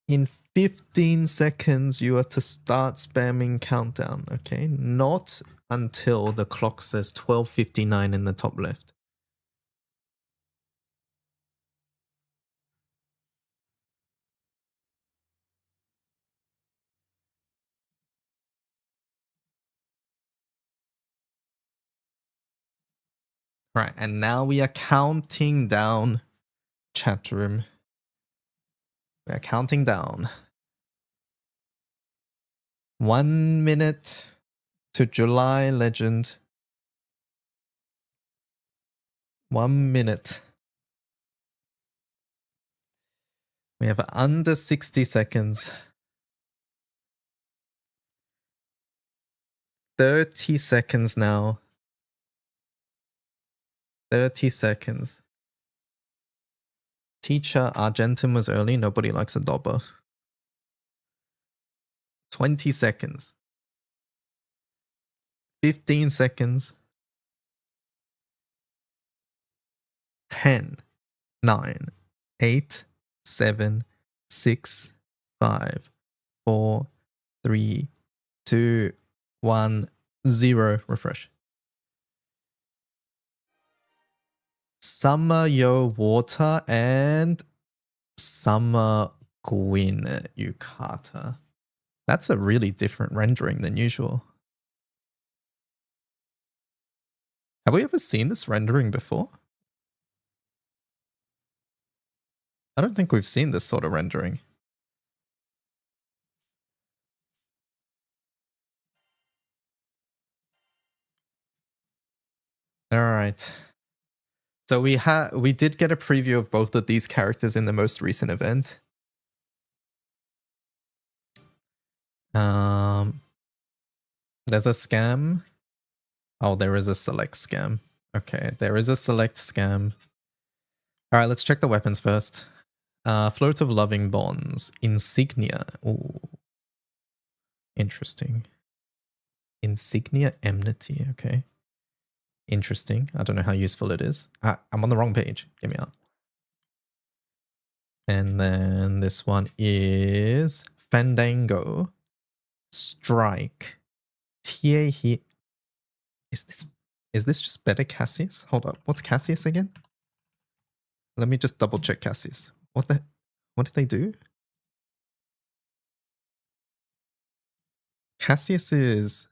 In 15 seconds, you are to start spamming countdown, okay? Not until the clock says 12:59 in the top left. Right, and now we are counting down, chat room. We are counting down. 1 minute to July Legend. 1 minute. We have under 60 seconds. 30 seconds now. 30 seconds. Teacher Argentum was early. Nobody likes a dobber. 20 seconds. 15 seconds. 10, 9, 8, 7, 6, 5, 4, 3, 2, 1, 0. Refresh. Summer Yo Water and Summer Gwyn Yukata. That's a really different rendering than usual. Have we ever seen this rendering before? I don't think we've seen this sort of rendering. All right. So we did get a preview of both of these characters in the most recent event. There's a scam. Oh, there is a select scam. Okay, there is a select scam. All right, let's check the weapons first. Float of Loving Bonds. Insignia. Ooh. Interesting. Insignia Enmity. Okay. Interesting. I don't know how useful it is. I'm on the wrong page. Get me out. And then this one is Fandango. Strike. TA hit. Is this just better Cassius? Hold up. What's Cassius again? Let me just double check Cassius. What did they do? Cassius is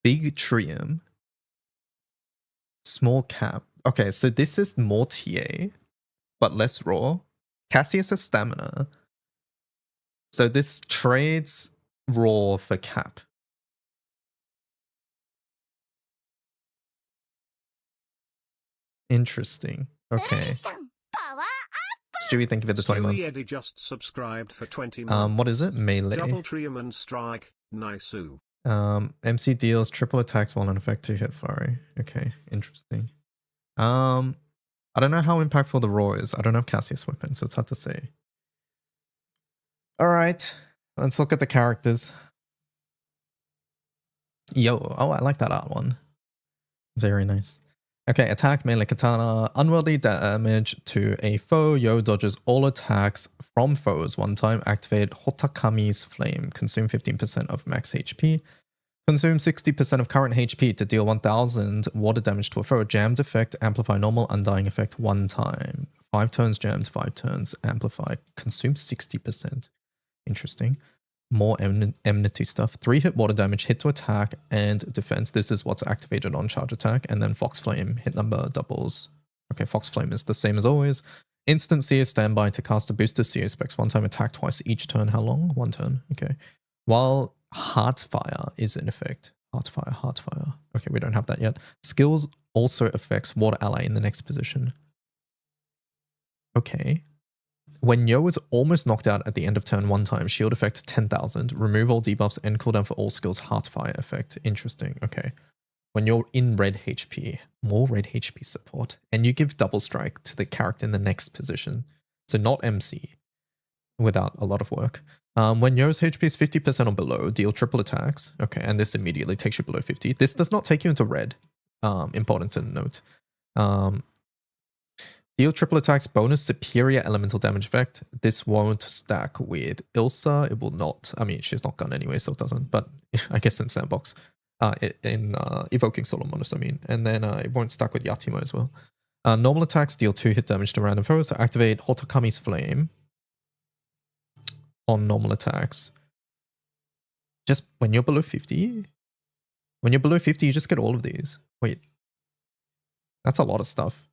big Trium, small cap. Okay, so this is more TA, but less raw. Cassius has stamina. So this trades raw for cap. Interesting. Okay. Stewie, thank you for the 20 months. Stewie Eddie just subscribed for 20 months. What is it? Melee. Double Trium and Strike. Nice. MC deals triple attacks while in effect to hit flurry. Okay, interesting. I don't know how impactful the raw is. I don't have Cassius weapon, so it's hard to say. Alright, let's look at the characters. Yo, oh, I like that art one. Very nice. Okay, attack, melee katana, unwieldy damage to a foe. Yo dodges all attacks from foes one time. Activate Hotakami's Flame. Consume 15% of max HP. Consume 60% of current HP to deal 1000 water damage to a foe. Jammed effect, amplify normal, undying effect one time. 5 turns jammed, 5 turns amplify. Consume 60%. Interesting. More enmity stuff. 3 hit water damage, hit to attack, and defense. This is what's activated on charge attack. And then Fox Flame, hit number doubles. Okay, Fox Flame is the same as always. Instant CS standby to cast a booster CS specs. One time attack twice each turn. How long? 1 turn. Okay. While Heartfire is in effect. Heartfire. Okay, we don't have that yet. Skills also affects water ally in the next position. Okay. When Yo is almost knocked out at the end of turn 1 time, shield effect 10,000. Remove all debuffs and cooldown for all skills. Heartfire effect. Interesting. Okay. When you're in red HP, more red HP support, and you give double strike to the character in the next position. So not MC, without a lot of work. When Yo's HP is 50% or below, deal triple attacks. Okay, and this immediately takes you below 50. This does not take you into red. Important to note. Deal triple attacks, bonus superior elemental damage effect. This won't stack with Ilsa. It will not. I mean, she's not gun anyway, so it doesn't. But I guess in Sandbox. In Evoking Solomonus, I mean. And then it won't stack with Yatima as well. Normal attacks deal 2 hit damage to random foes. So activate Hotakami's Flame on normal attacks. Just when you're below 50? When you're below 50, you just get all of these. Wait. That's a lot of stuff.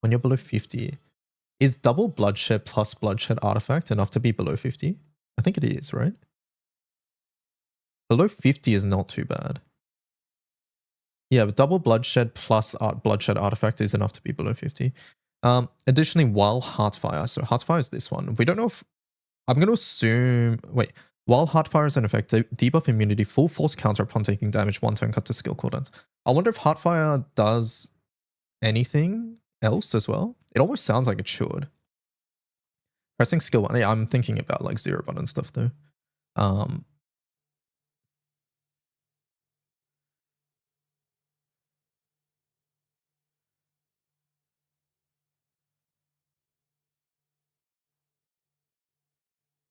When you're below 50, is double bloodshed plus bloodshed artifact enough to be below 50? I think it is, right? Below 50 is not too bad. Yeah, but double bloodshed plus bloodshed artifact is enough to be below 50. Additionally, while Heartfire, so Heartfire is this one. We don't know if, I'm going to assume, wait, while Heartfire is in effect, debuff immunity, full force counter upon taking damage, 1 turn cut to skill cooldowns. I wonder if Heartfire does anything else as well. It almost sounds like it should. Pressing skill 1, yeah, I'm thinking about like 0 button stuff though.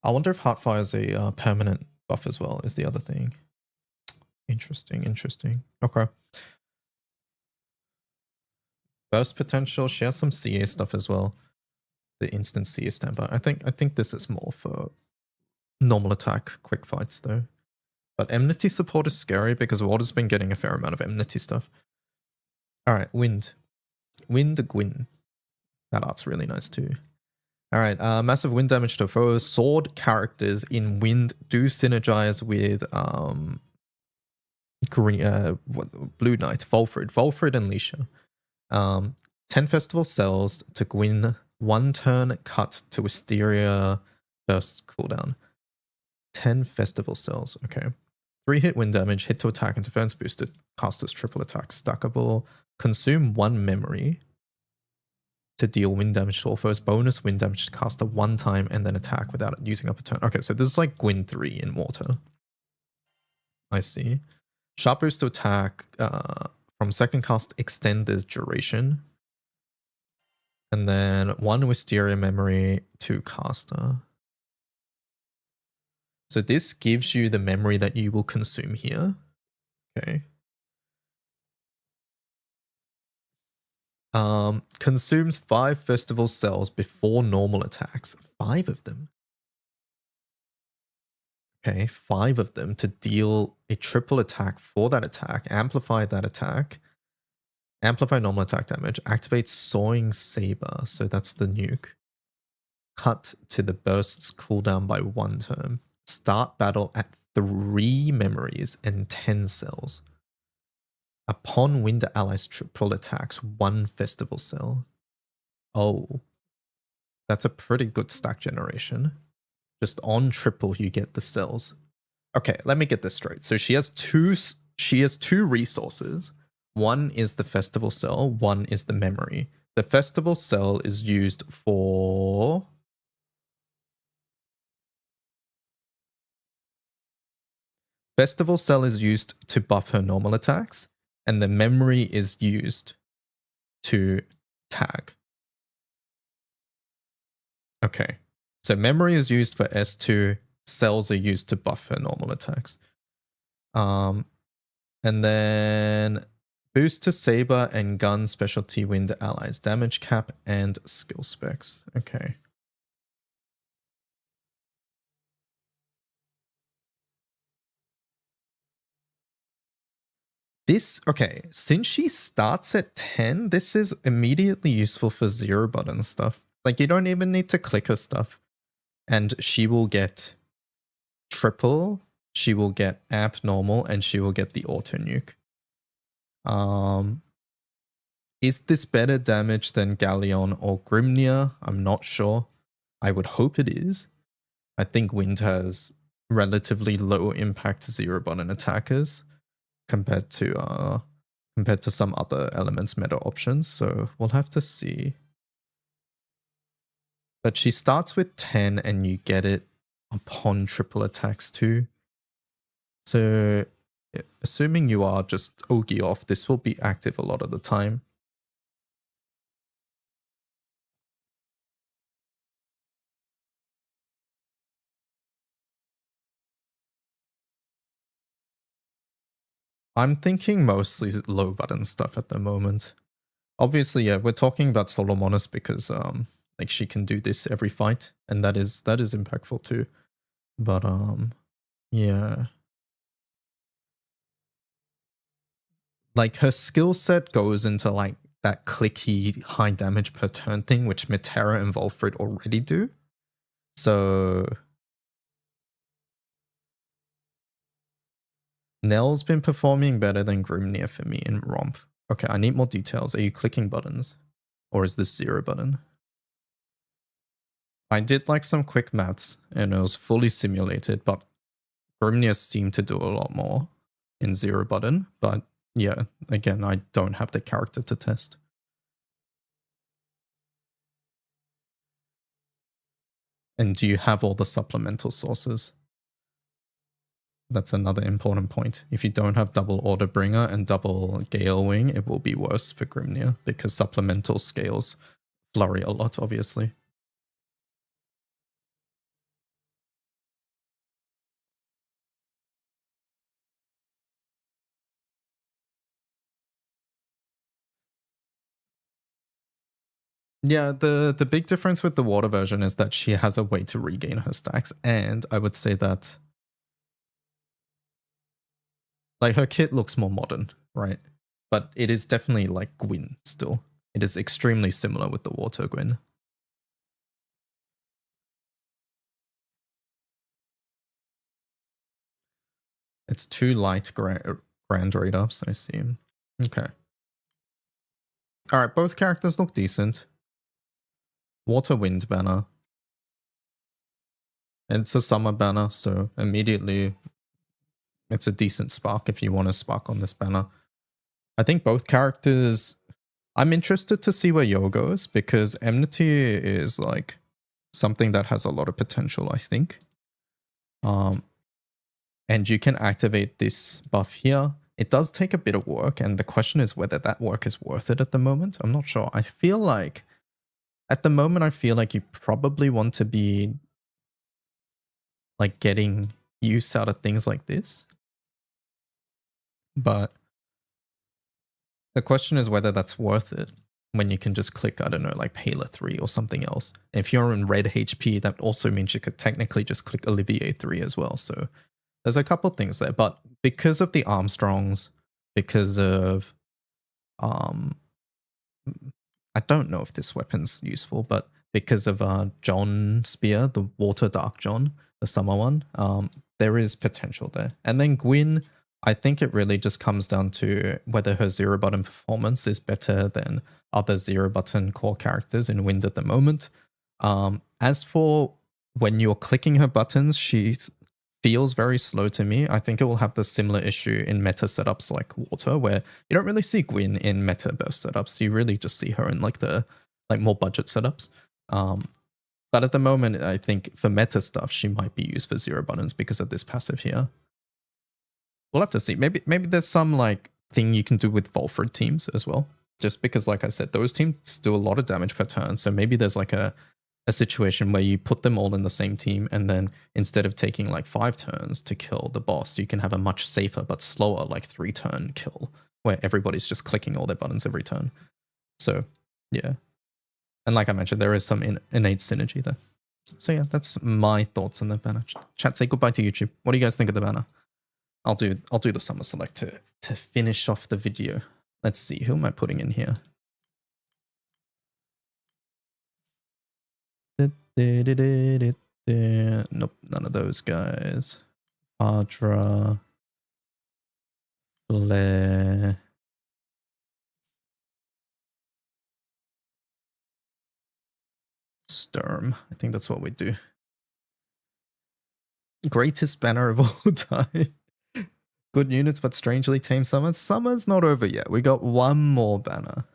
I wonder if Heartfire is a permanent buff as well, is the other thing. Interesting. Okay. Burst potential, she has some CA stuff as well. The instant CA standby. I think this is more for normal attack, quick fights though. But enmity support is scary because Water's been getting a fair amount of enmity stuff. Alright, Wind. Wind Gwyn. That art's really nice too. Alright, massive wind damage to foes. Sword characters in Wind do synergize with Blue Knight, Volfrid and Leisha. 10 festival cells to Gwyn, 1 turn cut to Wisteria burst cooldown. 10 festival cells, okay. 3 hit wind damage, hit to attack and defense boosted. Casters triple attack, stackable. Consume 1 memory. to deal wind damage to all foes, bonus wind damage to caster 1 time, and then attack without using up a turn. Okay, so this is like Gwyn 3 in water. I see. Sharp boost to attack from second cast, extend the duration. And then 1 Wisteria memory to caster. So this gives you the memory that you will consume here. Okay. Consumes 5 festival cells before normal attacks. 5 of them. Okay, 5 of them to deal a triple attack for that attack. Amplify that attack. Amplify normal attack damage. Activate Sawing Saber. So that's the nuke. Cut to the burst's cooldown by 1 turn. Start battle at 3 memories and 10 cells. Upon Wind allies triple attacks, 1 festival cell. Oh. That's a pretty good stack generation. Just on triple you get the cells. Okay, let me get this straight. So she has two resources. 1 is the festival cell, 1 is the memory. The festival cell is used for Festival Cell is used to buff her normal attacks, and the memory is used to tag. Okay, so memory is used for S2, cells are used to buff her normal attacks. And then boost to Saber and Gun specialty wind allies, damage cap and skill specs. Okay. This, okay, since she starts at 10, this is immediately useful for 0 button stuff. Like, you don't even need to click her stuff. And she will get triple, she will get amp normal, and she will get the auto nuke. Is this better damage than Galleon or Grimnir? I'm not sure. I would hope it is. I think Wind has relatively low impact 0 button attackers compared to some other elements meta options, so we'll have to see. But she starts with 10 and you get it upon triple attacks too. So assuming you are just Ogi off, this will be active a lot of the time. I'm thinking mostly low button stuff at the moment. Obviously, yeah, we're talking about Solomonas because like she can do this every fight, and that is impactful too. But yeah. Like her skill set goes into like that clicky high damage per turn thing, which Metera and Volfrid already do. So Nell's been performing better than Grimnir for me in Romp. Okay, I need more details. Are you clicking buttons? Or is this 0 button? I did like some quick maths and it was fully simulated, but Grimnir seemed to do a lot more in 0 button. But yeah, again, I don't have the character to test. And do you have all the supplemental sources? That's another important point. If you don't have double Order Bringer and double Gale Wing, it will be worse for Grimnir because supplemental scales flurry a lot, obviously. Yeah, the big difference with the water version is that she has a way to regain her stacks, and I would say that like her kit looks more modern, right? But it is definitely like Gwyn still. It is extremely similar with the water Gwyn. It's 2 light Grand Raid ups, I see. Okay. Alright, both characters look decent. Water Wind banner. It's a summer banner, so immediately it's a decent spark if you want to spark on this banner. I think both characters I'm interested to see where Yo goes because Enmity is like something that has a lot of potential, I think. And you can activate this buff here. It does take a bit of work, and the question is whether that work is worth it at the moment. I'm not sure. I feel like, at the moment, I feel like you probably want to be like getting use out of things like this. But the question is whether that's worth it when you can just click, I don't know, like Paler 3 or something else. And if you're in red HP, that also means you could technically just click Olivier 3 as well. So there's a couple things there, but because of the Armstrongs, because of I don't know if this weapon's useful, but because of John Spear, the Water Dark John, the summer one, there is potential there. And then Gwyn, I think it really just comes down to whether her zero button performance is better than other zero button core characters in Wind at the moment. As for when you're clicking her buttons, she feels very slow to me. I think it will have the similar issue in meta setups like Water, where you don't really see Gwyn in meta burst setups. You really just see her in like the more budget setups. But at the moment, I think for meta stuff, she might be used for zero buttons because of this passive here. We'll have to see. Maybe there's some like thing you can do with Volfred teams as well. Just because, like I said, those teams do a lot of damage per turn. So maybe there's like a situation where you put them all in the same team, and then instead of taking like 5 turns to kill the boss, you can have a much safer but slower like 3-turn kill where everybody's just clicking all their buttons every turn. So yeah. And like I mentioned, there is some innate synergy there. So yeah, that's my thoughts on the banner. Chat, say goodbye to YouTube. What do you guys think of the banner? I'll do the summer select to finish off the video. Let's see, who am I putting in here? Nope, none of those guys. Adra, Blair, Sturm. I think that's what we do. Greatest banner of all time. Good units, but strangely tame Summer. Summer's not over yet. We got one more banner.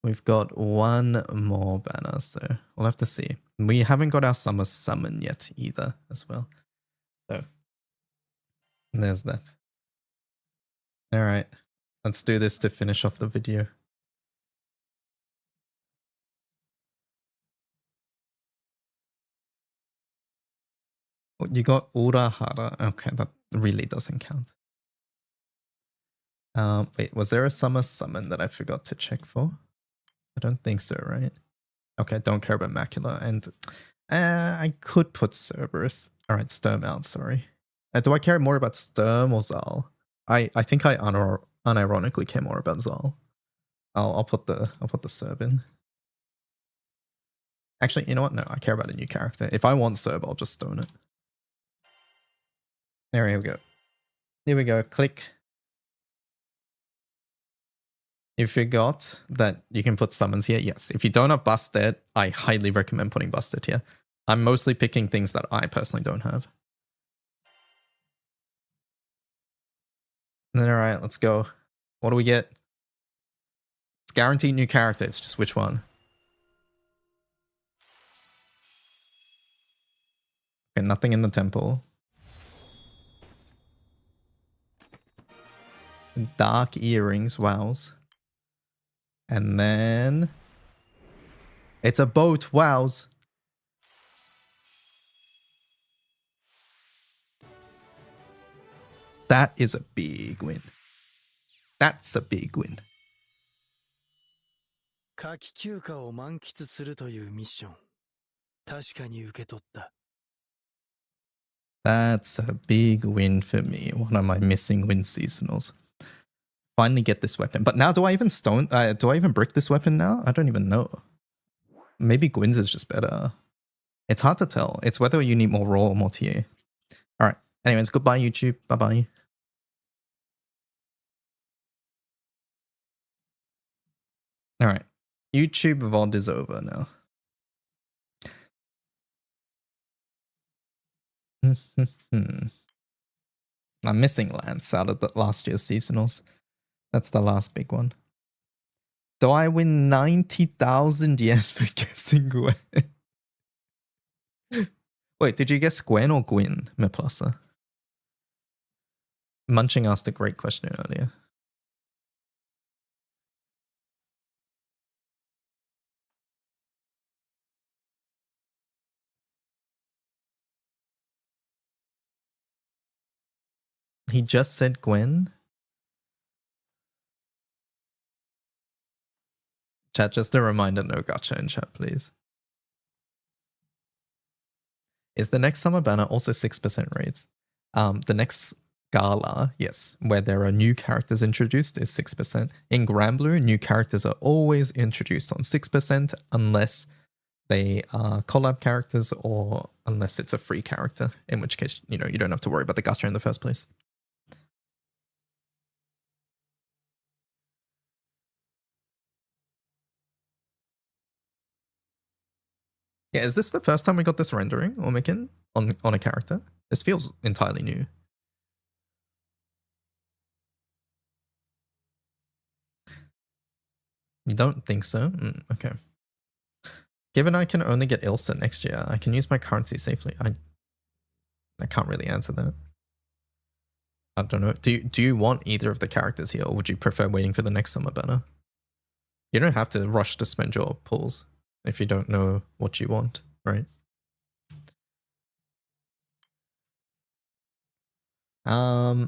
We've got one more banner, so we'll have to see. We haven't got our Summer Summon yet either as well. So there's that. All right, let's do this to finish off the video. You got Urahara. Okay, that really doesn't count. Wait, was there a Summer Summon that I forgot to check for? I don't think so, right? Okay, don't care about Macula. And I could put Cerberus. All right, Sturm out, sorry. Do I care more about Sturm or Zal? I think I unironically care more about Zal. I'll put the Cerb in. Actually, you know what? No, I care about a new character. If I want Cerb, I'll just stone it. There we go. Here we go. Click. You forgot that you can put summons here? Yes. If you don't have Busted, I highly recommend putting Busted here. I'm mostly picking things that I personally don't have. And then, all right, let's go. What do we get? It's guaranteed new character. It's just which one. Okay, nothing in the temple. Dark earrings, wows. And then it's a boat, wows. That is a big win. That's a big win. 夏季休暇を満喫するというミッション。確かに受け取った。 That's a big win for me. One of my missing win seasonals. Finally get this weapon. But now do I even do I even brick this weapon now? I don't even know. Maybe Gwyn's is just better. It's hard to tell. It's whether you need more raw or more TA. Alright. Anyways, goodbye YouTube. Bye-bye. Alright. YouTube VOD is over now. I'm missing Lance out of the last year's seasonals. That's the last big one. Do I win 90,000 yen for guessing Gwen? Wait, did you guess Gwen or Gwyn, Meplasa? Munching asked a great question earlier. He just said Gwen. Chat, just a reminder, no gacha in chat, please. Is the next summer banner also 6% raids? The next gala, yes, where there are new characters introduced is 6%. In Granblue, new characters are always introduced on 6% unless they are collab characters or unless it's a free character, in which case, you don't have to worry about the gacha in the first place. Yeah, is this the first time we got this rendering, Ormikin, on a character? This feels entirely new. You don't think so? Okay. Given I can only get Ilsa next year, I can use my currency safely. I can't really answer that. I don't know. Do you want either of the characters here, or would you prefer waiting for the next summer banner? You don't have to rush to spend your pulls if you don't know what you want, right? I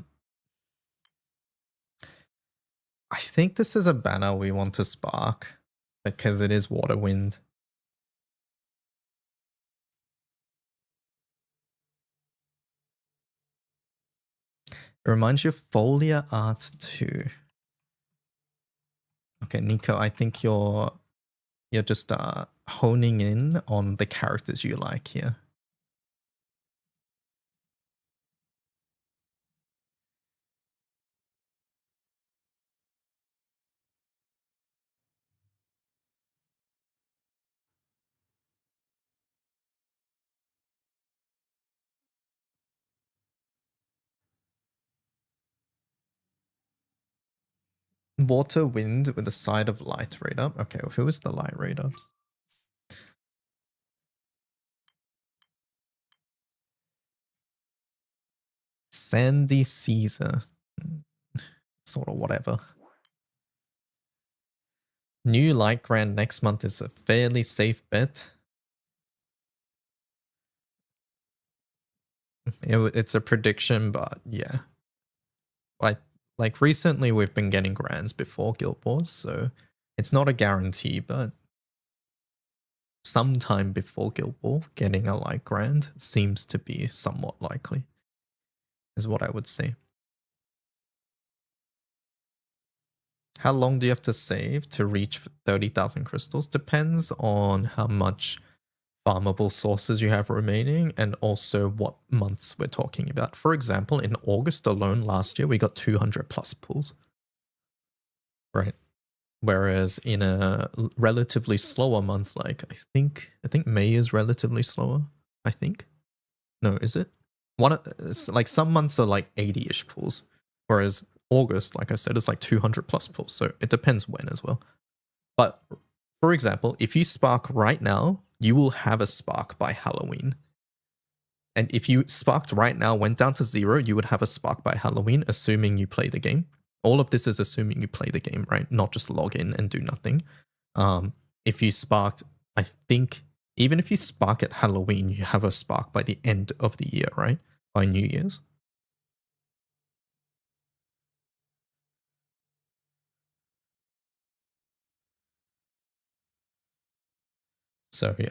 think this is a banner we want to spark because it is Water Wind. It reminds you of Folia Art 2. Okay, Nico, I think you're just honing in on the characters you like here. Water Wind with a side of Light Raid Up. Okay, well, who is the Light Raid Ups? Sandy Caesar. Sort of whatever. New Light Grand next month is a fairly safe bet. It's a prediction, but yeah. Like recently we've been getting grands before Guild Wars, so it's not a guarantee, but sometime before Guild War, getting a Light Grand seems to be somewhat likely, is what I would say. How long do you have to save to reach 30,000 crystals? Depends on how much farmable sources you have remaining and also what months we're talking about. For example, in August alone last year, we got 200 plus pulls. Right. Whereas in a relatively slower month, like I think May is relatively slower. I think. No, is it? It's like some months are like 80-ish pulls, whereas August, like I said, is like 200 plus pulls. So it depends when as well. But for example, if you spark right now, you will have a spark by Halloween. And if you sparked right now, went down to 0, you would have a spark by Halloween, assuming you play the game. All of this is assuming you play the game, right? Not just log in and do nothing. If you sparked, I think, even if you spark at Halloween, you have a spark by the end of the year, right? By New Year's. So, yeah.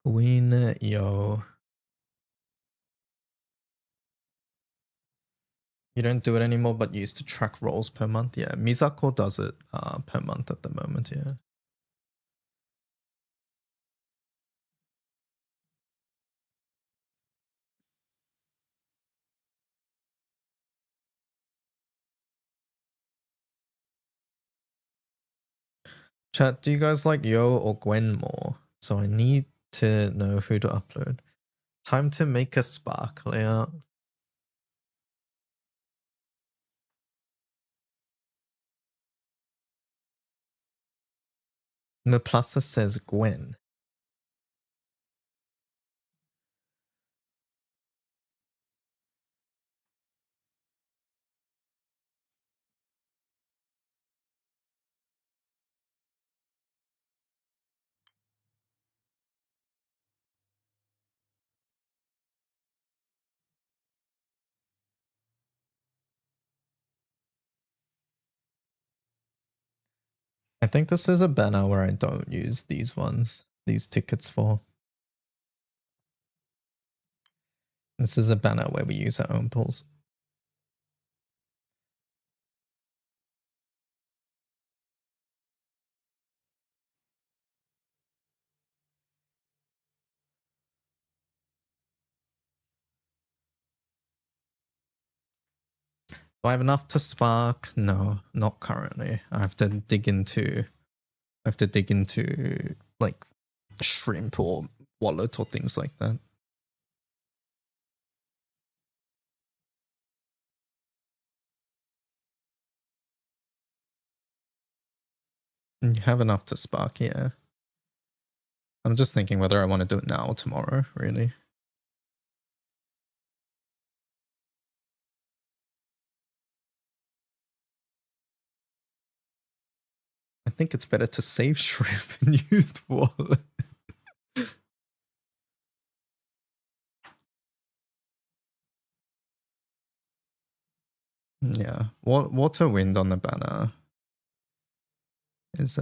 Queen, yo. You don't do it anymore, but you used to track rolls per month. Yeah, Misako does it per month at the moment, yeah. Chat, do you guys like Yo or Gwen more? So I need to know who to upload. Time to make a spark layout. Maplasa says Gwen. I think this is a banner where I don't use these ones, these tickets for. This is a banner where we use our own pools. Do I have enough to spark? No, not currently. I have to dig into like shrimp or wallet or things like that. You have enough to spark, yeah. I'm just thinking whether I want to do it now or tomorrow, really. I think it's better to save shrimp and use wallet. Yeah, water wind on the banner is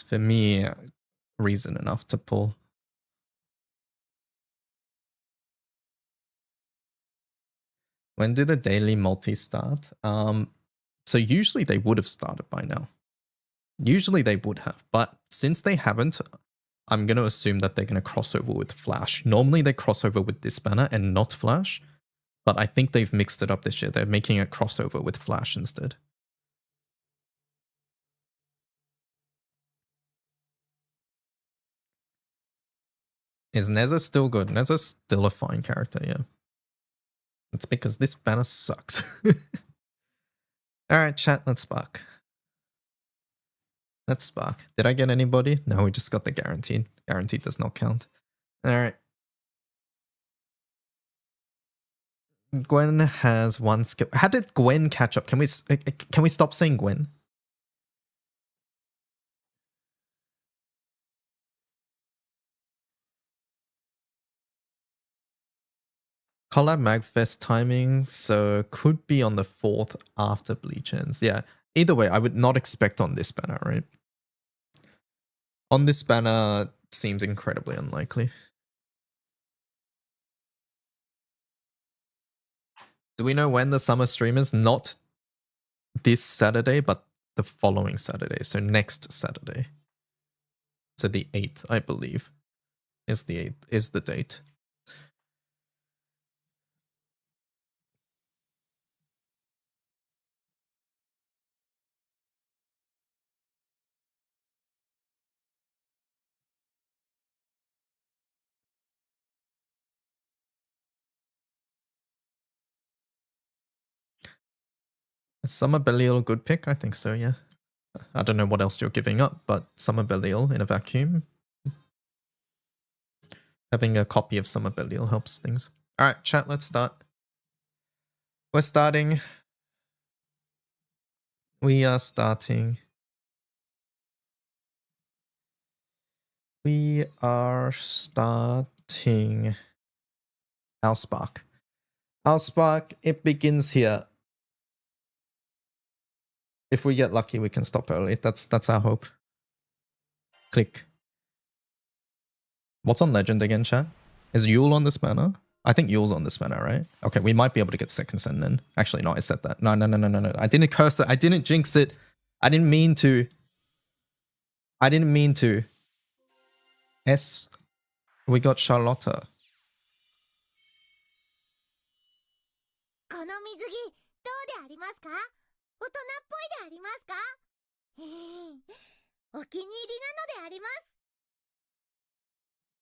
for me reason enough to pull. When do the daily multi start? So usually they would have started by now. Usually they would have, but since they haven't, I'm going to assume that they're going to cross over with Flash. Normally they cross over with this banner and not Flash, but I think they've mixed it up this year. They're making a crossover with Flash instead. Is Neza still good? Neza's still a fine character, yeah. It's because this banner sucks. Alright, chat, let's spark. Let's spark. Did I get anybody? No, we just got the guaranteed. Guaranteed does not count. Alright. Gwen has one skill. How did Gwen catch up? Can we stop saying Gwen? Collab Magfest timing, so could be on the 4th after Bleach ends. Yeah, either way, I would not expect on this banner, right? On this banner, seems incredibly unlikely. Do we know when the summer stream is? Not this Saturday, but the following Saturday, so next Saturday. So the 8th, I believe, is the 8th, is the date. Is Summer Belial a good pick? I think so, yeah. I don't know what else you're giving up, but Summer Belial in a vacuum. Having a copy of Summer Belial helps things. Alright, chat, let's start. We're starting. We are starting. We are starting our spark. Our spark, it begins here. If we get lucky, we can stop early. That's our hope. Click. What's on Legend again, chat? Is Yule on this banner? I think Yule's on this banner, right? Okay, we might be able to get second send then. Actually, no, I said that. No. I didn't curse it. I didn't jinx it. I didn't mean to. We got Charlotta. か？大人っぽいでありますか？お気に入りなのであります。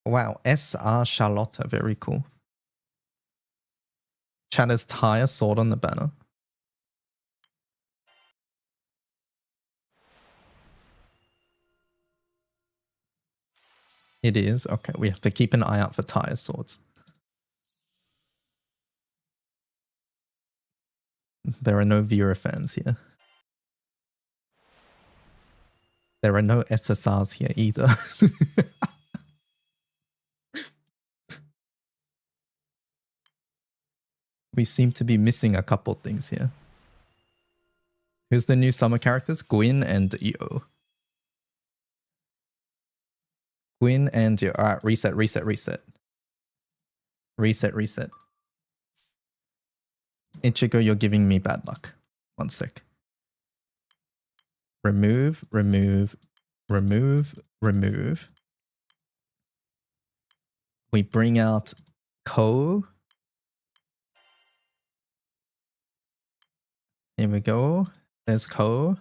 Wow, SR Charlotta, very cool. Chatter's tire sword on the banner. It is? Okay, we have to keep an eye out for tire swords. There are no Vera fans here. There are no SSRs here either. We seem to be missing a couple things here. Who's the new summer characters? Gwyn and Io. Gwyn and Io. Alright, reset, reset, reset. Reset, reset. Ichigo, you're giving me bad luck. One sec. Remove, remove, remove, remove. We bring out Ko. Here we go. There's Ko.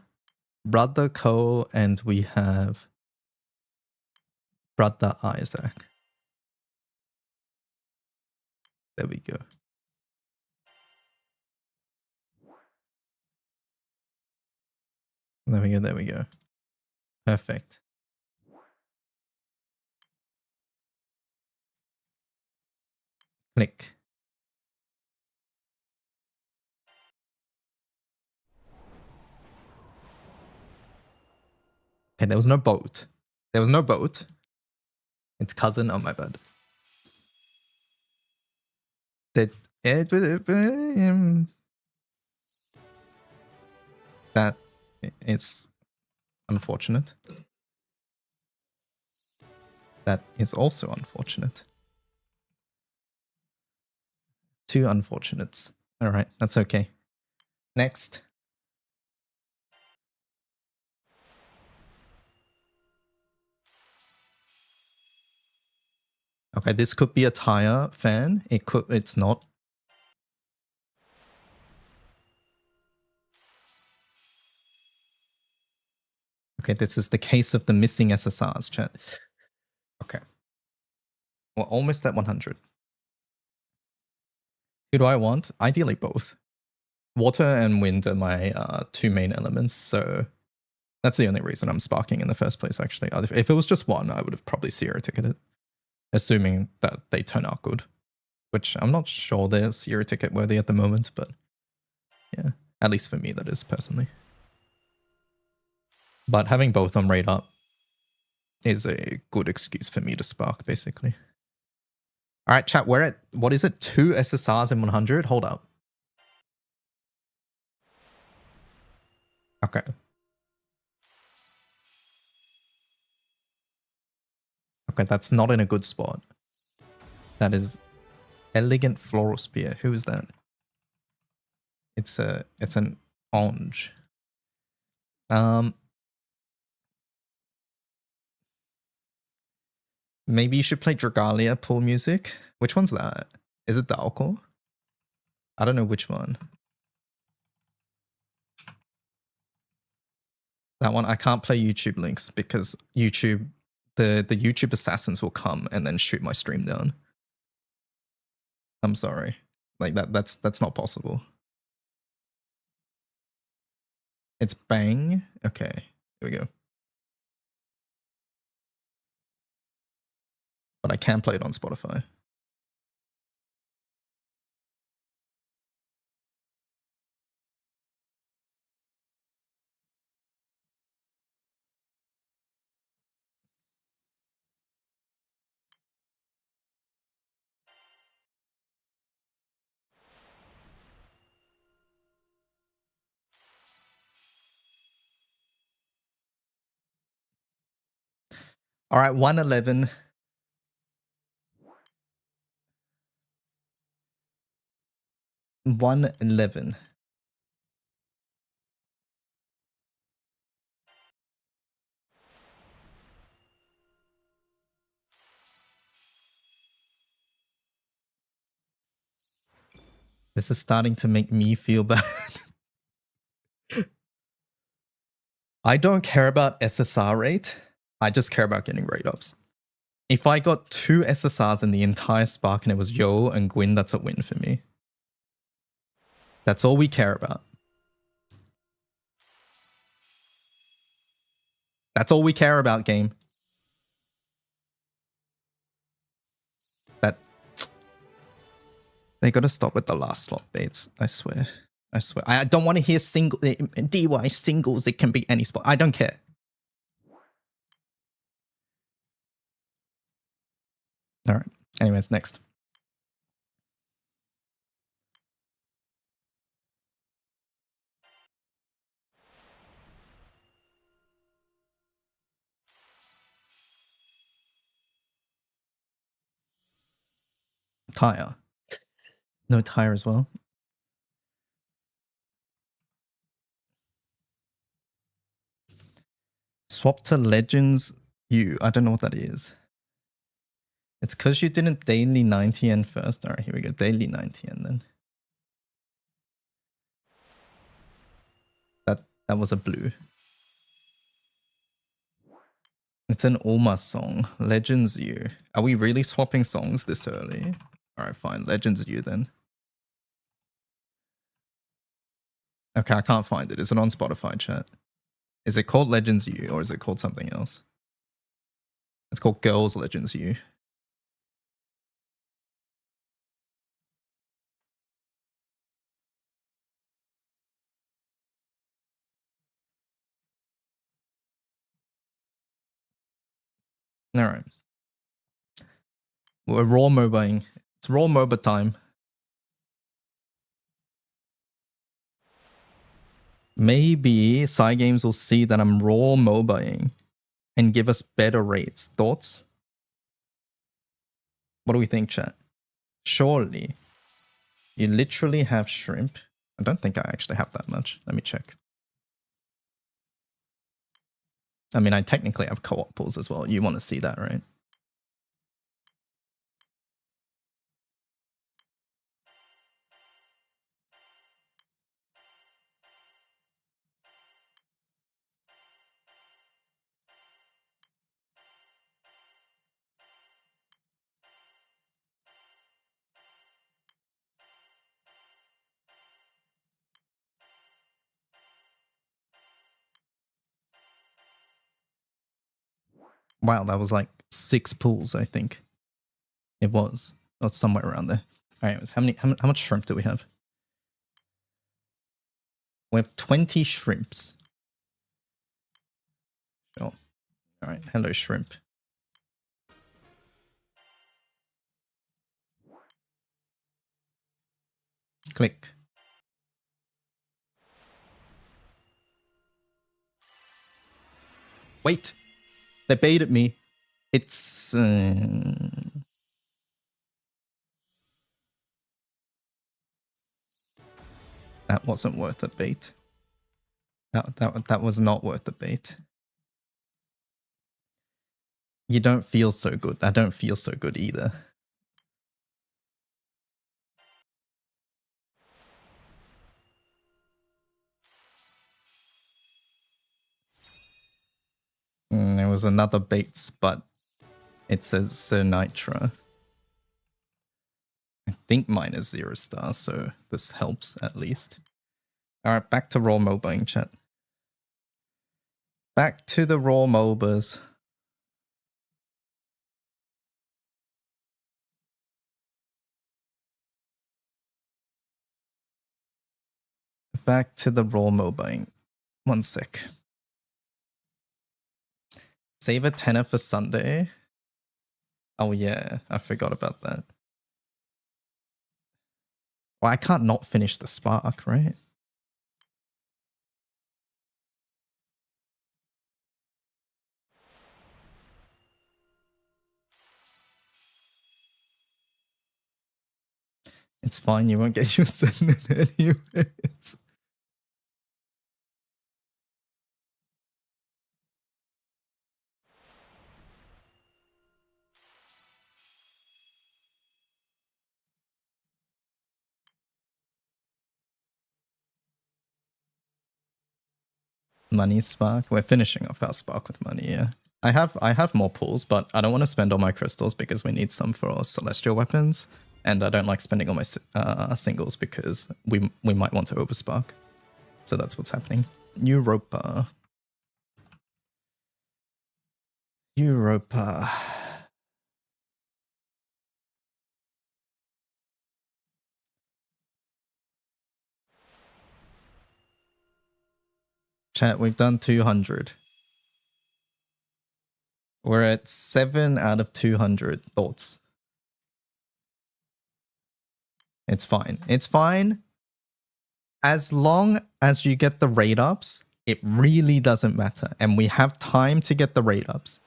Brother Ko, and we have Brother Isaac. There we go. There we go, there we go. Perfect. Click. Okay, there was no boat. There was no boat. It's cousin. Oh, my bad. That is unfortunate. That is also unfortunate. Two unfortunates. All right, that's okay. Next. Okay, this could be a Taya fan. It's not. Okay, this is the case of the missing SSRs, chat. Okay. We're almost at 100. Who do I want? Ideally both. Water and wind are my two main elements, so that's the only reason I'm sparking in the first place, actually. If it was just one, I would have probably zero ticketed, assuming that they turn out good, which I'm not sure they're zero ticket worthy at the moment, but yeah, at least for me, that is personally. But having both on rate up is a good excuse for me to spark, basically. All right, chat, we're at, what is it, 2 SSRs in 100? Hold up. Okay. Okay, that's not in a good spot. That is Elegant Floral Spear. Who is that? It's an orange. Maybe you should play Dragalia pool music. Which one's that? Is it Dalco? I don't know which one. That one, I can't play YouTube links because YouTube, the YouTube assassins will come and then shoot my stream down. I'm sorry. Like that's not possible. It's Bang. Okay, here we go. But I can play it on Spotify. All right, 111. This is starting to make me feel bad. I don't care about SSR rate. I just care about getting rate ups. If I got 2 SSRs in the entire Spark and it was Yo and Gwyn, that's a win for me. That's all we care about. That's all we care about, game. That they gotta stop with the last slot baits. I swear. I swear. I don't want to hear single DY singles. It can be any spot. I don't care. All right. Anyways, next. Tire. No tire as well. Swap to Legends U. I don't know what that is. It's because you didn't daily 90N first. All right, here we go. Daily 90N then. That was a blue. It's an Ulma song. Legends U. Are we really swapping songs this early? All right, fine. Legends U then. Okay, I can't find it. Is it on Spotify, chat? Is it called Legends U or is it called something else? It's called Girls Legends U. All right. We're raw mobaing. It's raw MOBA time. Maybe Cygames will see that I'm raw mobaing and give us better rates. Thoughts? What do we think, chat? Surely. You literally have shrimp. I don't think I actually have that much. Let me check. I mean, I technically have co-op pools as well. You want to see that, right? Wow, that was like 6 pools, I think. It was. Or somewhere around there. Alright, how much shrimp do we have? We have 20 shrimps. Sure. Alright, hello shrimp. Click. Wait! They baited me. It's... That wasn't worth the bait. That was not worth the bait. You don't feel so good. I don't feel so good either. There was another baits, but it says Sir Nitra. I think mine is 0 stars, so this helps at least. Alright, back to raw mobaing, chat. Back to the raw MOBAs. Back to the raw mobaing. 1 sec. Save a tenner for Sunday. Oh yeah, I forgot about that. Well, I can't not finish the Spark, right? It's fine, you won't get your 7 anyways. Money spark. We're finishing off our spark with money, yeah. I have more pools, but I don't want to spend all my crystals because we need some for celestial weapons. And I don't like spending all my singles because we might want to overspark. So that's what's happening. Europa. Europa. Chat, we've done 200. We're at 7 out of 200 thoughts. It's fine. It's fine. As long as you get the rate ups, it really doesn't matter. And we have time to get the rate ups.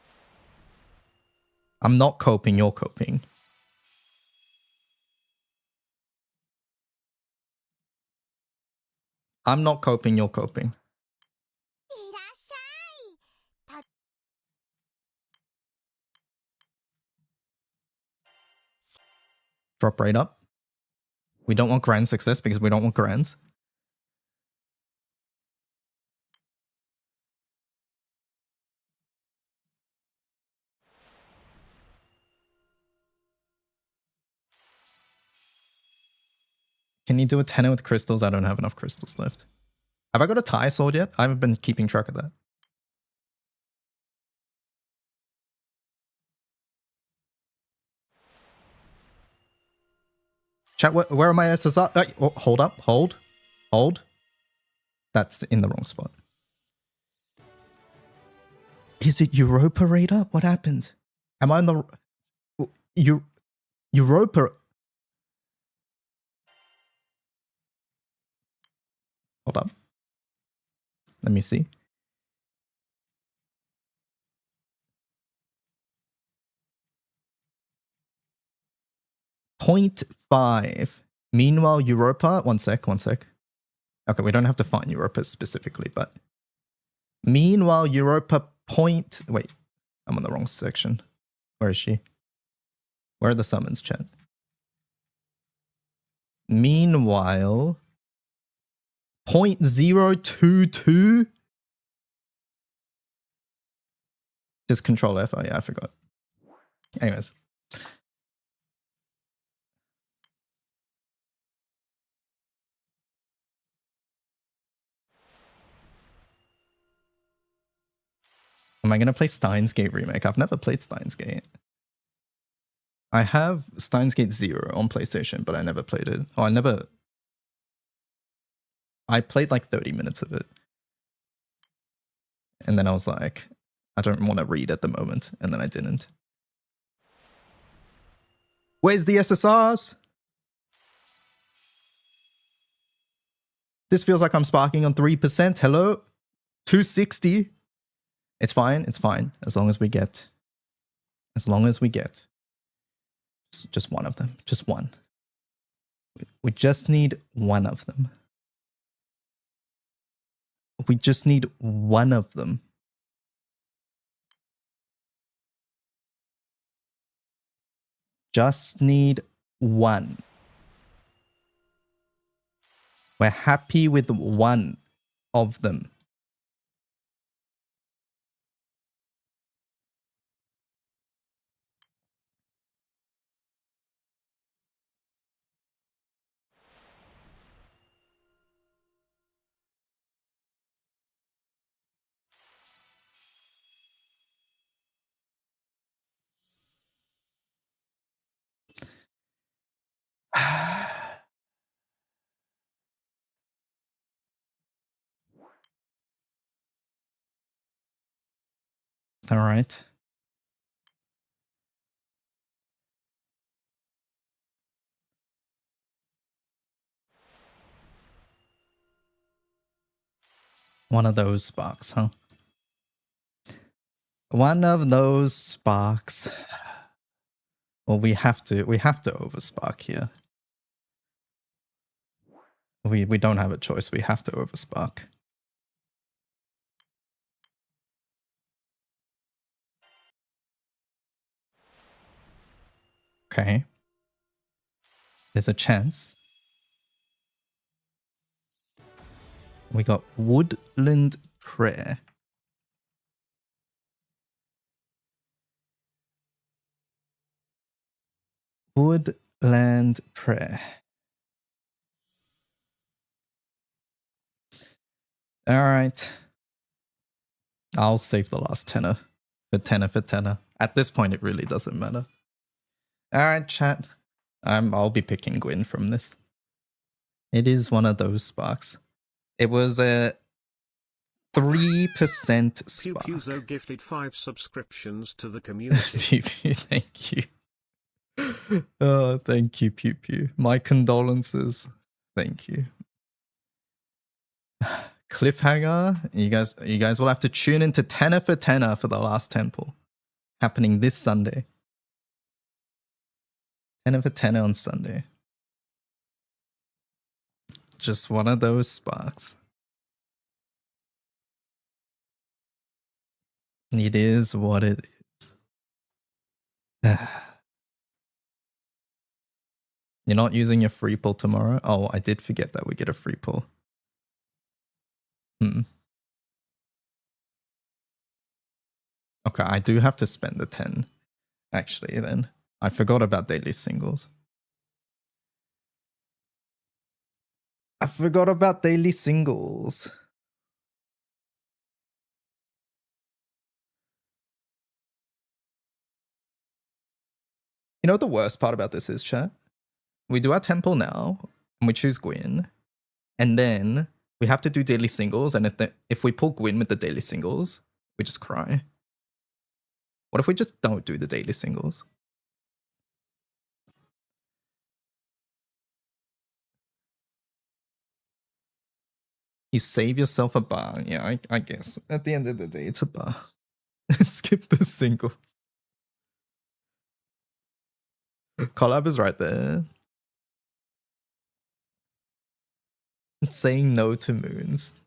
I'm not coping, you're coping. I'm not coping, you're coping. Drop rate up. We don't want grand success because we don't want grands. Can you do a 10 with crystals? I don't have enough crystals left. Have I got a tie sword yet? I haven't been keeping track of that. Chat, where are my SSR? Oh, hold up, hold. That's in the wrong spot. Is it Europa rate up? What happened? Am I on the... Europa... Hold up. Let me see. .5. Meanwhile, Europa... One sec. Okay, we don't have to find Europa specifically, but... Meanwhile, Europa point... Wait, I'm on the wrong section. Where is she? Where are the summons, chat? Meanwhile... .022? Just control F. Oh yeah, I forgot. Anyways. Am I going to play Steins Gate Remake? I've never played Steins Gate. I have Steins Gate 0 on PlayStation, but I never played it. Oh, I played like 30 minutes of it. And then I was like, I don't want to read at the moment. And then I didn't. Where's the SSRs? This feels like I'm sparking on 3%. Hello? 260. It's fine. It's fine. As long as we get. Just one of them. Just one. We just need one of them. We just need one of them. Just need one. We're happy with one of them. All right. One of those sparks, huh? One of those sparks. Well, we have to overspark here. We don't have a choice. We have to overspark. Okay. There's a chance. We got Woodland Prayer. Woodland Prayer. Alright. I'll save the last tenner. For tenner. At this point, it really doesn't matter. Alright, chat. I'll be picking Gwyn from this. It is one of those sparks. It was a 3% spark. Pew Pewzo gifted 5 subscriptions to the community. Pew Pew, thank you. Oh, thank you, Pew Pew. My condolences. Thank you. Cliffhanger. You guys will have to tune into Tenor for Tenor for the last temple. Happening this Sunday. Tenor for Tenor on Sunday. Just one of those sparks. It is what it is. You're not using your free pull tomorrow? Oh, I did forget that we get a free pull. Okay, I do have to spend the 10, actually, then. I forgot about daily singles. I forgot about daily singles. You know what the worst part about this is, chat? We do our temple now, and we choose Gwyn, and then we have to do daily singles, and if we pull Gwyn with the daily singles, we just cry. What if we just don't do the daily singles? You save yourself a bar. Yeah, I guess. At the end of the day, it's a bar. Skip the singles. Collab is right there. It's saying no to moons.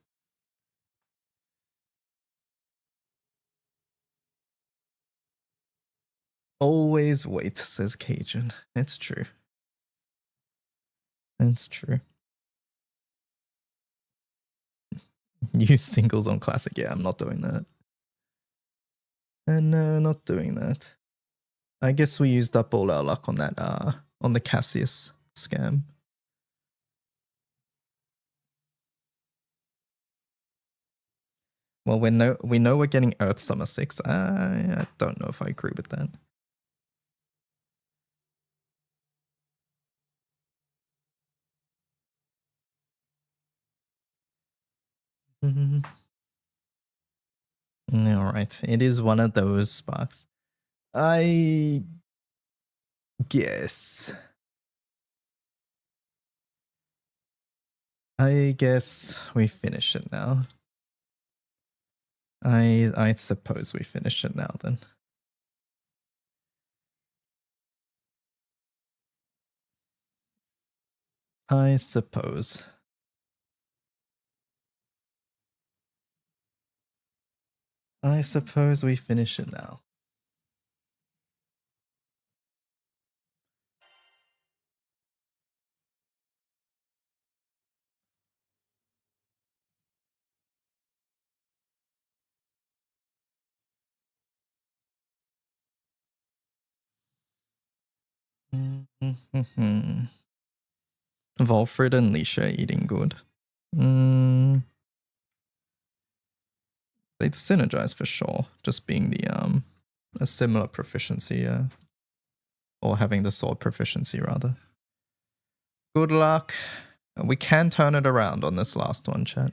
Always wait, says Cajun. It's true. It's true. Use singles on classic. Yeah, I'm not doing that. And no, not doing that. I guess we used up all our luck on that, on the Cassius scam. Well, we know we're getting Earth Summer 6. I don't know if I agree with that. Alright, it is one of those sparks. I guess. I guess we finish it now. I suppose we finish it now then. I suppose. I suppose we finish it now. Volfred and Leisha eating good. They synergize for sure. Just being the a similar proficiency, or having the sword proficiency rather. Good luck. We can turn it around on this last one, chat.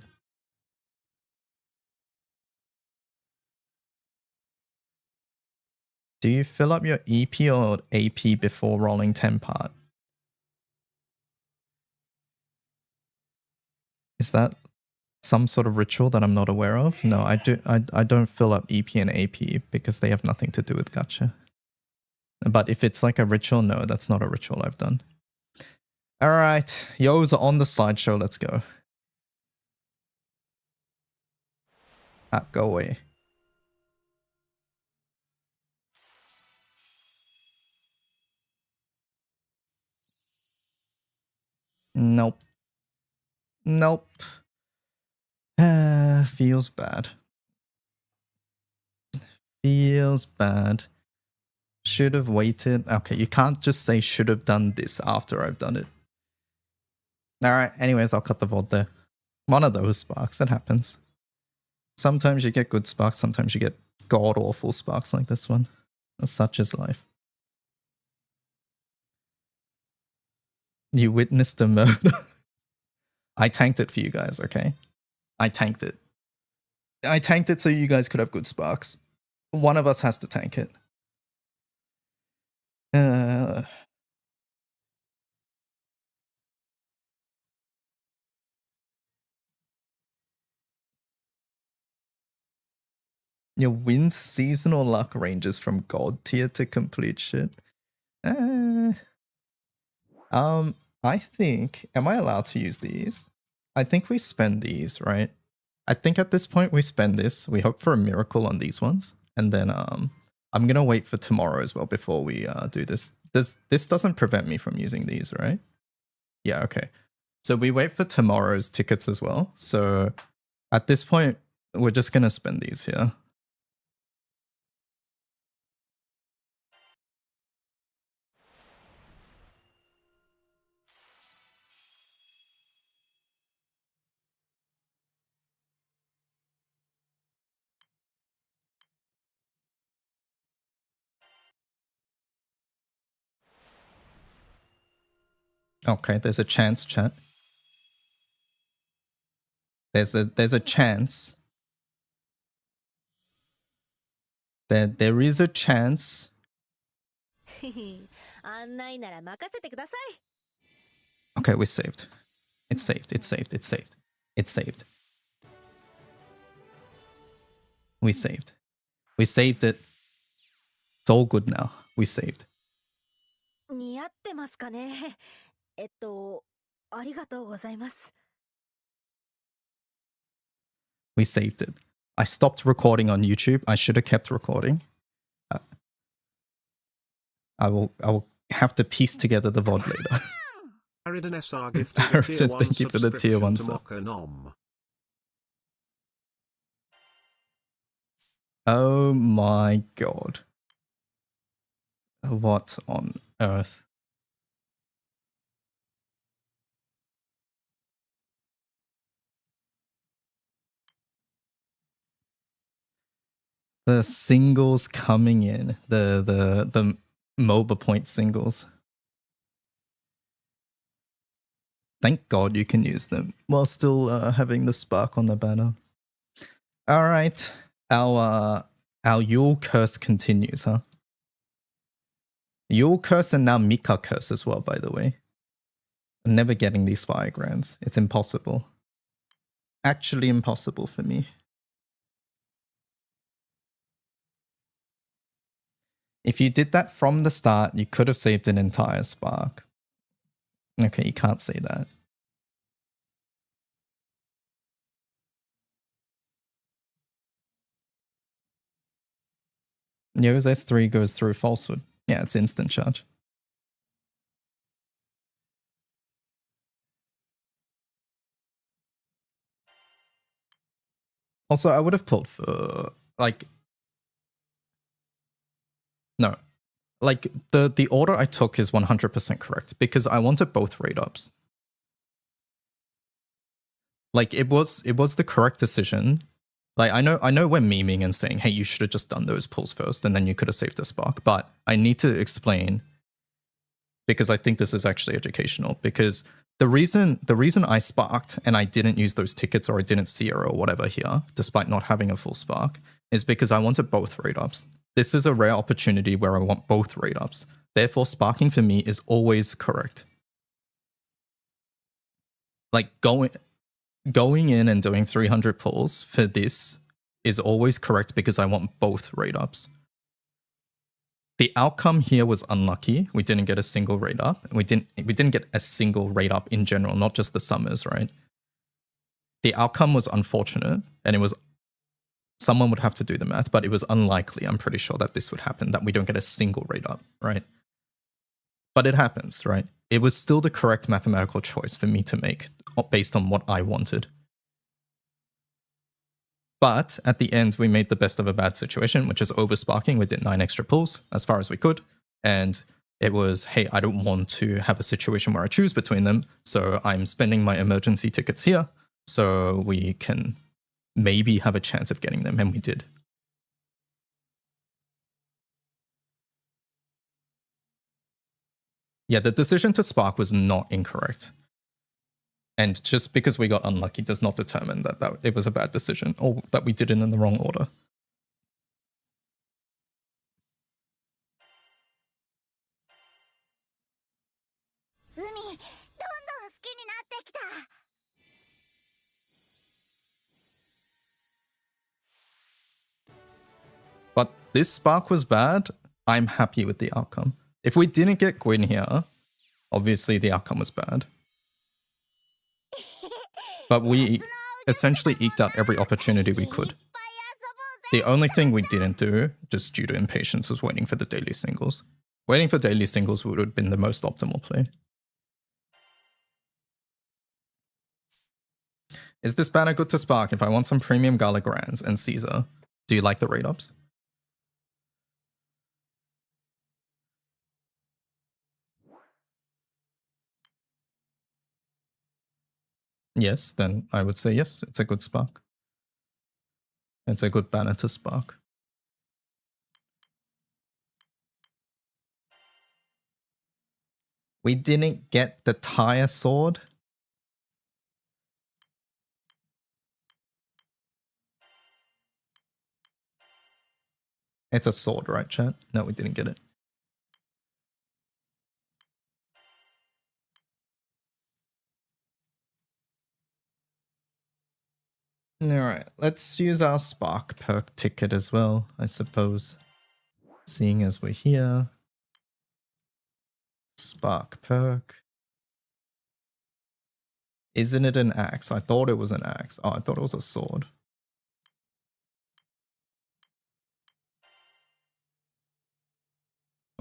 Do you fill up your EP or AP before rolling 10 part? Is that some sort of ritual that I'm not aware of? No, I don't fill up EP and AP because they have nothing to do with gacha. But if it's like a ritual, no, that's not a ritual I've done. Alright, yo's are on the slideshow, let's go. Go away. Nope. Nope. Feels bad. Feels bad. Should have waited. Okay, you can't just say should have done this after I've done it. Alright, anyways, I'll cut the VOD there. One of those sparks, it happens. Sometimes you get good sparks, sometimes you get god-awful sparks like this one. Such is life. You witnessed a murder. I tanked it for you guys, okay? I tanked it. I tanked it so you guys could have good sparks. One of us has to tank it. Your win seasonal luck ranges from god tier to complete shit. I think, am I allowed to use these? I think we spend these, right? I think at this point we spend this. We hope for a miracle on these ones. And then I'm gonna wait for tomorrow as well before we do this. This doesn't prevent me from using these, right? Yeah, okay. So we wait for tomorrow's tickets as well. So at this point, we're just gonna spend these here. Okay, there's a chance, chat. There's a chance. There is a chance. 案内なら任せてください。 Okay, we're saved. It's saved. It's saved. It's saved. It's saved. We saved. We saved it. It's all good now. We saved. 似合ってますかね。ありがとうございます。 We saved it. I stopped recording on YouTube. I should have kept recording. I will have to piece together the VOD later. Aridan SR gifted a tier 1 Thank you for the tier 1 subscription to sub. Mocha Nom. Oh my god. What on earth? The singles coming in. The MOBA point singles. Thank God you can use them while still having the spark on the banner. All right, our Yule curse continues, huh? Yule curse and now Mika curse as well, by the way. I'm never getting these fire grands. It's impossible. Actually impossible for me. If you did that from the start, you could have saved an entire spark. Okay, you can't say that. Yo's S3 goes through falsehood. Yeah, it's instant charge. Also, I would have pulled for, like... No. Like, the order I took is 100% correct, because I wanted both raid ups. Like, it was the correct decision. Like, I know we're memeing and saying, hey, you should have just done those pulls first, and then you could have saved a spark. But I need to explain, because I think this is actually educational. Because the reason I sparked and I didn't use those tickets, or I didn't see her or whatever here, despite not having a full spark, is because I wanted both raid ups. This is a rare opportunity where I want both raid ups. Therefore, sparking for me is always correct. Like, going in and doing 300 pulls for this is always correct because I want both raid ups. The outcome here was unlucky. We didn't get a single raid up. We didn't get a single raid up in general, not just the summers, right? The outcome was unfortunate, and it was, someone would have to do the math, but it was unlikely, I'm pretty sure, that this would happen, that we don't get a single raid up, right? But it happens, right? It was still the correct mathematical choice for me to make based on what I wanted. But at the end, we made the best of a bad situation, which is over-sparking. We did 9 extra pulls as far as we could. And it was, hey, I don't want to have a situation where I choose between them. So I'm spending my emergency tickets here so we can maybe have a chance of getting them. And we did. Yeah, the decision to spark was not incorrect. And just because we got unlucky does not determine that it was a bad decision or that we did it in the wrong order. But this spark was bad. I'm happy with the outcome. If we didn't get Gwyn here, obviously the outcome was bad. But we essentially eked out every opportunity we could. The only thing we didn't do, just due to impatience, was waiting for the daily singles. Waiting for daily singles would have been the most optimal play. Is this banner good to spark if I want some premium Gala Grands and Caesar? Do you like the raid ups? Yes, then I would say yes, it's a good spark. It's a good banner to spark. We didn't get the tire sword. It's a sword, right, chat? No, we didn't get it. Alright, let's use our Spark perk ticket as well, I suppose. Seeing as we're here. Spark perk. Isn't it an axe? I thought it was an axe. Oh, I thought it was a sword.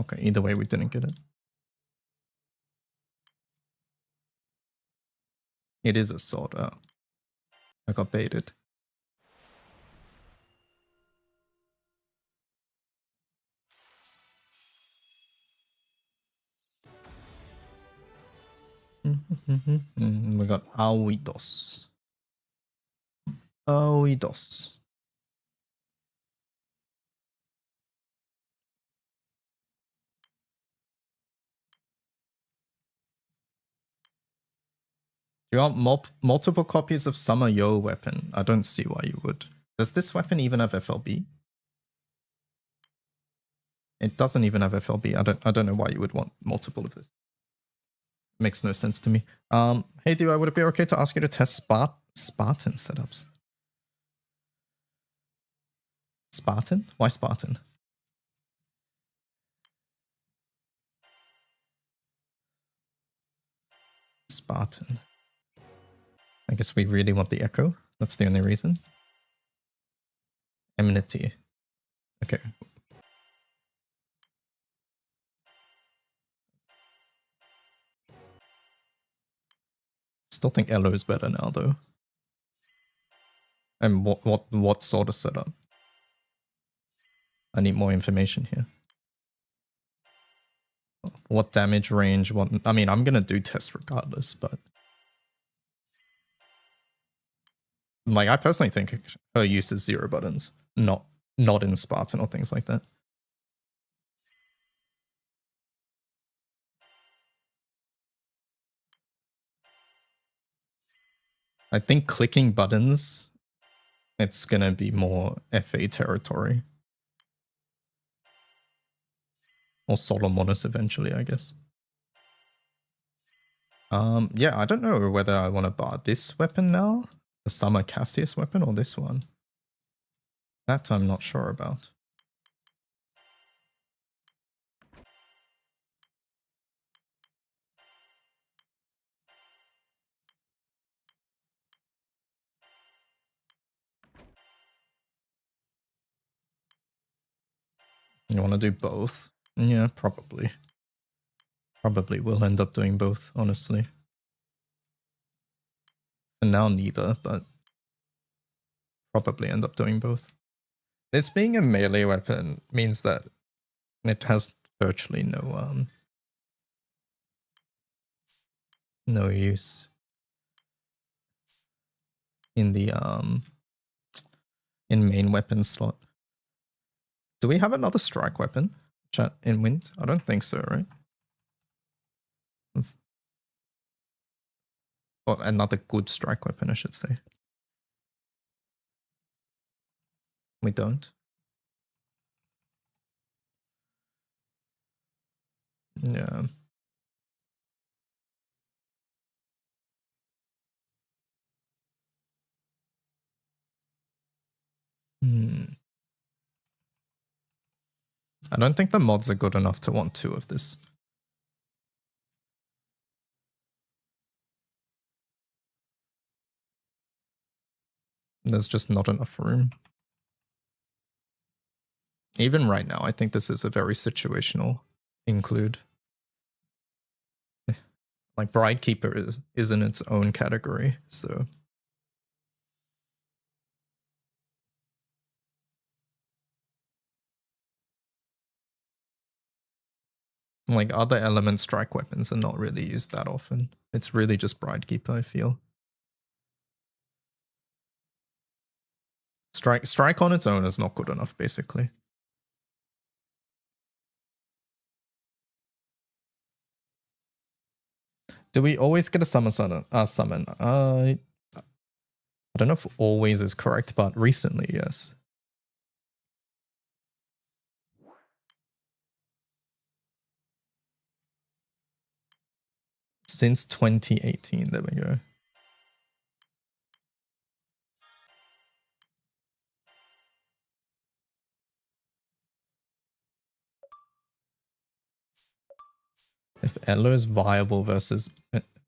Okay, either way, we didn't get it. It is a sword. Oh. I got baited. We got Aoidos. Aoidos. Do you want multiple copies of Summer Yo weapon? I don't see why you would. Does this weapon even have FLB? It doesn't even have FLB. I don't know why you would want multiple of this. Makes no sense to me. Hey Duo, would it be okay to ask you to test Spartan setups? Spartan? Why Spartan? Spartan. I guess we really want the Echo. That's the only reason. Enmity. Okay. Still think Elo is better now though. And what sort of setup? I need more information here. What damage range? What? I mean, I'm gonna do tests regardless, but like I personally think her use is 0 buttons, not in Spartan or things like that. I think clicking buttons, it's gonna be more FA territory. Or Solomonus eventually, I guess. Yeah, I don't know whether I want to bar this weapon now, the Summer Cassius weapon, or this one. That I'm not sure about. You want to do both? Yeah, probably. Probably will end up doing both, honestly. For now, neither, but probably end up doing both. This being a melee weapon means that it has virtually no use in the in main weapon slot. Do we have another strike weapon chat in Wind? I don't think so, right? Or another good strike weapon, I should say. We don't. Yeah. I don't think the mods are good enough to want 2 of this. There's just not enough room. Even right now, I think this is a very situational include. Like Bridekeeper is in its own category, so like other element strike weapons are not really used that often. It's really just Bridekeeper, I feel. Strike on its own is not good enough, basically. Do we always get a summon? I don't know if always is correct, but recently, yes. Since 2018, there we go. If Elo is viable versus...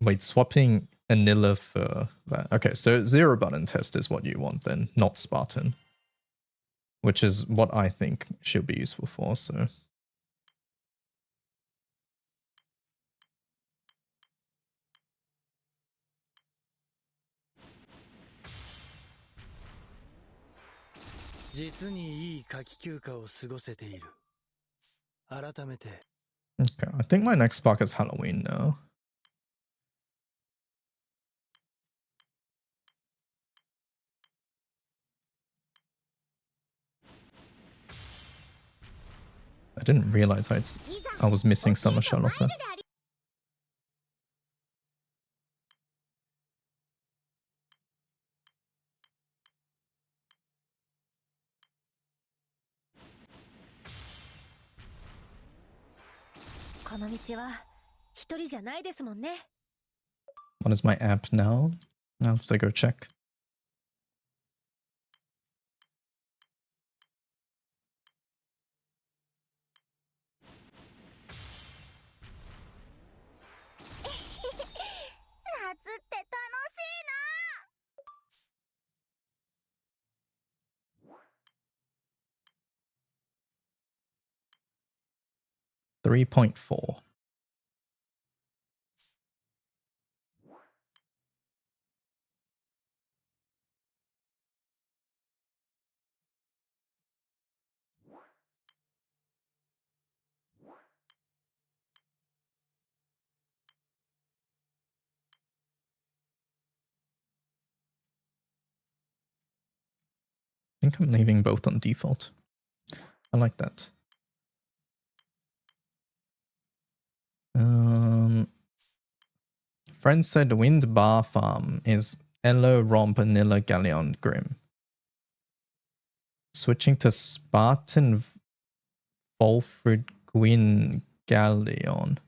Wait, swapping Anilla for that. Okay, so 0 button test is what you want then, not Spartan. Which is what I think she'll be useful for, so... Okay, I think my next spark is Halloween now. I didn't realize I was missing Summer Charlotte. What is my app now? I'll have to go check. $3.4. I think I'm leaving both on default. I like that. Friend said Wind Bar Farm is Elo, Romp, Anilla, Galleon, Grim. Switching to Spartan, Volfrid, Gwyn, Galleon.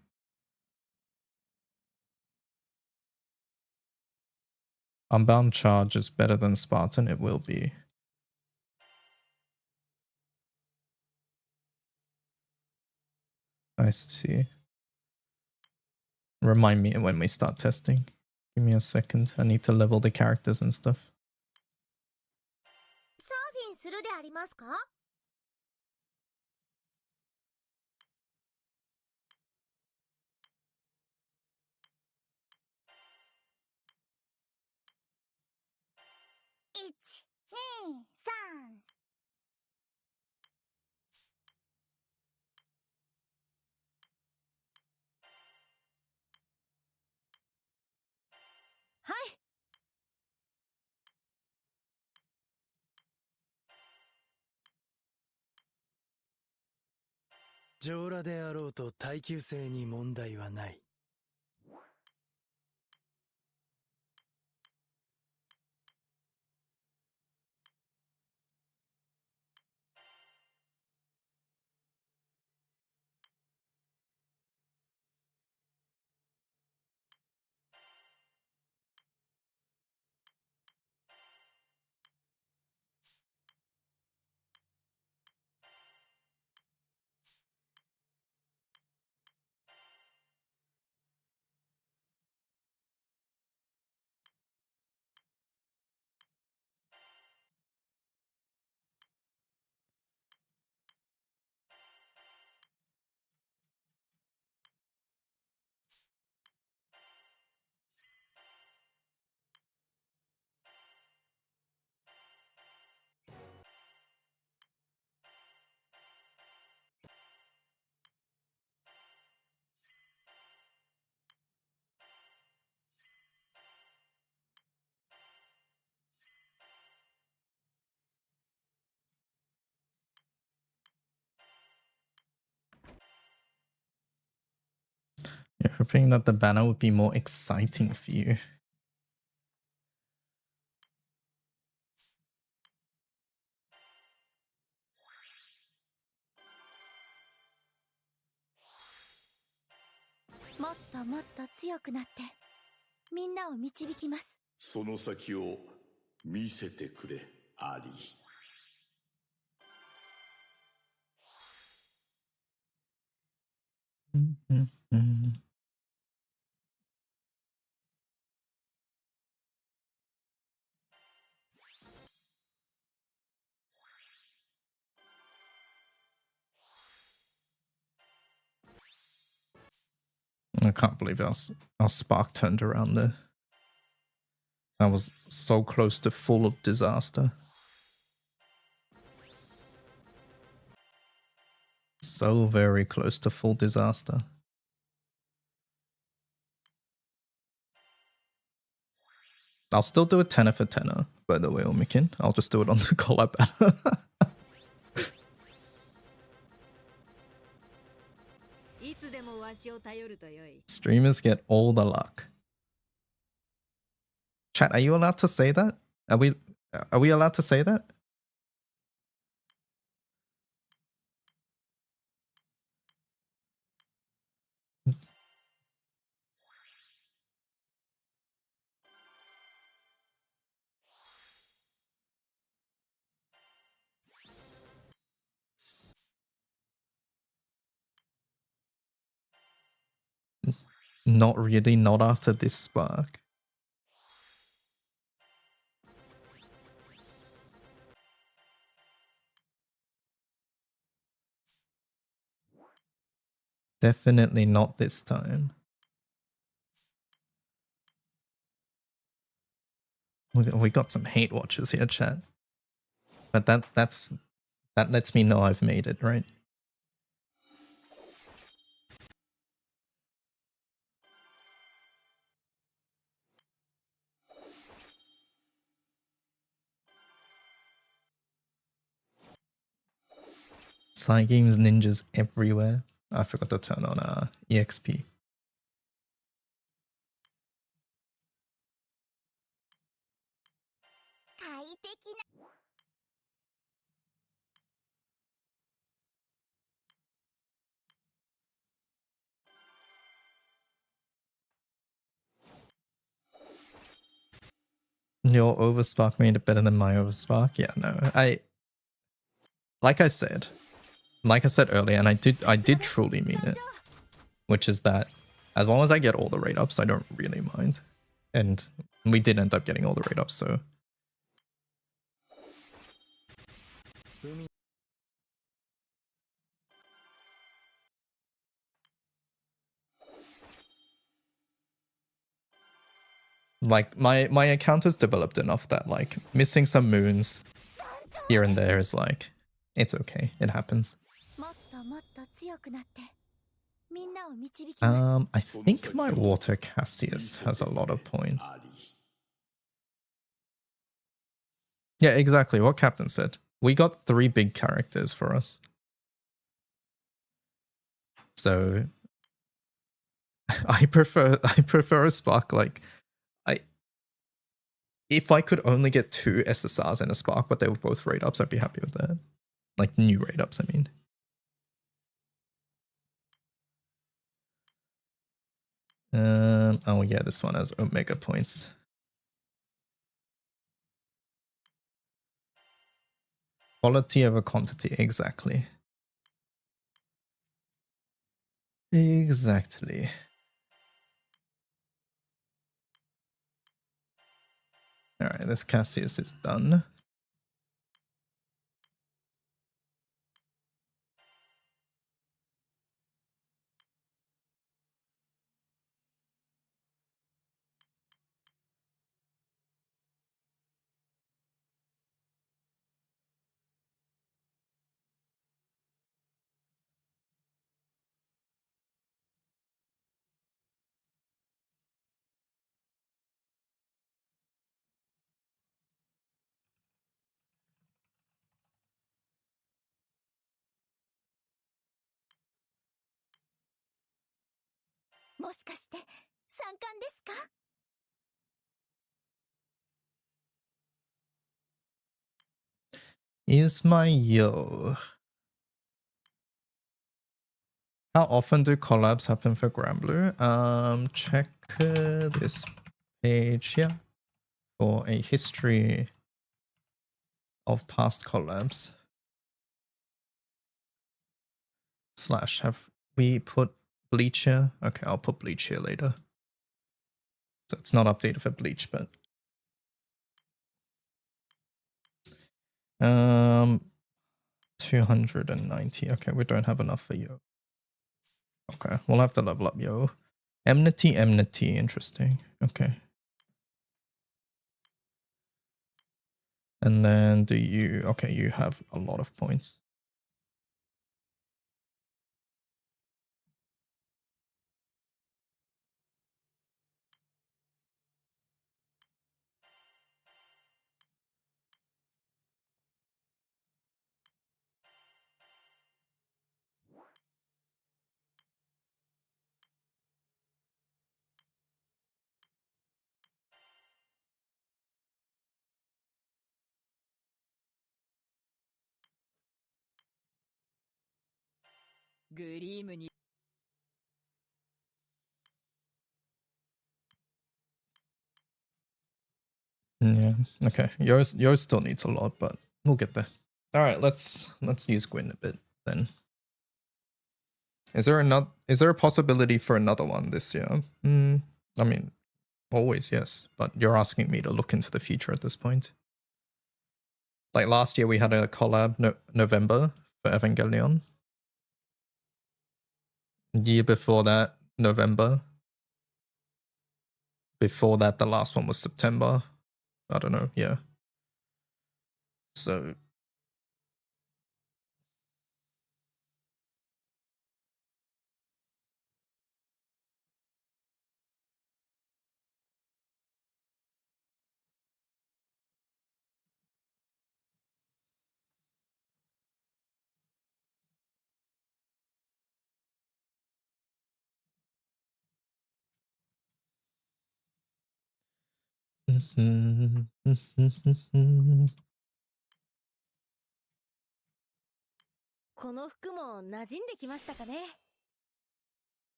Unbound Charge is better than Spartan, it will be. I see. Remind me when we start testing. Give me a second. I need to level the characters and stuff. 上裸であろうと耐久性に問題はない。You're hoping that the banner would be more exciting for you. Michibikimasu. その先を見せてくれ、アリ。I can't believe our spark turned around there. That was so close to full disaster. So very close to full disaster. I'll still do a tenner for tenner, by the way, Omikin. I'll just do it on the collab banner. Streamers get all the luck. Chat, are you allowed to say that? Are we allowed to say that? Not really, not after this spark. Definitely not this time. We got some hate watchers here, chat. But that lets me know I've made it, right? Cygames ninjas everywhere. I forgot to turn on EXP. Your overspark made it better than my overspark. Yeah, no. Like I said earlier, and I did truly mean it, which is that as long as I get all the rate ups, I don't really mind. And we did end up getting all the rate ups, so like my account has developed enough that like missing some moons here and there is like it's okay. It happens. I think my Water Cassius has a lot of points. Yeah, exactly what Captain said. We got 3 big characters for us. So I prefer a Spark. Like, if I could only get 2 SSRs and a Spark, but they were both rate ups, I'd be happy with that. Like new rate ups, I mean. Oh yeah, this one has Omega points. Quality over quantity, exactly. Exactly. Alright, this Cassius is done. Is my yo. How often do collabs happen for Granblue? Check this page here for a history of past collabs. Slash, have we put Bleach here? Okay, I'll put Bleach here later. So it's not updated for Bleach, but 290. Okay, we don't have enough for Yo. Okay, we'll have to level up Yo. Enmity, interesting. Okay. And then do you, okay, you have a lot of points. Yeah, okay. Yours still needs a lot, but we'll get there. Alright, let's use Gwyn a bit then. Is there a possibility for another one this year? I mean, always yes, but you're asking me to look into the future at this point. Like last year we had a collab November for Evangelion. Year before that, November. Before that, the last one was September. I don't know, yeah. So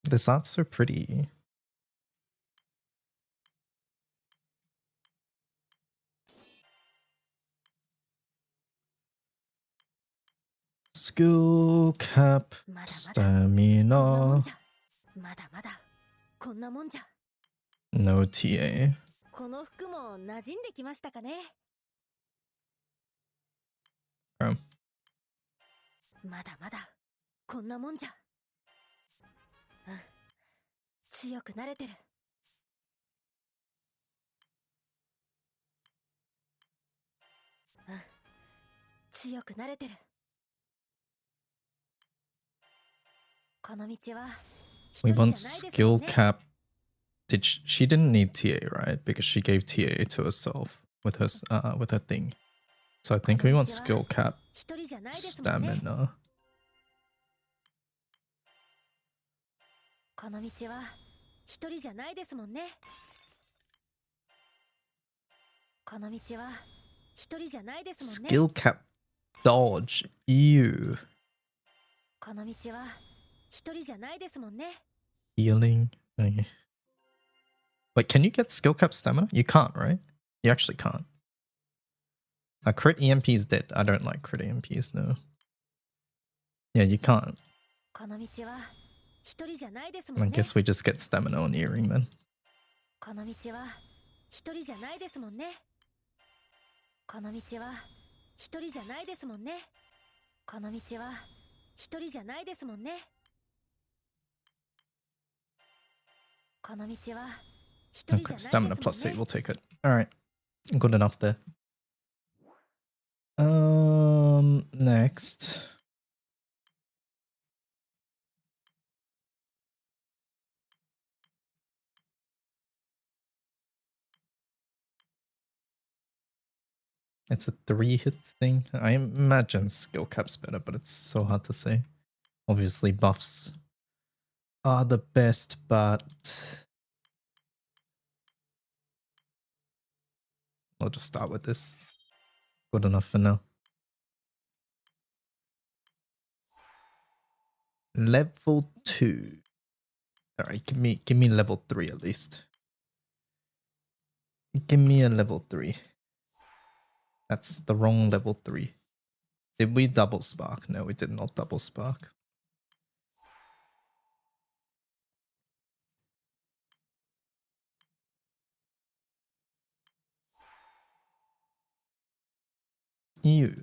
this art's so pretty. Skill cap, stamina, no TA. Oh. まだまだこんなもんじゃ。うん、強くなれてる。うん、強くなれてる。この道は。We want skill cap. She didn't need TA, right? Because she gave TA to herself with her thing. So I think we want skill cap, stamina. この道は一人じゃないですもんね。この道は一人じゃないですもんね。 Skill cap dodge. Ew. この道は一人じゃないですもんね。 Healing. Okay. Wait, can you get skill cap stamina? You can't, right? You actually can't. Crit EMP is dead. I don't like crit EMPs, no. Yeah, you can't. この道は一人じゃないですも I んね。 guess we just get stamina on earring then. この道は一人じゃないですもんね。この道は一人じゃないですもんね。この道は一人じゃないですもんね。この道は一人じゃない Okay, です stamina も plus 8, んね。 we'll take it. Alright. Good enough there. Next. It's a 3-hit thing. I imagine skill cap's better, but it's so hard to say. Obviously buffs are the best, but I'll just start with this. Good enough for now. Level 2. Alright, give me level 3 at least. Give me a level 3. That's the wrong level 3. Did we double spark? No, we did not double spark. Ew.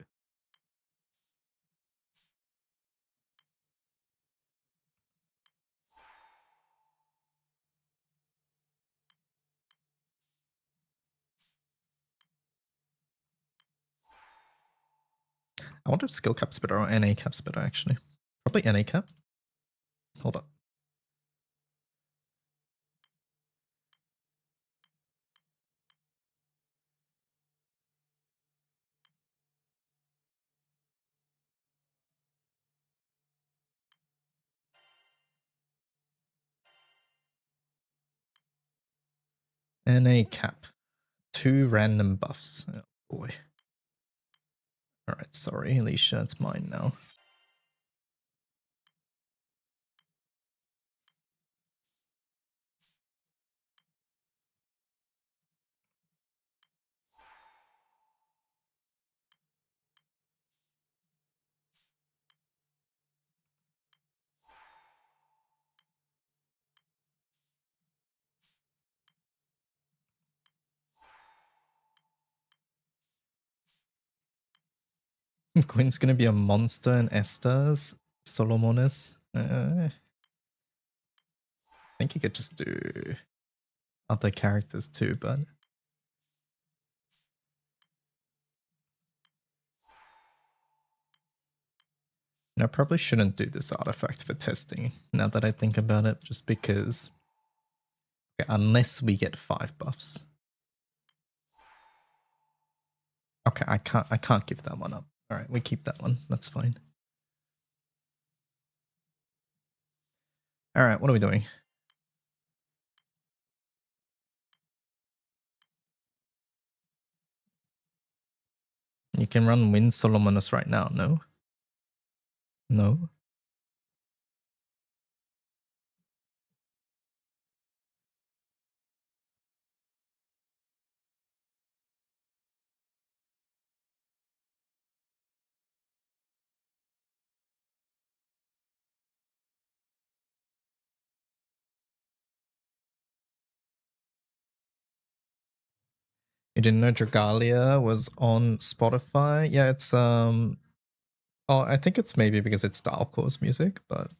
I wonder if skill cap's better or NA cap's better actually. Probably NA cap. Hold up. NA cap. 2 random buffs. Oh boy. Alright, sorry, Alicia, it's mine now. Gwen's gonna be a monster in Estes. Solomones. I think you could just do other characters too, but I probably shouldn't do this artifact for testing now that I think about it, just because okay, unless we get 5 buffs. Okay, I can't give that one up. Alright, we keep that one. That's fine. Alright, what are we doing? You can run Wind Solomonus right now, no? No? You didn't know Dragalia was on Spotify? Yeah, it's oh, I think it's maybe because it's Dalcor's music, but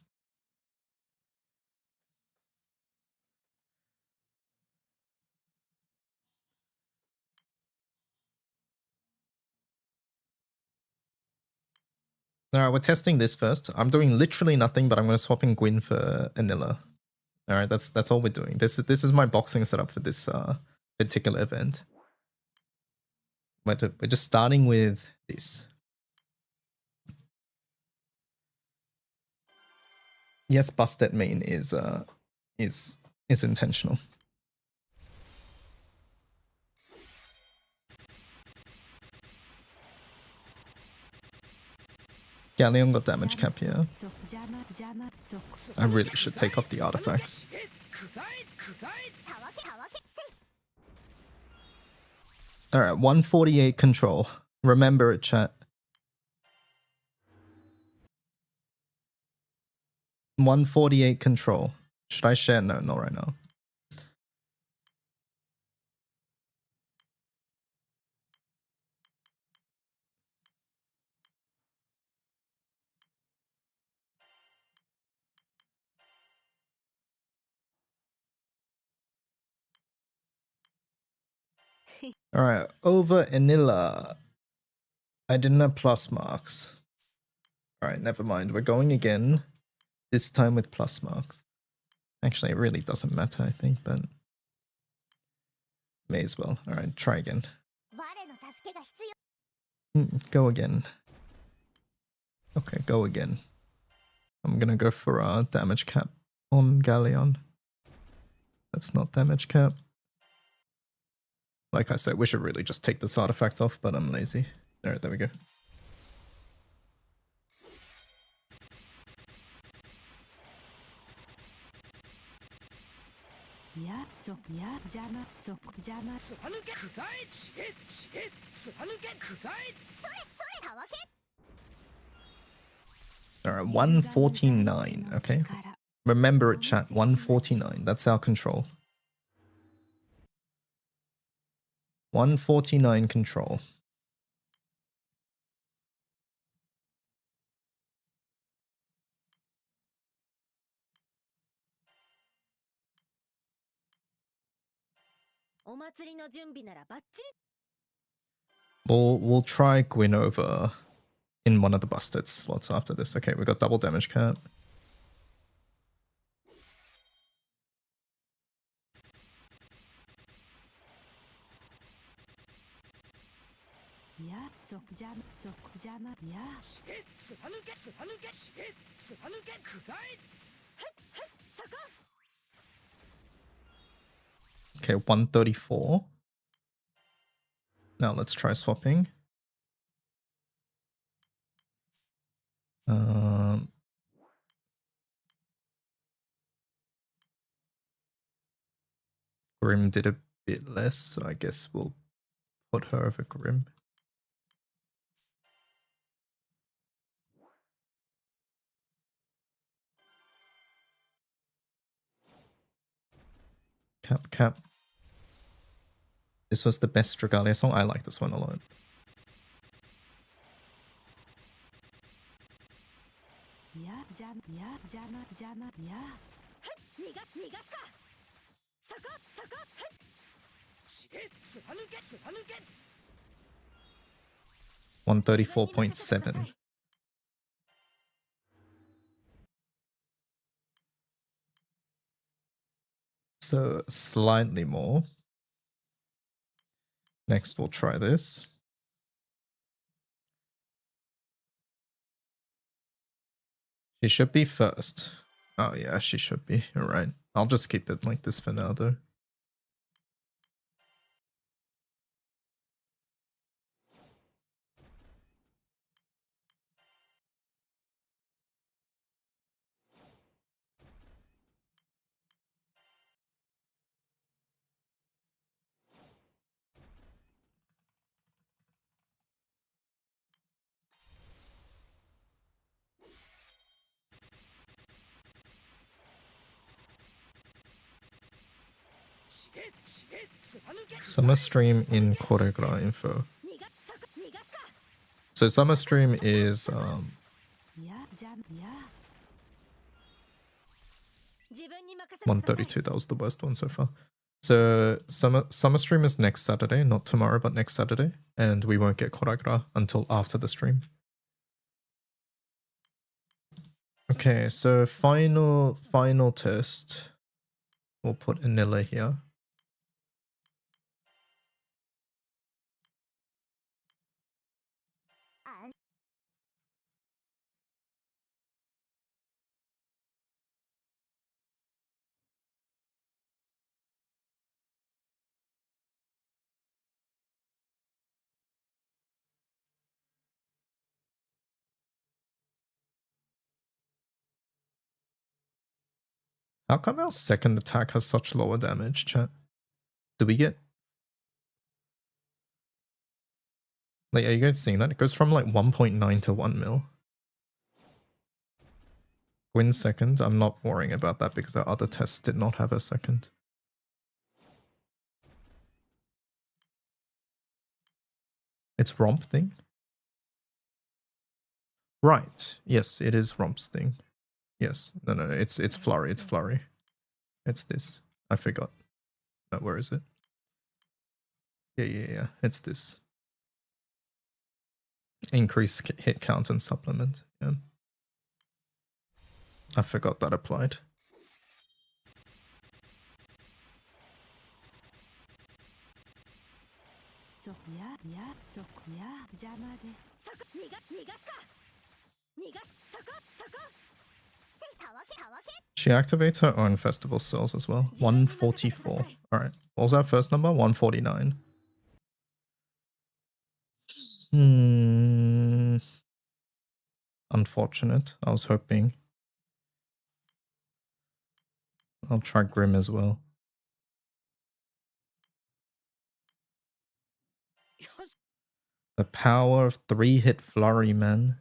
alright, we're testing this first. I'm doing literally nothing, but I'm gonna swap in Gwyn for Anilla. Alright, that's all we're doing. This is my boxing setup for this particular event. We're just starting with this. Yes, Busted main is is intentional. Galleon got damage cap here. I really should take off the artifacts. Alright, 148 control. Remember it, chat. 148 control. Should I share? No, not right now. Alright, over Anilla. I didn't have plus marks. Alright, never mind. We're going again. This time with plus marks. Actually, it really doesn't matter, I think, but may as well. Alright, try again. Go again. Okay, go again. I'm gonna go for a damage cap on Galleon. That's not damage cap. Like I said, we should really just take this artifact off, but I'm lazy. Alright, there we go. Alright, 149, okay? Remember it, chat, 149, that's our control. 149 control. We'll try Gwyn over in one of the busted slots after this. Okay, we got double damage cap. Okay, 134. Now let's try swapping. Grim did a bit less, so I guess we'll put her over Grim. Cap. This was the best Dragalia song. I like this one a lot. $134.7. So slightly more. Next, we'll try this. She should be first. Oh yeah, she should be. You're right. I'll just keep it like this for now though. Summer stream in Koregra info. So summer stream is 132. That was the worst one so far. So summer stream is next Saturday, not tomorrow, but next Saturday, and we won't get Koregra until after the stream. Okay, so final test. We'll put Anilla here. How come our second attack has such lower damage, chat? Do we get... Like, are you guys seeing that? It goes from like 1.9 to 1 mil. Gwyn second. I'm not worrying about that because our other tests did not have a second. It's Romp thing? Right. Yes, it is Romp's thing. Yes. No, it's Flurry. It's Flurry. It's this. I forgot. No, where is it? Yeah. It's this. Increase hit count and supplement. Yeah. I forgot that applied. She activates her own festival cells as well. 144. Alright. What was our first number? 149. Unfortunate. I was hoping. I'll try Grim as well. The power of 3-hit Flurry, man.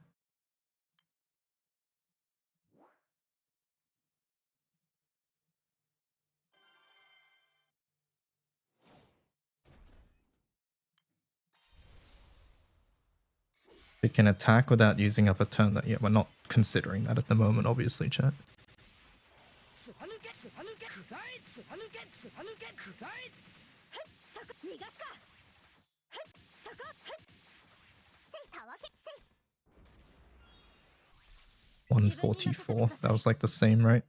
We can attack without using up a turn. That, yeah, we're not considering that at the moment, obviously, chat. $144. That was like the same, right?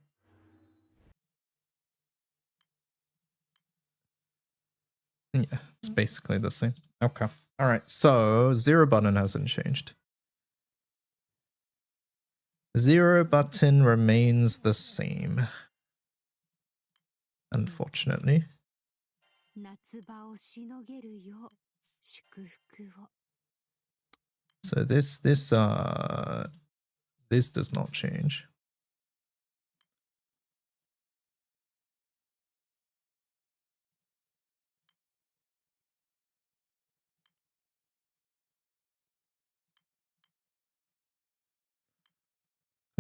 Yeah, it's basically the same. Okay. Alright, so zero button hasn't changed. Zero button remains the same. Unfortunately. So this does not change.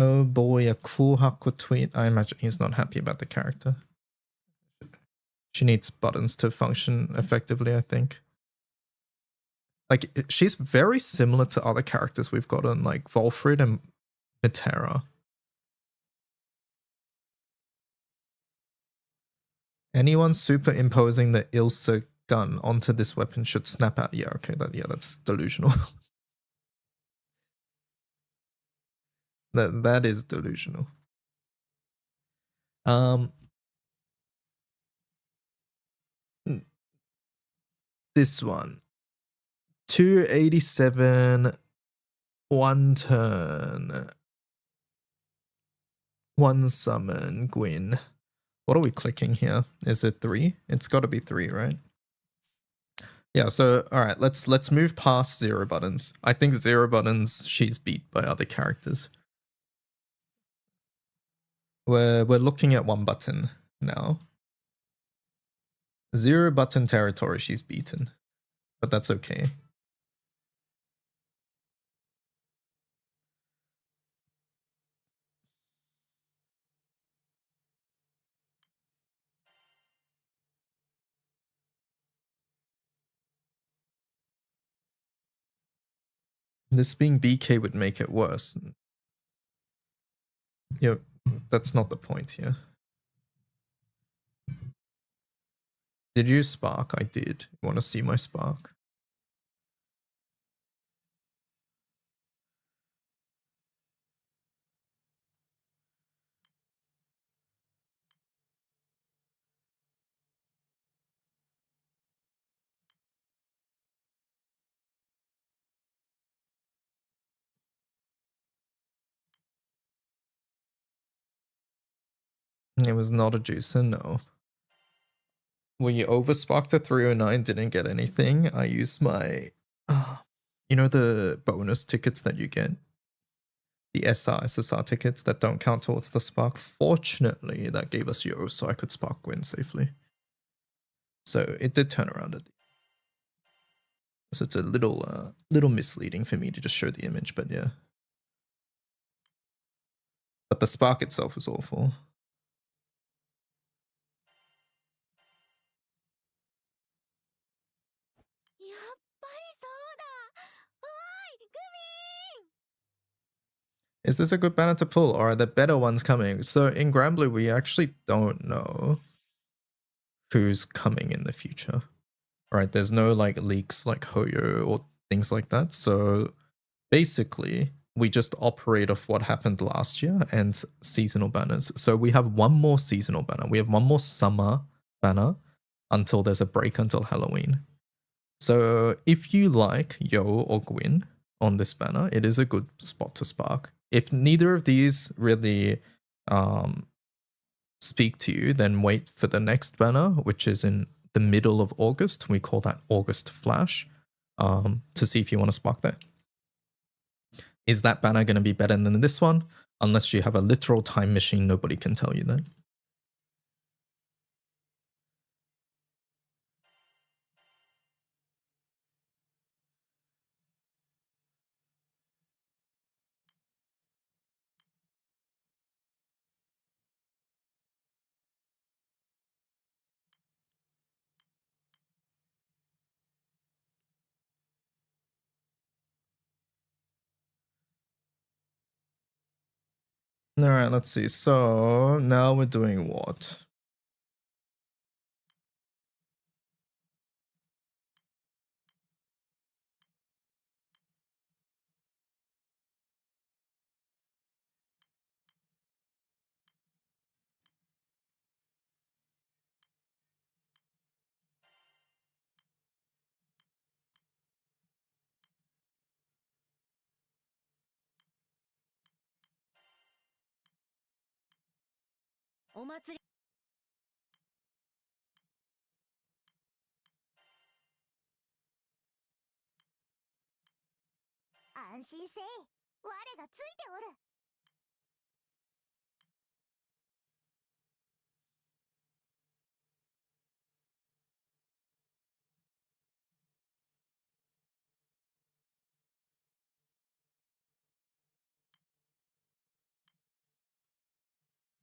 Oh boy, a cool Haku tweet. I imagine he's not happy about the character. She needs buttons to function effectively, I think. Like, she's very similar to other characters we've gotten, like Volfrid and Metera. Anyone superimposing the Ilsa gun onto this weapon should snap out. Yeah, okay, that's delusional. That is delusional. This one. 287, 1 turn. 1 summon, Gwyn. What are we clicking here? Is it 3? It's got to be 3, right? Yeah, so alright, let's move past zero buttons. I think zero buttons she's beat by other characters. We're looking at 1 button now. Zero button territory she's beaten. But that's okay. This being BK would make it worse. Yep, that's not the point here. Did you spark? I did. You want to see my spark? It was not a juicer, no. When you oversparked to 309, didn't get anything. I used my, you know, the bonus tickets that you get. the SR tickets that don't count towards the spark. Fortunately, that gave us Yo, so I could spark Gwyn safely. So it did turn around at the so it's a little misleading for me to just show the image, but yeah. But the spark itself was awful. Is this a good banner to pull, or are there better ones coming? So in Granblue, we actually don't know who's coming in the future. Right? There's no like leaks like Hoyo or things like that. So basically, we just operate off what happened last year and seasonal banners. So we have one more seasonal banner. We have one more summer banner until there's a break until Halloween. So if you like Yo or Gwyn on this banner, it is a good spot to spark. If neither of these really speak to you, then wait for the next banner, which is in the middle of August. We call that August Flash, to see if you want to spark there. Is that banner going to be better than this one? Unless you have a literal time machine, nobody can tell you that. All right, let's see. So now we're doing what?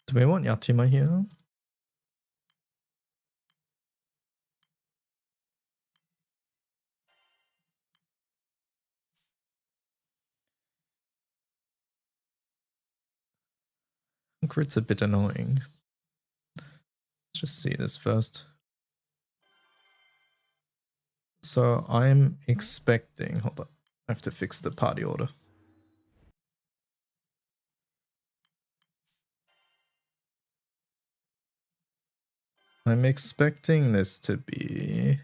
Do we want Yatima here? Crit's a bit annoying. Let's just see this first. So I'm expecting, hold on, I have to fix the party order. I'm expecting this to be...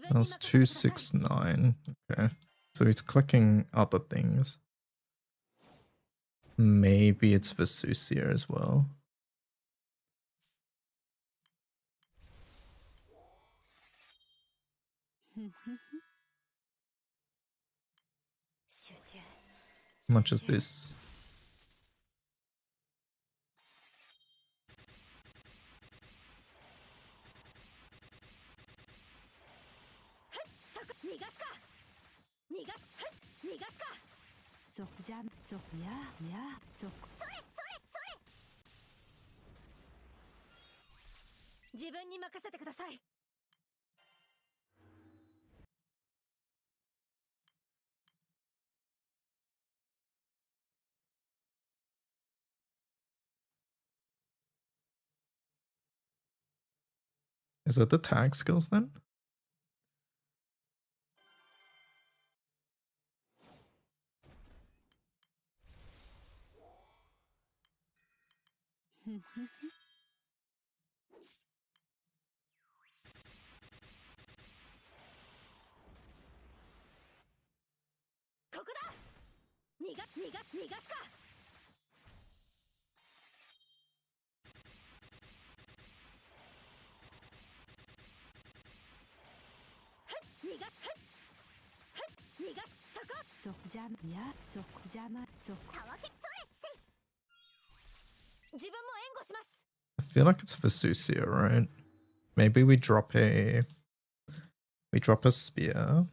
That was 269. Okay. So he's clicking other things. Maybe it's Vesusia as well. How much is this? Is it the tag skills then? I feel like it's Vesusia, right? Maybe we drop a spear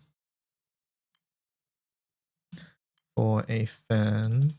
for a fan.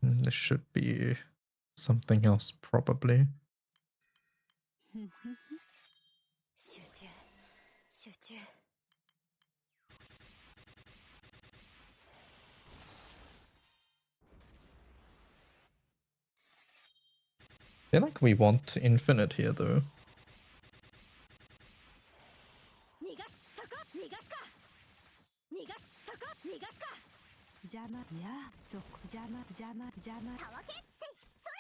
This should be something else, probably. 集中集中 I feel like we want infinite here, though. 逃がすそこ逃がすか逃がすそこ逃がすか邪魔やそこ邪魔邪魔邪魔たわけせそれ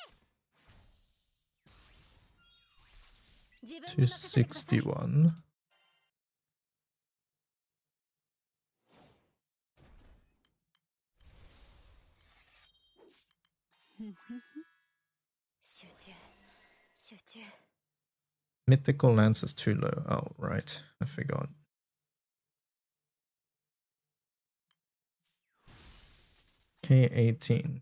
自分に任せてください 261. Mythical Lance is too low. Oh, right. I forgot. K18.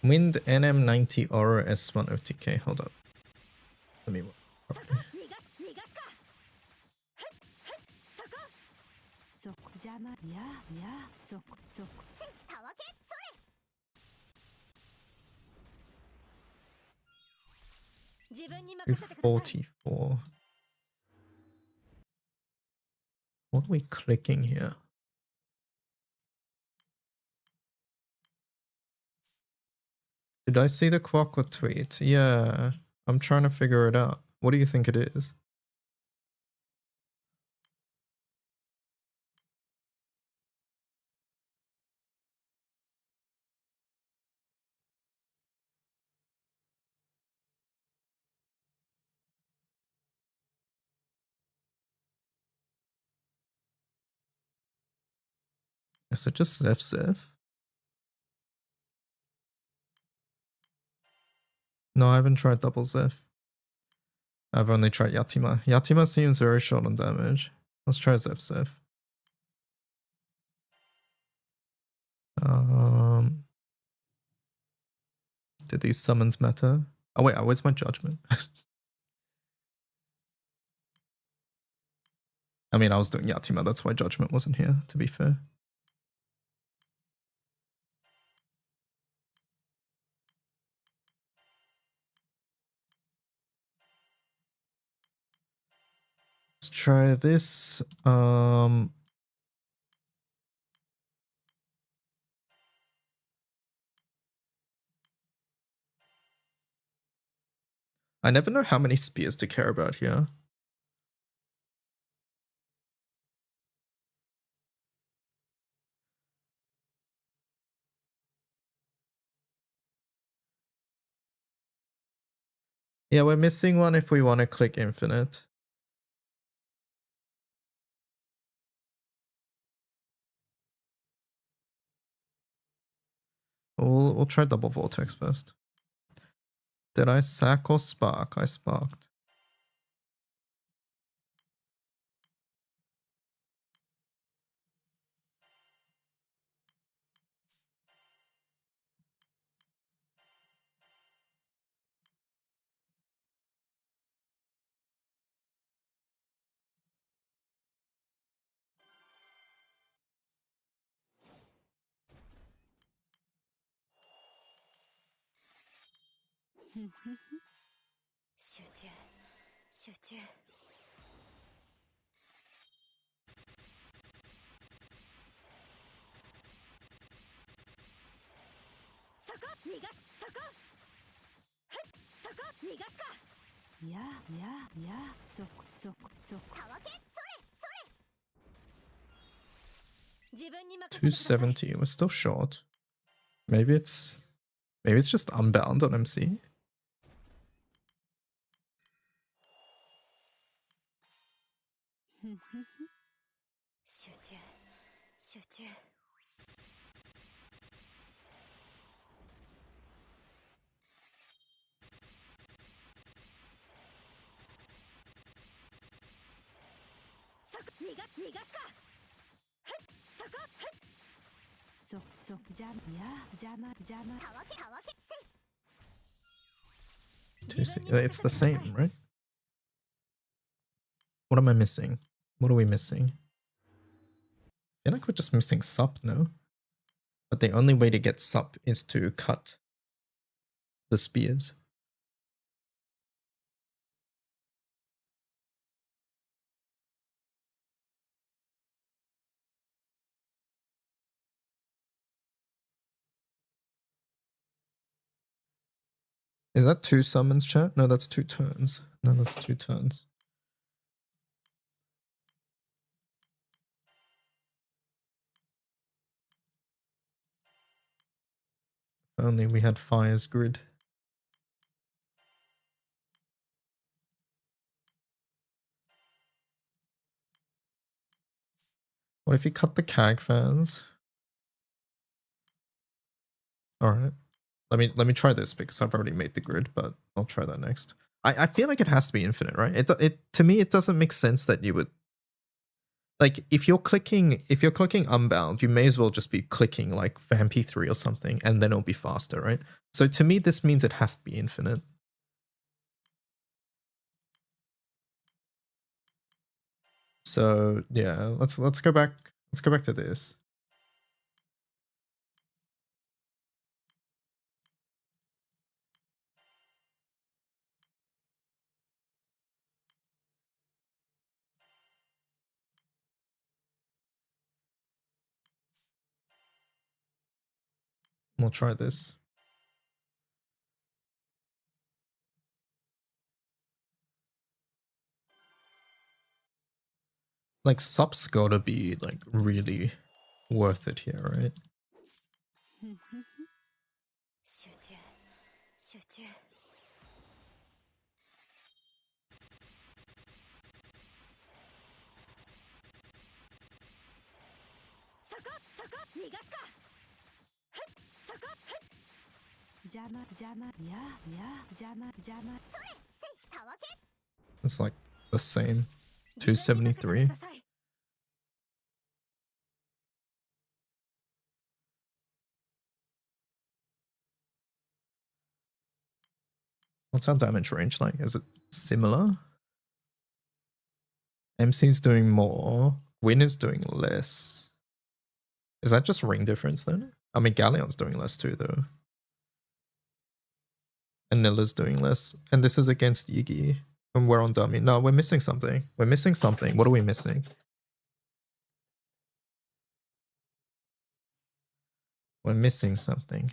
Wind NM90 Aura S1 OTK. Hold up. Let me look properly. そこ邪魔ややそこそこたわけそれ自分に任せてください 244. What are we clicking here? Did I see the Quokka tweet? Yeah, I'm trying to figure it out. What do you think it is? Is it just Zef Zef? No, I haven't tried double Zef. I've only tried Yatima. Yatima seems very short on damage. Let's try Zef Zef. Do these summons matter? Oh wait, where's my judgment? I mean, I was doing Yatima, that's why judgment wasn't here, to be fair. Let's try this. I never know how many spears to care about here. Yeah, we're missing one if we want to click infinite. We'll try double vortex first. Did I sack or spark? I sparked. 集中集中そこ逃がすそこふっそこ逃がすかやそこたわけそれそれ自分に任せてください 270. We're still short. Maybe it's just unbound on MC.集中そこ逃がすかふっそこふっ邪魔たわけせ It's the same, right? What am I missing? What are we missing? I feel like we're just missing sup, no? But the only way to get sup is to cut the spears. Is that 2 summons, chat? No, that's 2 turns. No, that's 2 turns. If only we had Fire's grid. What if you cut the CAG fans? Alright. Let me try this because I've already made the grid, but I'll try that next. I feel like it has to be infinite, right? It to me it doesn't make sense that you would like if you're clicking unbound, you may as well just be clicking like for MP3 or something, and then it'll be faster, right? So to me, this means it has to be infinite. So yeah, let's go back. Let's go back to this. We'll try this. Like sup's gotta be like really worth it here, right? 集中集中そこ逃がすかふっそこふっ邪魔それせたわけ It's like the same. 自分に任せてく 273. ださい What's our damage range like? Is it similar? MC's doing more. Win is doing less. Is that just ring difference then? I mean, Galleon's doing less too, though. And Nilla's doing less. And this is against Yigi. And we're on dummy. No, we're missing something. We're missing something. What are we missing? We're missing something.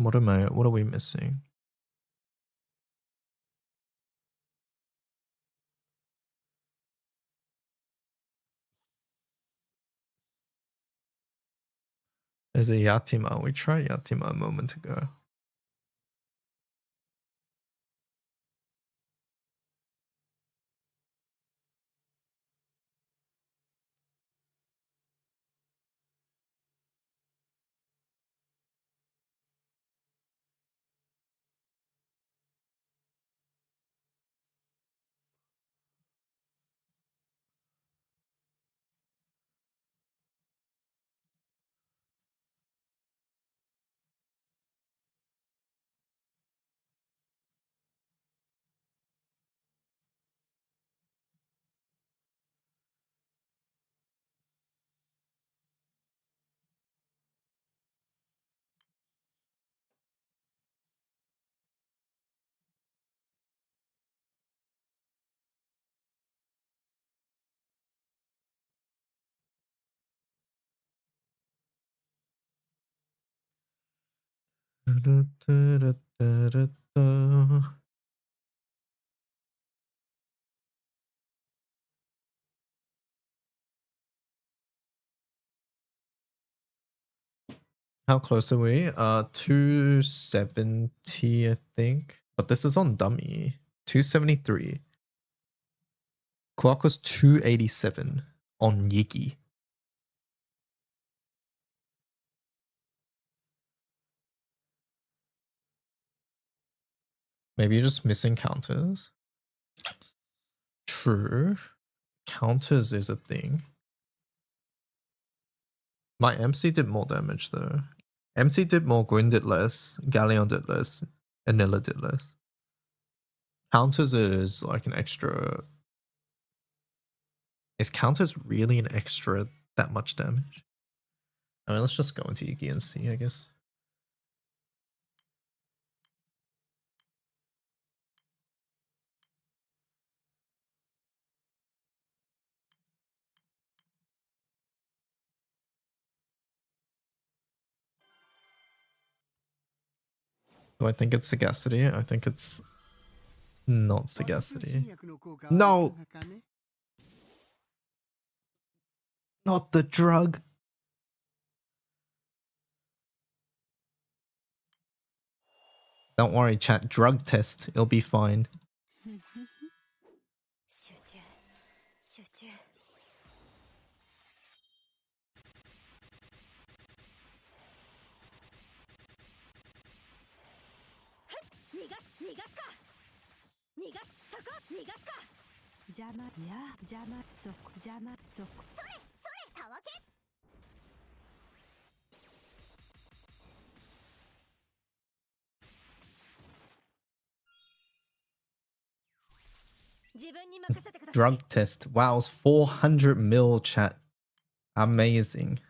What are we missing? There's a Yatima. We tried Yatima a moment ago. How close are we? 270, I think. But this is on dummy. 273. Quark was 287 on Yigi. Maybe you're just missing counters. True. Counters is a thing. My MC did more damage though. MC did more, Gwyn did less, Galleon did less, and Nilla did less. Counters is like an extra. Is counters really an extra that much damage? I mean, let's just go into Yugi and see, I guess. Do I think it's Sagacity? I think it's not Sagacity. No! Not the drug! Don't worry, chat. Drug test. It'll be fine. 集中集中逃がすか逃がすそこ逃がすか邪魔や邪魔そこ邪魔そこそれたわけ Drug test. Wow, it's 400 mil, chat. Amazing.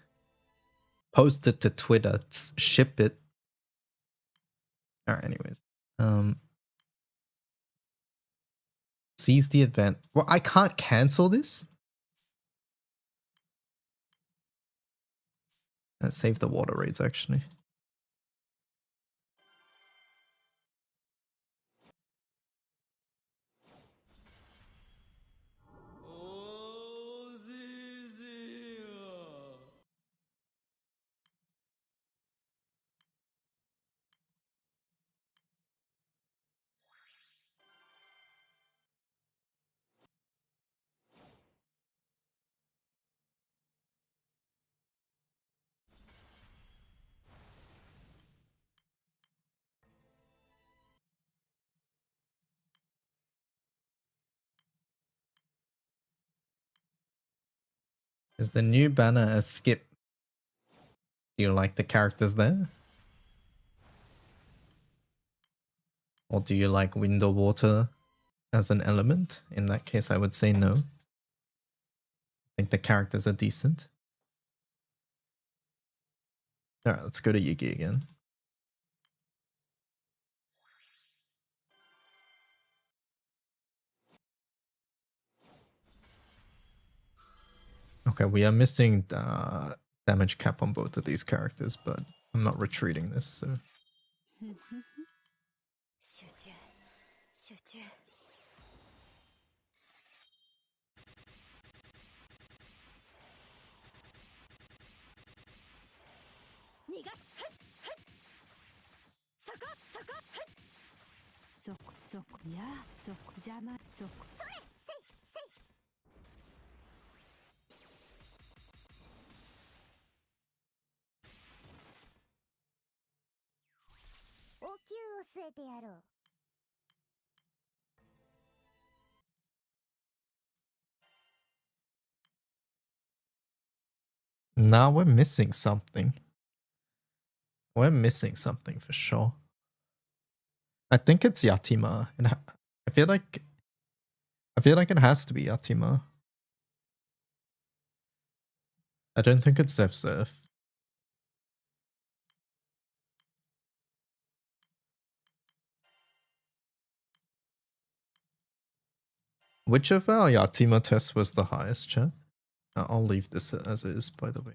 Post it to Twitter. Ship it. Alright, anyways. Seize the event. Well, I can't cancel this? Let's save the water raids, actually. Is the new banner a skip? Do you like the characters there? Or do you like wind or water as an element? In that case, I would say no. I think the characters are decent. Alright, let's go to Yugi again. Okay, we are missing damage cap on both of these characters, but I'm not retreating this, so... 集中集中逃がすそこそこそこそこやそこ邪魔そこそれせいせいお灸を据えてやろう Nah, we're missing something. We're missing something for sure. I think it's Yatima. I feel like it has to be Yatima. I don't think it's Zef Zef. Which of our Yatima tests was the highest, chat? I'll leave this as is, by the way.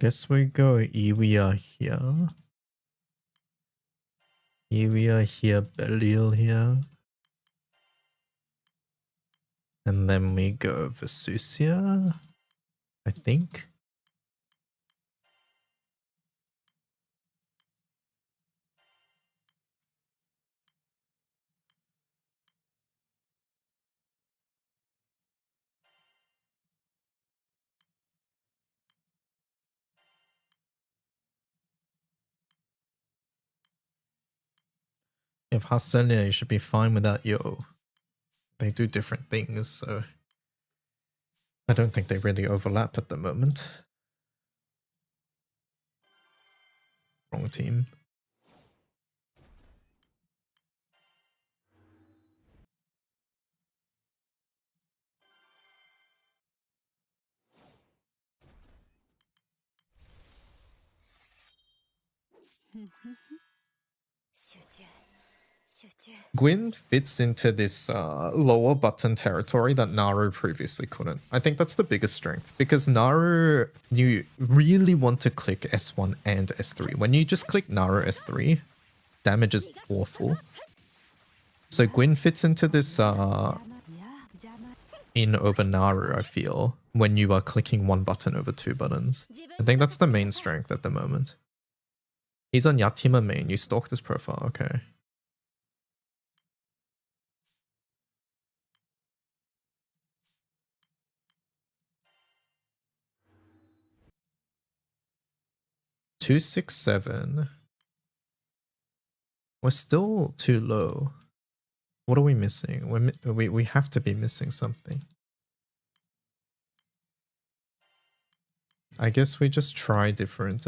Guess we go Iwia here. Iwia here, Belial here. And then we go Vesusia, I think. If Haselia, you should be fine without Yo. They do different things, so I don't think they really overlap at the moment. Wrong team. Gwyn fits into this lower button territory that Naru previously couldn't. I think that's the biggest strength, because Naru, you really want to click S1 and S3. When you just click Naru S3, damage is awful. So Gwyn fits into this in over Naru, I feel, when you are clicking one button over two buttons. I think that's the main strength at the moment. He's on Yatima main. You stalked his profile. Okay. Two, 6, 7. We're still too low. What are we missing? We have to be missing something. I guess we just try different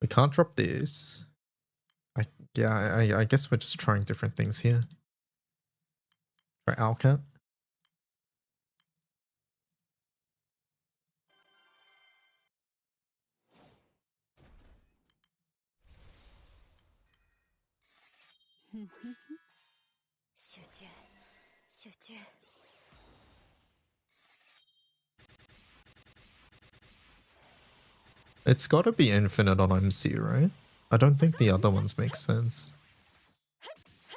we can't drop this. I guess we're just trying different things here. Try Owlcat. It's gotta be infinite on MC, right? I don't think the other ones make sense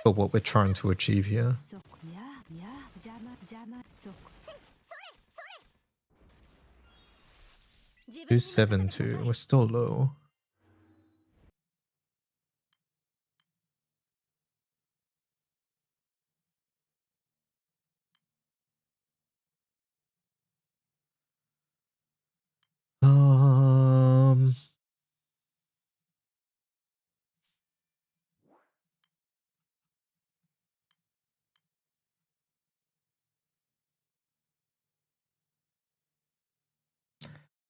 for what we're trying to achieve here. 272, we're still low.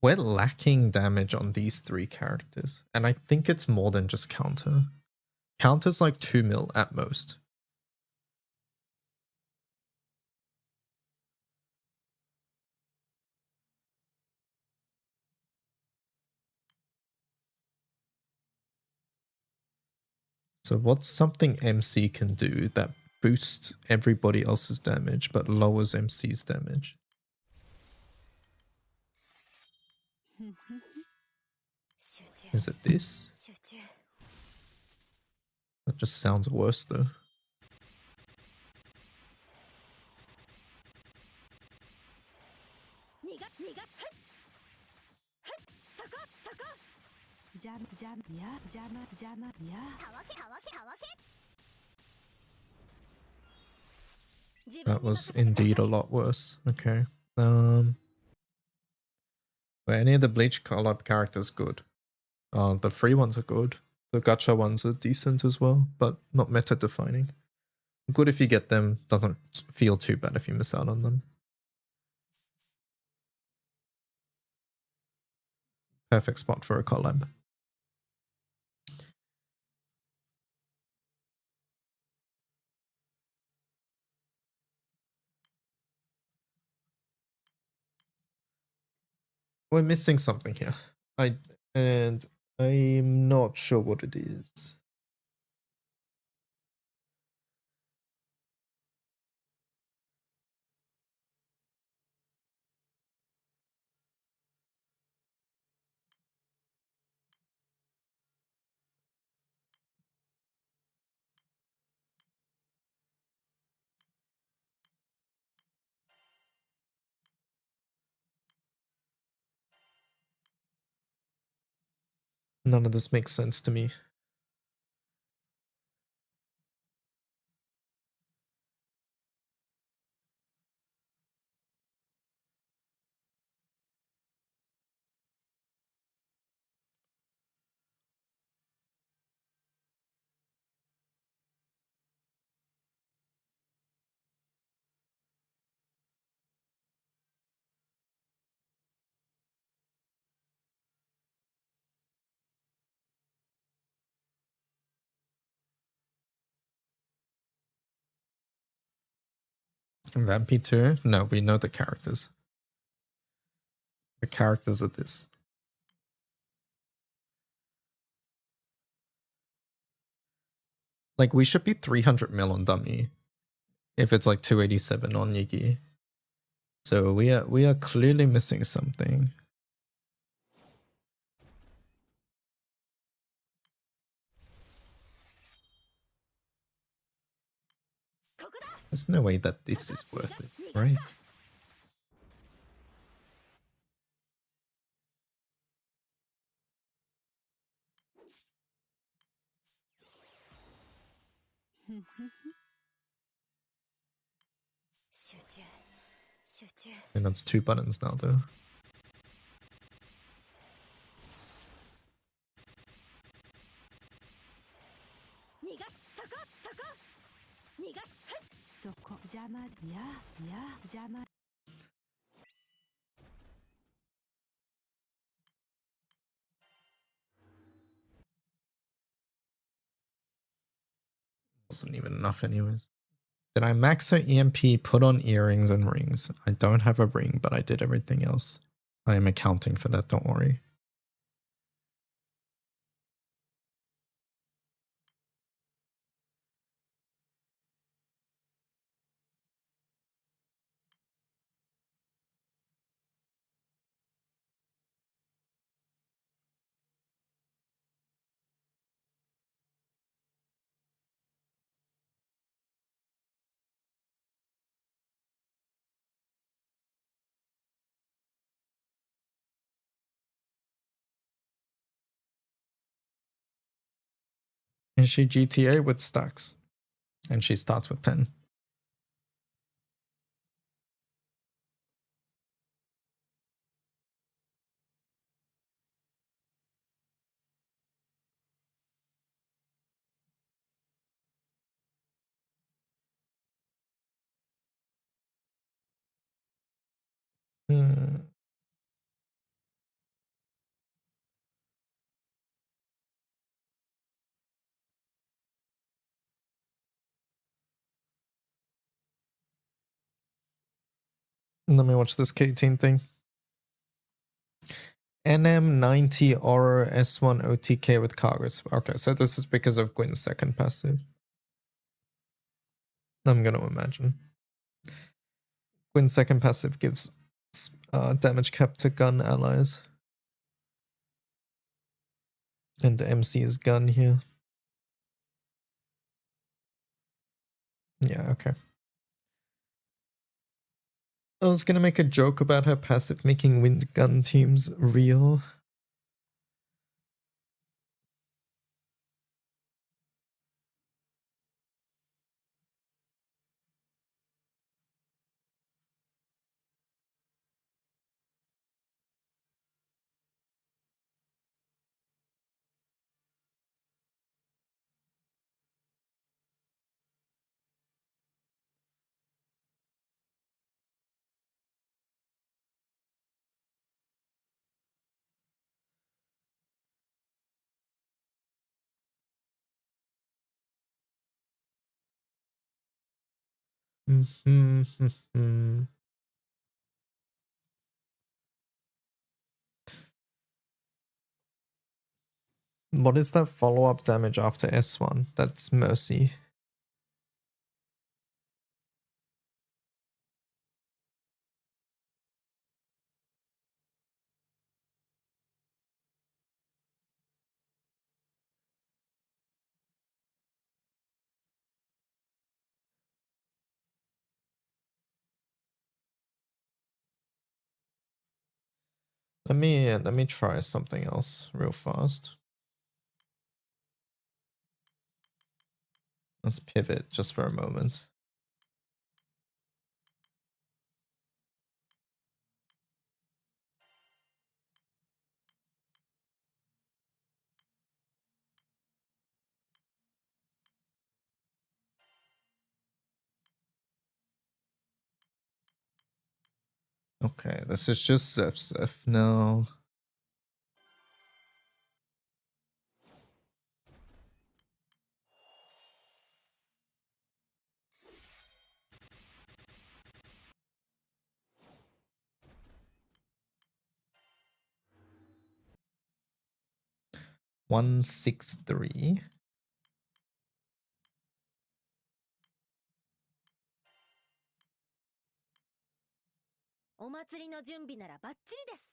We're lacking damage on these three characters, and I think it's more than just counter. Counter's like 2 mil at most. So what's something MC can do that boosts everybody else's damage but lowers MC's damage? Is it this? That just sounds worse though. That was indeed a lot worse. Okay. Were any of the Bleach collab characters good? The free ones are good. The gacha ones are decent as well, but not meta defining. Good if you get them, doesn't feel too bad if you miss out on them. Perfect spot for a collab. We're missing something here. I'm not sure what it is. None of this makes sense to me. Vampy 2? No, we know the characters. The characters are this. Like, we should be 300 mil on dummy if it's like 287 on Yugi. So we are clearly missing something. There's no way that this is worth it, right? And that's 2 buttons now, though. Wasn't even enough anyways. Did I max her EMP, put on earrings and rings? I don't have a ring, but I did everything else. I am accounting for that, don't worry. And she GTA with stacks. And she starts with 10. Let me watch this K-Teen thing. NM90 Oro S1 OTK with cargoes. Okay, so this is because of Gwyn's second passive. I'm gonna imagine. Gwyn's second passive gives damage cap to gun allies. And the MC is gun here. Yeah, okay. I was gonna make a joke about her passive making wind gun teams real. What is that follow-up damage after S1? That's Mercy. Let me try something else real fast. Let's pivot just for a moment. Okay, this is just Zef now. One 163. お祭りの準備ならバッチリです。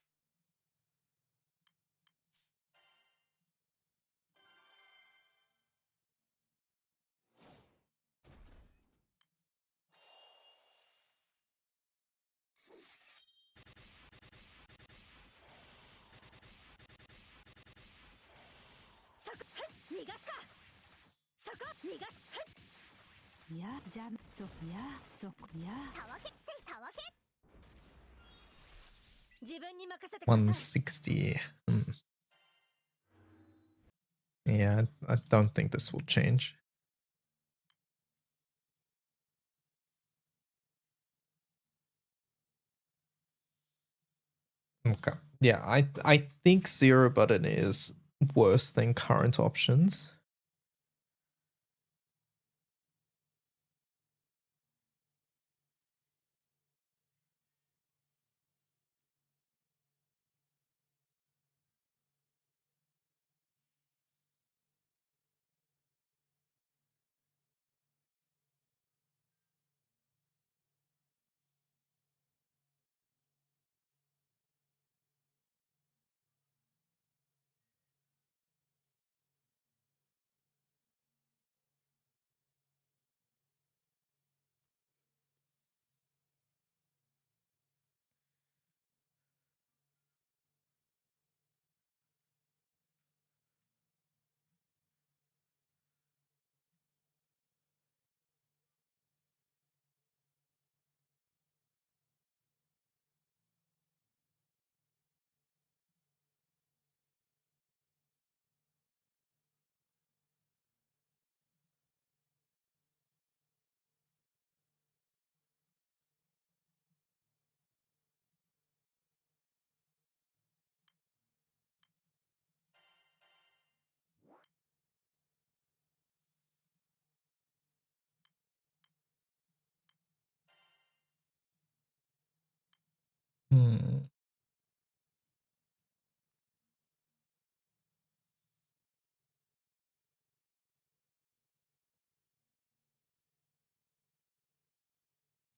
そこ、逃がすか。そこ、逃がす。いや、じゃ、そ、いや、そ、いや。たわけ、せ、たわけ。自分に任せてください。160. Yeah, I don't think this will change. Okay. Yeah, I think zero button is worse than current options.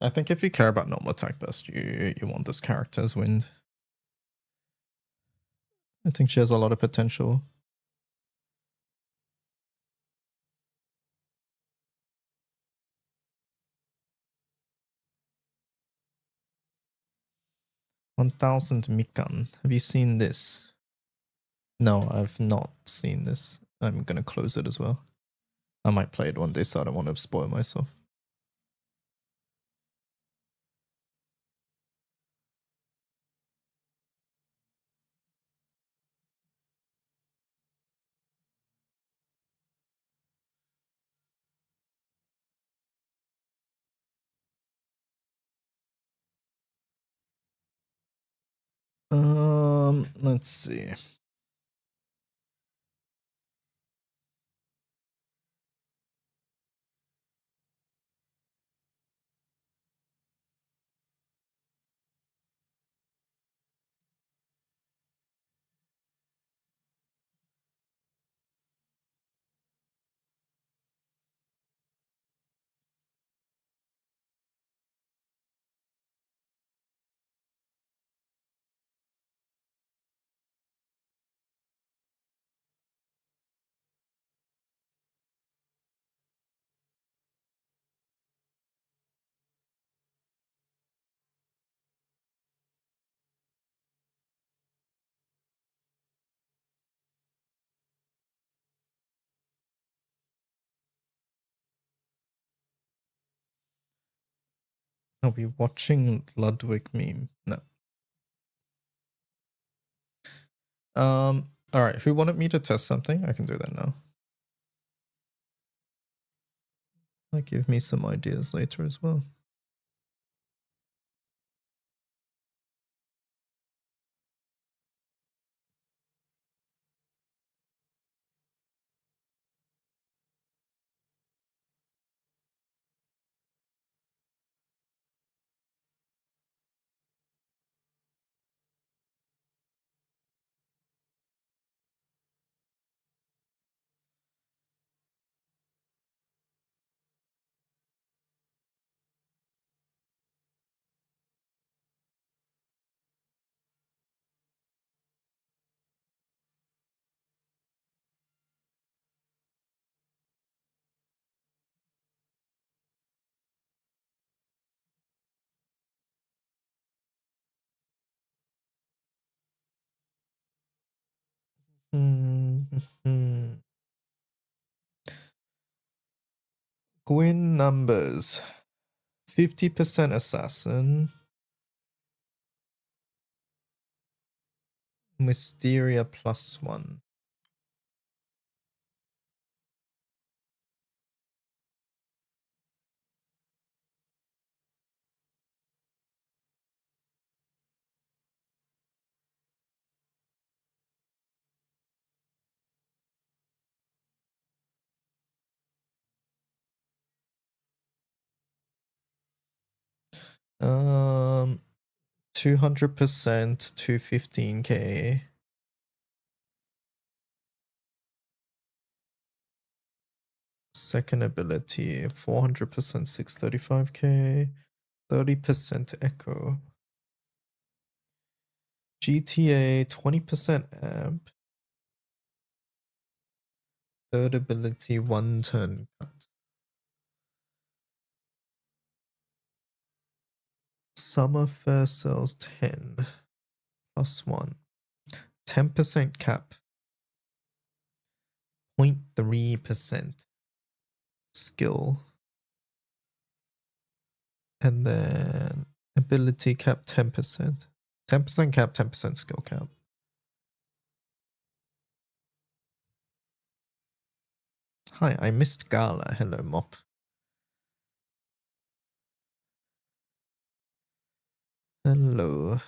I think if you care about normal attack burst, you want this character's wind. I think she has a lot of potential. $1,000 Mikan. Have you seen this? No, I've not seen this. I'm gonna close it as well. I might play it one day, so I don't want to spoil myself. Let's see. Are we watching Ludwig meme? No. Alright, who wanted me to test something? I can do that now. Might give me some ideas later as well. Gwyn numbers. 50% assassin. Mysteria +1. Um, 200% 215k. Second ability 400% 635k. 30% echo. GTA 20% amp. Third ability 1 turn cut. Summer fair sells 10 +1. 10% cap. 0.3% skill. And then ability cap 10%. 10% cap, 10% skill cap. Hi, I missed Gala. Hello, Mop. Hello.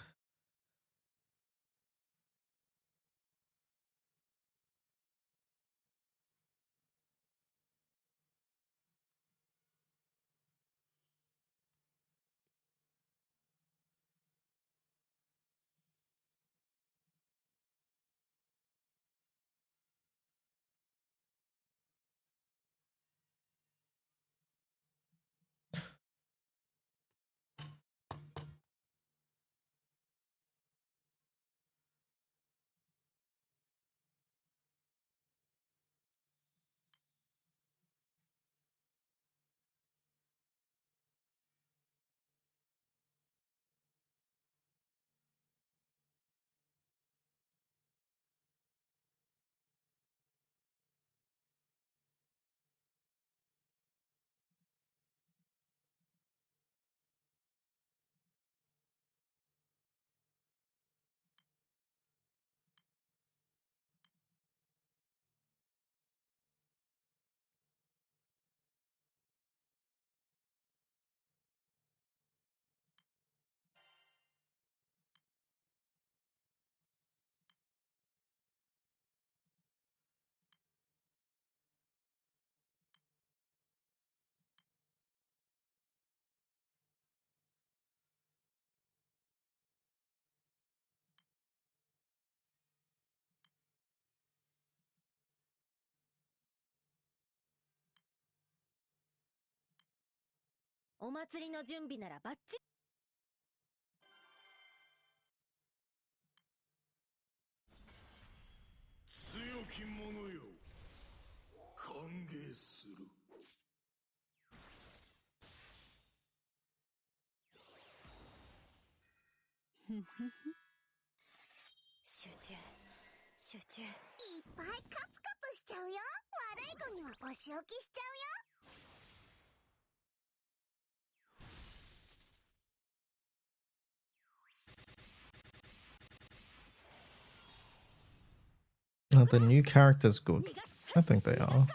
Are the new characters good? I think they are.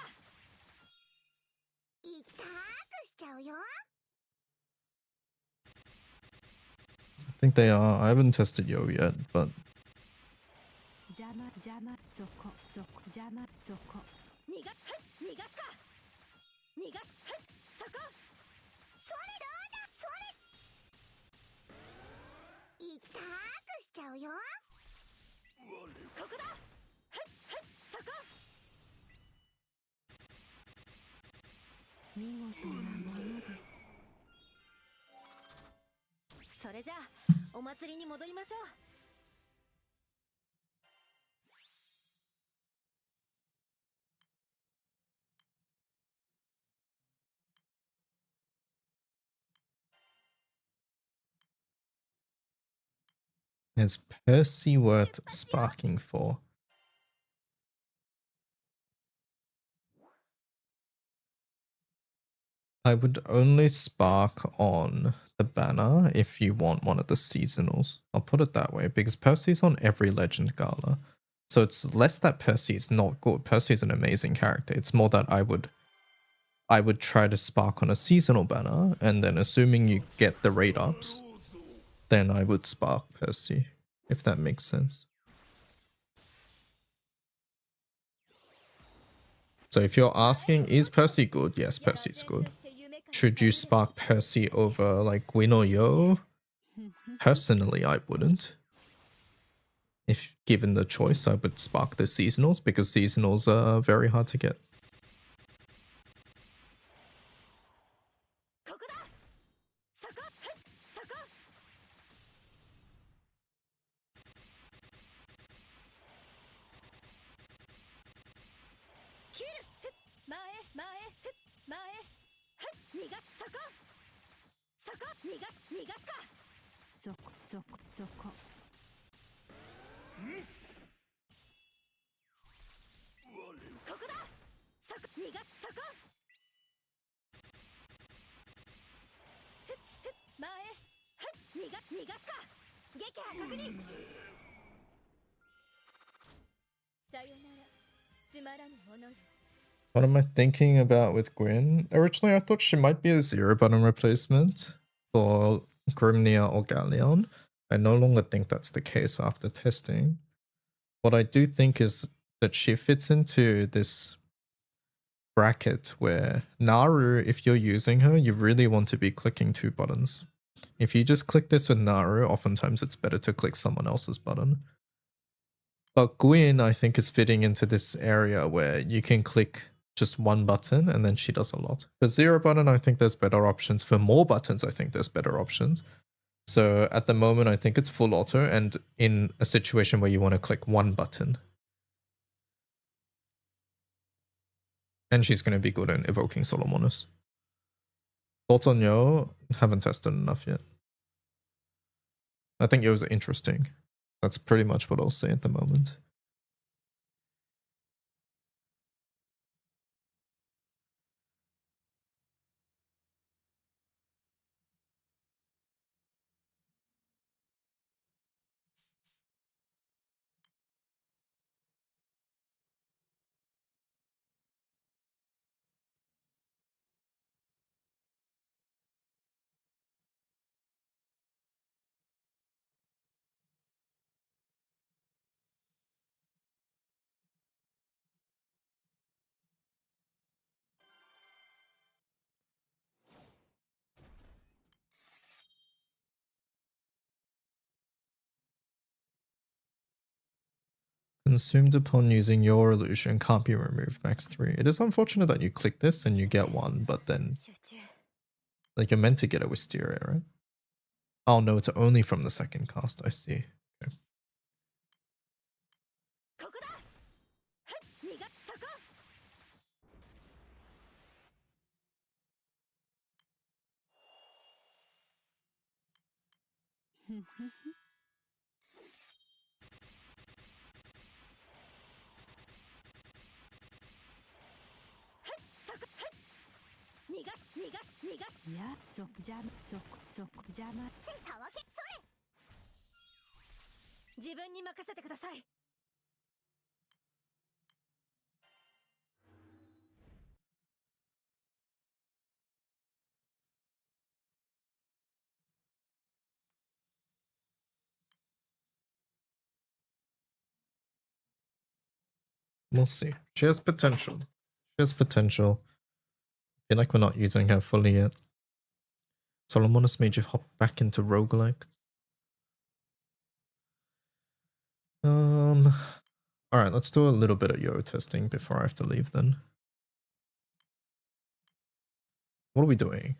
痛くしちゃうよ。 I think they are. I haven't tested Yo yet, but 邪魔そこ邪魔そこ逃がすか逃がすそこそれどうだそれ痛くしちゃうよここだそこ見事なものです。それじゃあお祭りに戻りましょう。 is Percy worth sparking for? I would only spark on the banner if you want one of the seasonals. I'll put it that way because Percy's on every Legend Gala. So it's less that Percy is not good. Percy is an amazing character. It's more that I would try to spark on a seasonal banner, and then assuming you get the raid ups, then I would spark Percy, if that makes sense. So if you're asking, is Percy good? Yes, Percy's good. Should you spark Percy over like Gwyn or Yo? Personally, I wouldn't. If given the choice, I would spark the seasonals because seasonals are very hard to get. ここだそこそこ切る前前逃がすそこそこ逃がすかそこそこそこここだそこ逃がすそこ前逃がすか撃破確認さよならつまらぬものよ What am I thinking about with Gwyn? Originally, I thought she might be a 0-button replacement for Grimnir or Galleon. I no longer think that's the case after testing. What I do think is that she fits into this bracket where Naru, if you're using her, you really want to be clicking 2 buttons. If you just click this with Naru, oftentimes it's better to click someone else's button. But Gwyn, I think, is fitting into this area where you can click just 1 button and then she does a lot. For 0-button, I think there's better options. For more buttons, I think there's better options. So at the moment, I think it's full auto, and in a situation where you want to click 1 button. And she's going to be good in evoking Solomonus. Thoughts on Yo? Haven't tested enough yet. I think Yo's interesting. That's pretty much what I'll say at the moment. Consumed upon using your illusion can't be removed, max 3. It is unfortunate that you click this and you get 1, but then like you're meant to get a Wisteria, right? Oh no, it's only from the second cast, I see. Okay. ここだ逃がすそこ逃がすいやそこ邪魔そこ邪魔たわけそれ自分に任せてください We'll see. She has potential. She has potential. I feel like we're not using her fully yet. Solomonus made you hop back into roguelikes. Alright, let's do a little bit of yo testing before I have to leave then. What are we doing?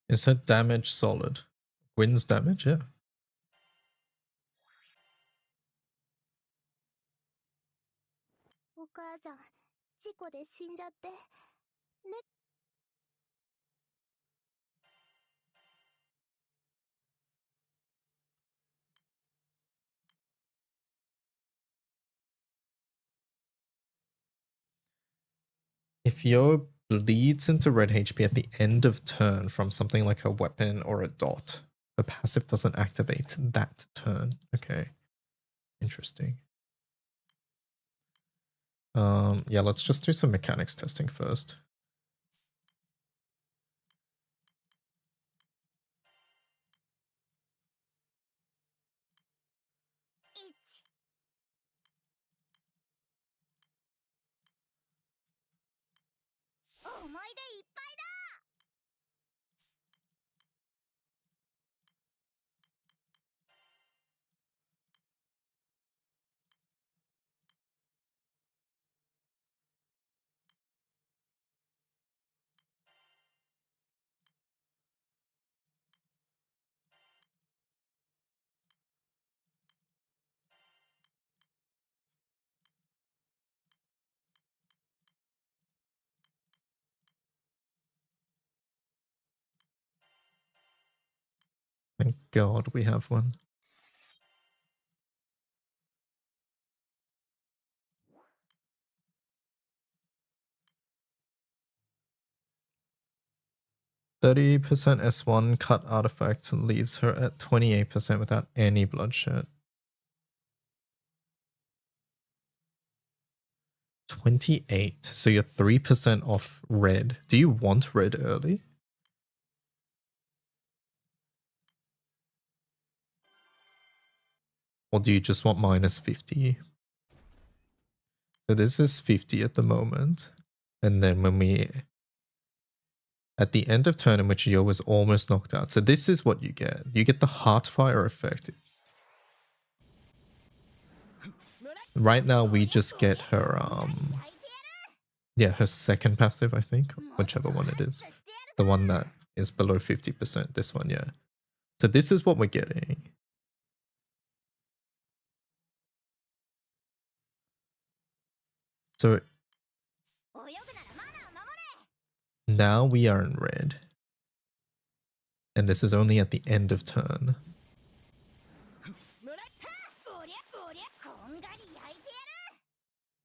Is her damage solid? Gwyn's damage, yeah. お母さん、事故で死んじゃって。ね。If Yo bleeds into red HP at the end of turn from something like a weapon or a dot, the passive doesn't activate that turn. Okay. Interesting. Yeah, let's just do some mechanics testing first. Thank God we have one. %30 S1 cut artifact leaves her at 28% without any bloodshed. 28. So you're 3% off red. Do you want red early? Or do you just want minus 50? So this is 50 at the moment. And then when we... At the end of turn in which Yo was almost knocked out. So this is what you get. You get the Heartfire effect. Right now we just get her yeah, her second passive, I think, whichever one it is. The one that is below 50%, this one, yeah. So this is what we're getting. So now we are in red. And this is only at the end of turn.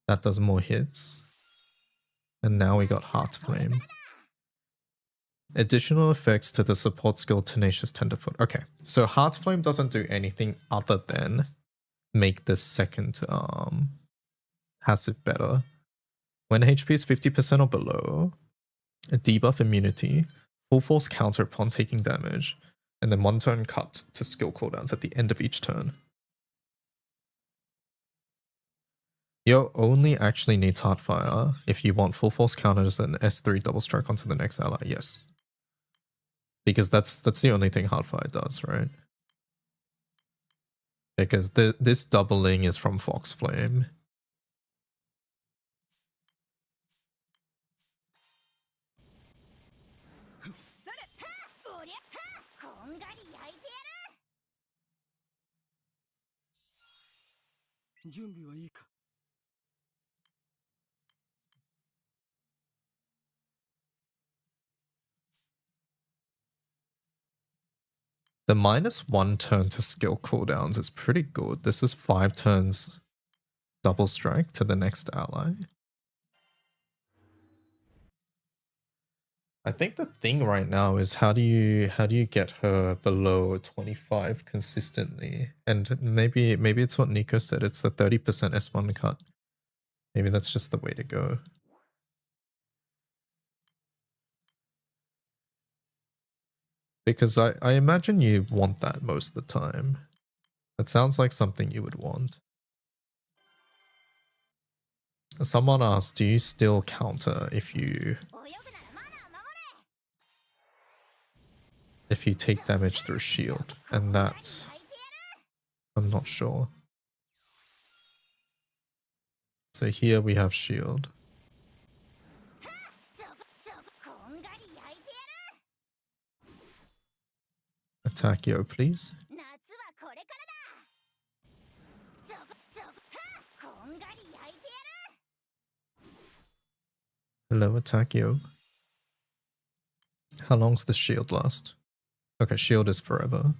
That does more hits. And now we got Heart Flame. Additional effects to the support skill Tenacious Tenderfoot. Okay, so Heart Flame doesn't do anything other than make the second passive better. When HP is 50% or below, a debuff immunity, full force counter upon taking damage, and then 1 turn cut to skill cooldowns at the end of each turn. Yo only actually needs Heartfire if you want full force counters and S3 double strike onto the next ally, yes. Because that's the only thing Heartfire does, right? Because this doubling is from Fox Flame. The -1 turn to skill cooldowns is pretty good. This is 5 turns double strike to the next ally. I think the thing right now is how do you get her below 25 consistently? And maybe it's what Nico said, it's the 30% S1 cut. Maybe that's just the way to go. Because I imagine you want that most of the time. It sounds like something you would want. Someone asked, do you still counter if you take damage through shield? And that I'm not sure. So here we have shield. Attack Yo, please. Hello, attack Yo. How long's the shield last? Okay, shield is forever.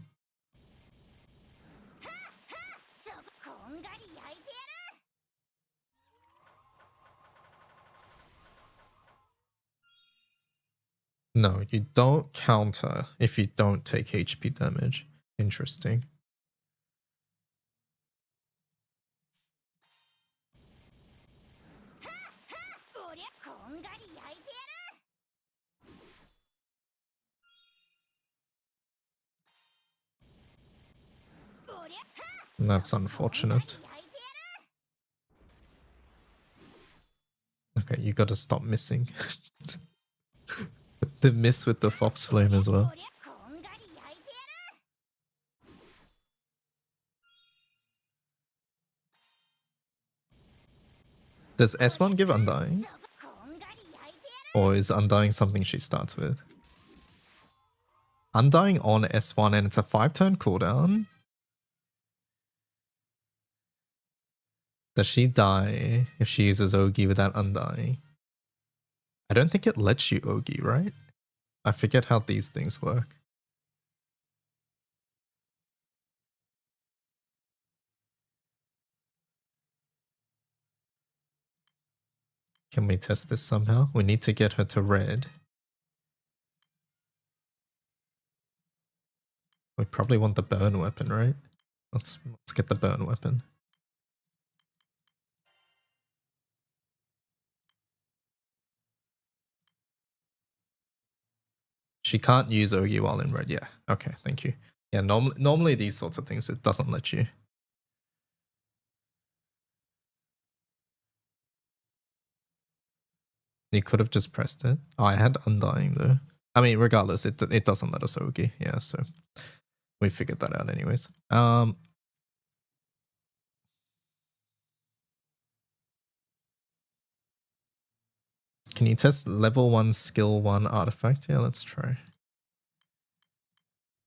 No, you don't counter if you don't take HP damage. Interesting. That's unfortunate. Okay, you gotta stop missing. The miss with the Fox Flame as well. Does S1 give Undying? Or is Undying something she starts with? Undying on S1 and it's a 5-turn cooldown? Does she die if she uses Ogi without Undying? I don't think it lets you Ogi, right? I forget how these things work. Can we test this somehow? We need to get her to red. We probably want the burn weapon, right? Let's get the burn weapon. She can't use Ogi while in red. Yeah. Okay, thank you. Yeah, normally these sorts of things, it doesn't let you. You could have just pressed it. Oh, I had Undying though. I mean, regardless, it doesn't let us Ogi. Yeah, so we figured that out anyways. Can you test level 1, skill 1 artifact? Yeah, let's try.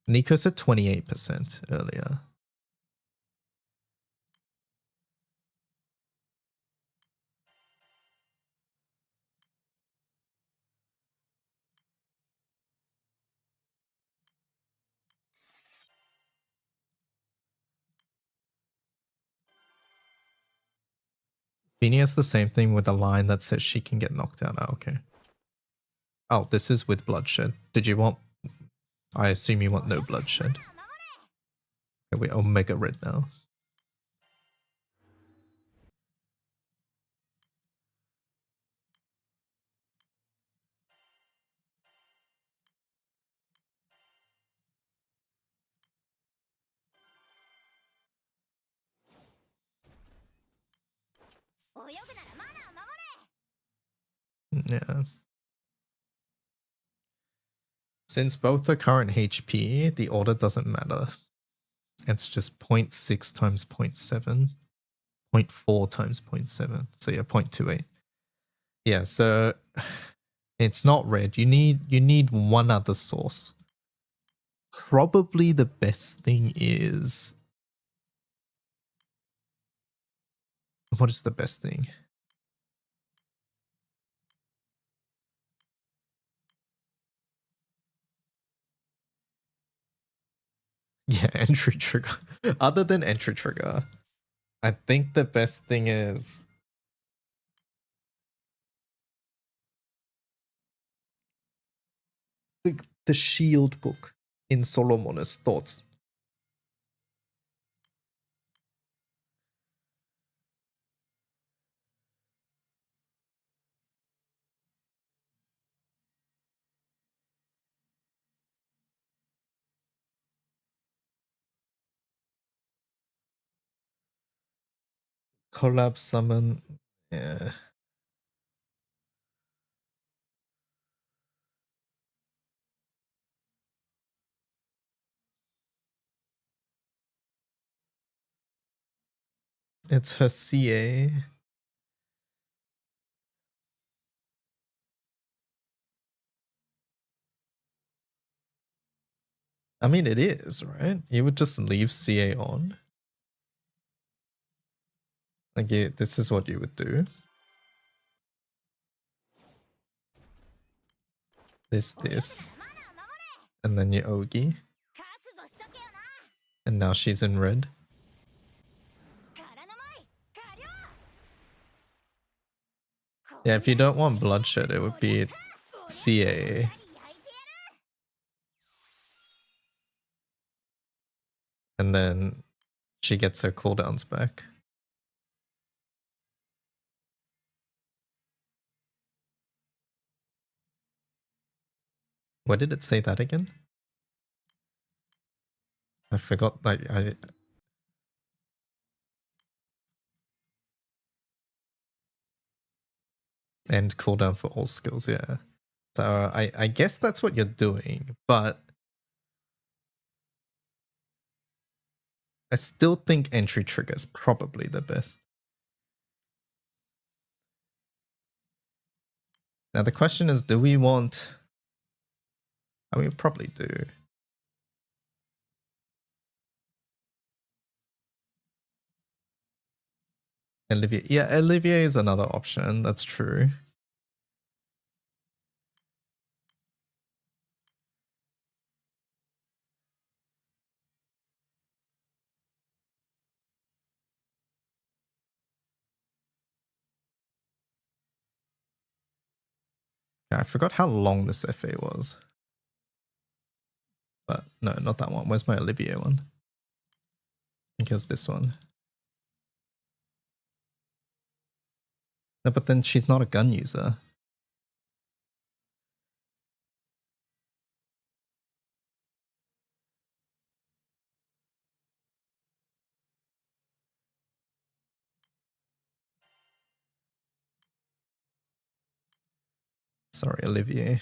Nico said 28% earlier. Beanie has the same thing with a line that says she can get knocked out. Oh, okay. Oh, this is with bloodshed. Did you want... I assume you want no bloodshed. Okay, we're Omega Red now. Yeah. Since both are current HP, the order doesn't matter. It's just 0.6 times 0.7. 0.4 times 0.7. So yeah, 0.28. Yeah, so it's not red. You need one other source. Probably the best thing is... What is the best thing? Yeah, entry trigger. Other than entry trigger, I think the best thing is... the Shield book in Solomon's thoughts. Collab summon. Yeah. It's her CA. I mean, it is, right? You would just leave CA on. Like, this is what you would do. This. And then you Ogi. And now she's in red. Yeah, if you don't want bloodshed, it would be CA. And then she gets her cooldowns back. Where did it say that again? I forgot. I end cooldown for all skills, yeah. So I guess that's what you're doing, but I still think entry trigger is probably the best. Now the question is, do we want... I mean, we probably do. Olivier. Yeah, Olivier is another option. That's true. Yeah, I forgot how long this FA was. But no, not that one. Where's my Olivier one? I think it was this one. No, but then she's not a gun user. Sorry, Olivier.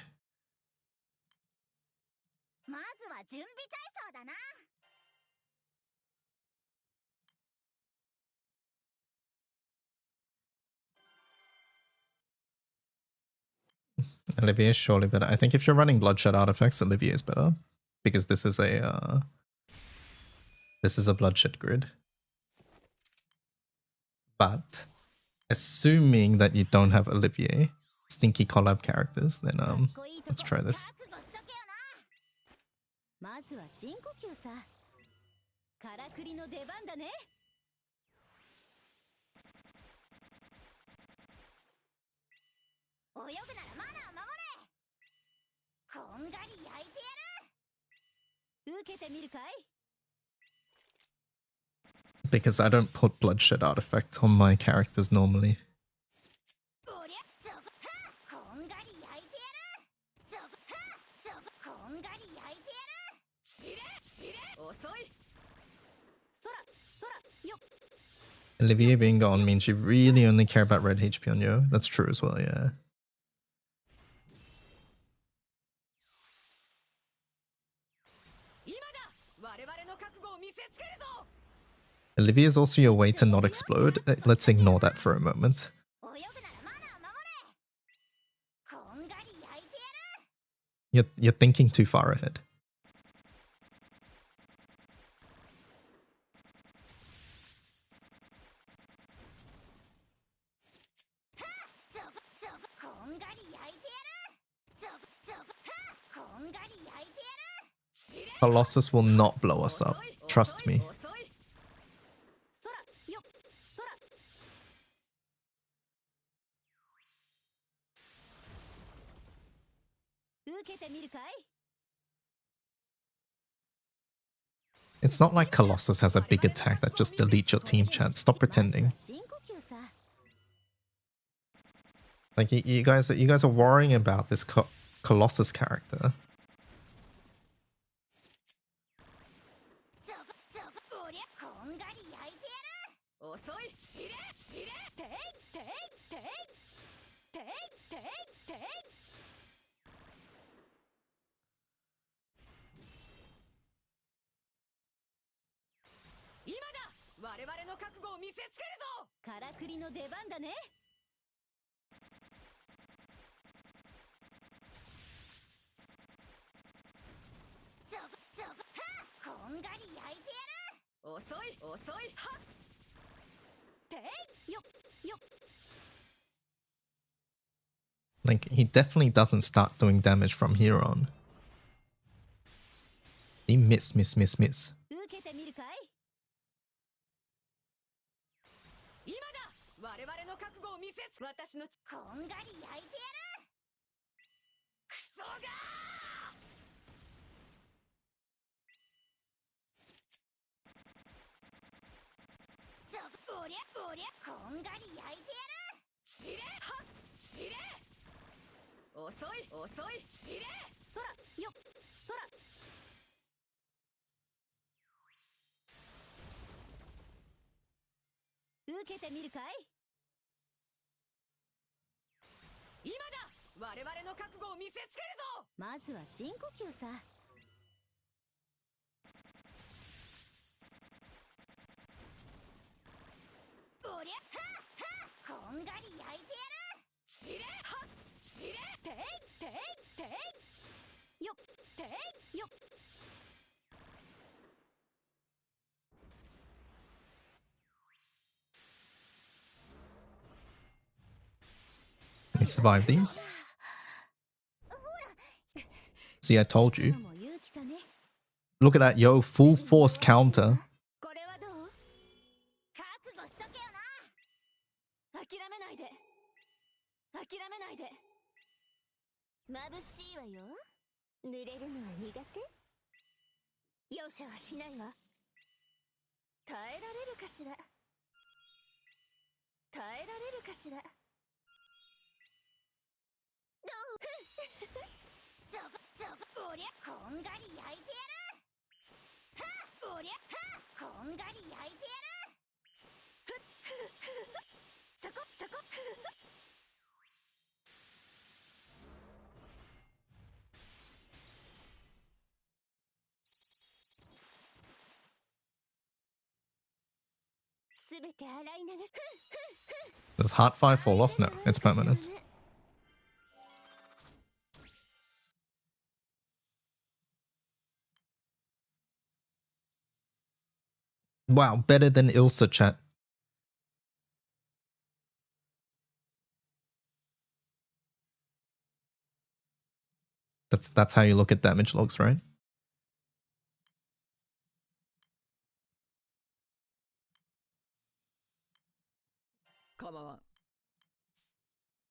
Olivier is surely better. I think if you're running Bloodshed artifacts, Olivier is better. Because this is a Bloodshed grid. But assuming that you don't have Olivier, stinky collab characters, then let's try this. Because I don't put Bloodshed artifact on my characters normally. Olivier being gone means you really only care about red HP on you. That's true as well, yeah. Olivier is also your way to not explode. Let's ignore that for a moment. You're thinking too far ahead. Colossus will not blow us up. Trust me. It's not like Colossus has a big attack that just deletes your team chat. Stop pretending. 深呼吸さ Like you guys are worrying about this Colossus character. そこそこおりゃこんがり焼いてやる遅いしれしれていていていていていてい今だ我々の覚悟を見せつけるぞからくりの出番だねそこそこはこんがり焼いてやる遅い遅いはていよよ Like he definitely doesn't start doing damage from here on. He miss. 受けてみるかい今だ我々の覚悟を見せつ私のこんがり焼いてやるクソがそおりゃおりゃこんがり焼いてやるしれはしれ遅い遅いしれそらよそら受けてみるかい今だ我々の覚悟を見せつけるぞまずは深呼吸さおりゃはこんがり焼いてやるしれはしれていていていよていよ You survive these? See, I told you. も勇気さね Look at that, yo, full force counter. これはどう覚悟しとけよな諦めないで諦めないで眩しいわよ濡れるのは苦手容赦はしないわ耐えられるかしら耐えられるかしらそこそこおりゃこんがり焼いてやるはおりゃはこんがり焼いてやるふっそこそこ 全て洗い流す Does Heart 5 fall off? No, it's permanent. Wow, better than Ilsa chat. That's how you look at damage logs, right?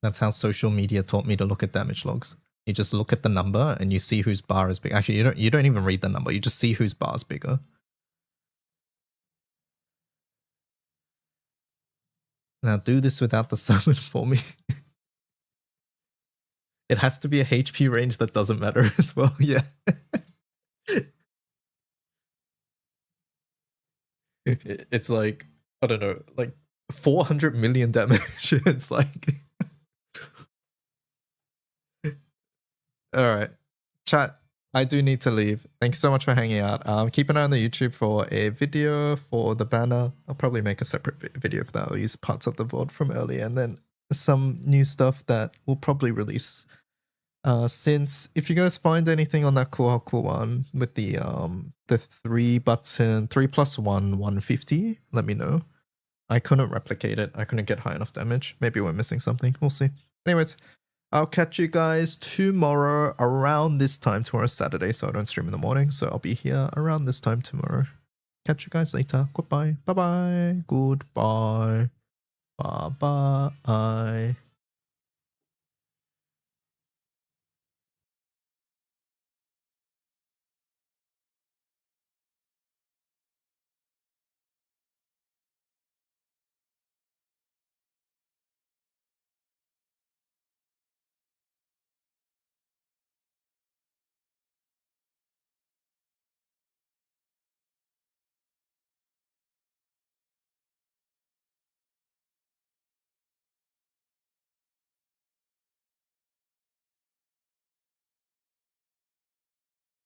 That's how social media taught me to look at damage logs. You just look at the number and you see whose bar is big. Actually, you don't even read the number. You just see whose bar is bigger. Now do this without the summon for me. It has to be a HP range that doesn't matter as well, yeah. It's like, I don't know, like 400 million damage. It's like... Alright, chat, I do need to leave. Thank you so much for hanging out. Keep an eye on the YouTube for a video for the banner. I'll probably make a separate video for that. I'll use parts of the VOD from earlier and then some new stuff that we'll probably release. Since if you guys find anything on that cool one with the 3+1 150, let me know. I couldn't replicate it. I couldn't get high enough damage. Maybe we're missing something. We'll see. Anyways, I'll catch you guys tomorrow around this time. Tomorrow's Saturday, so I don't stream in the morning. So I'll be here around this time tomorrow. Catch you guys later. Goodbye. Bye-bye. Goodbye. Bye-bye.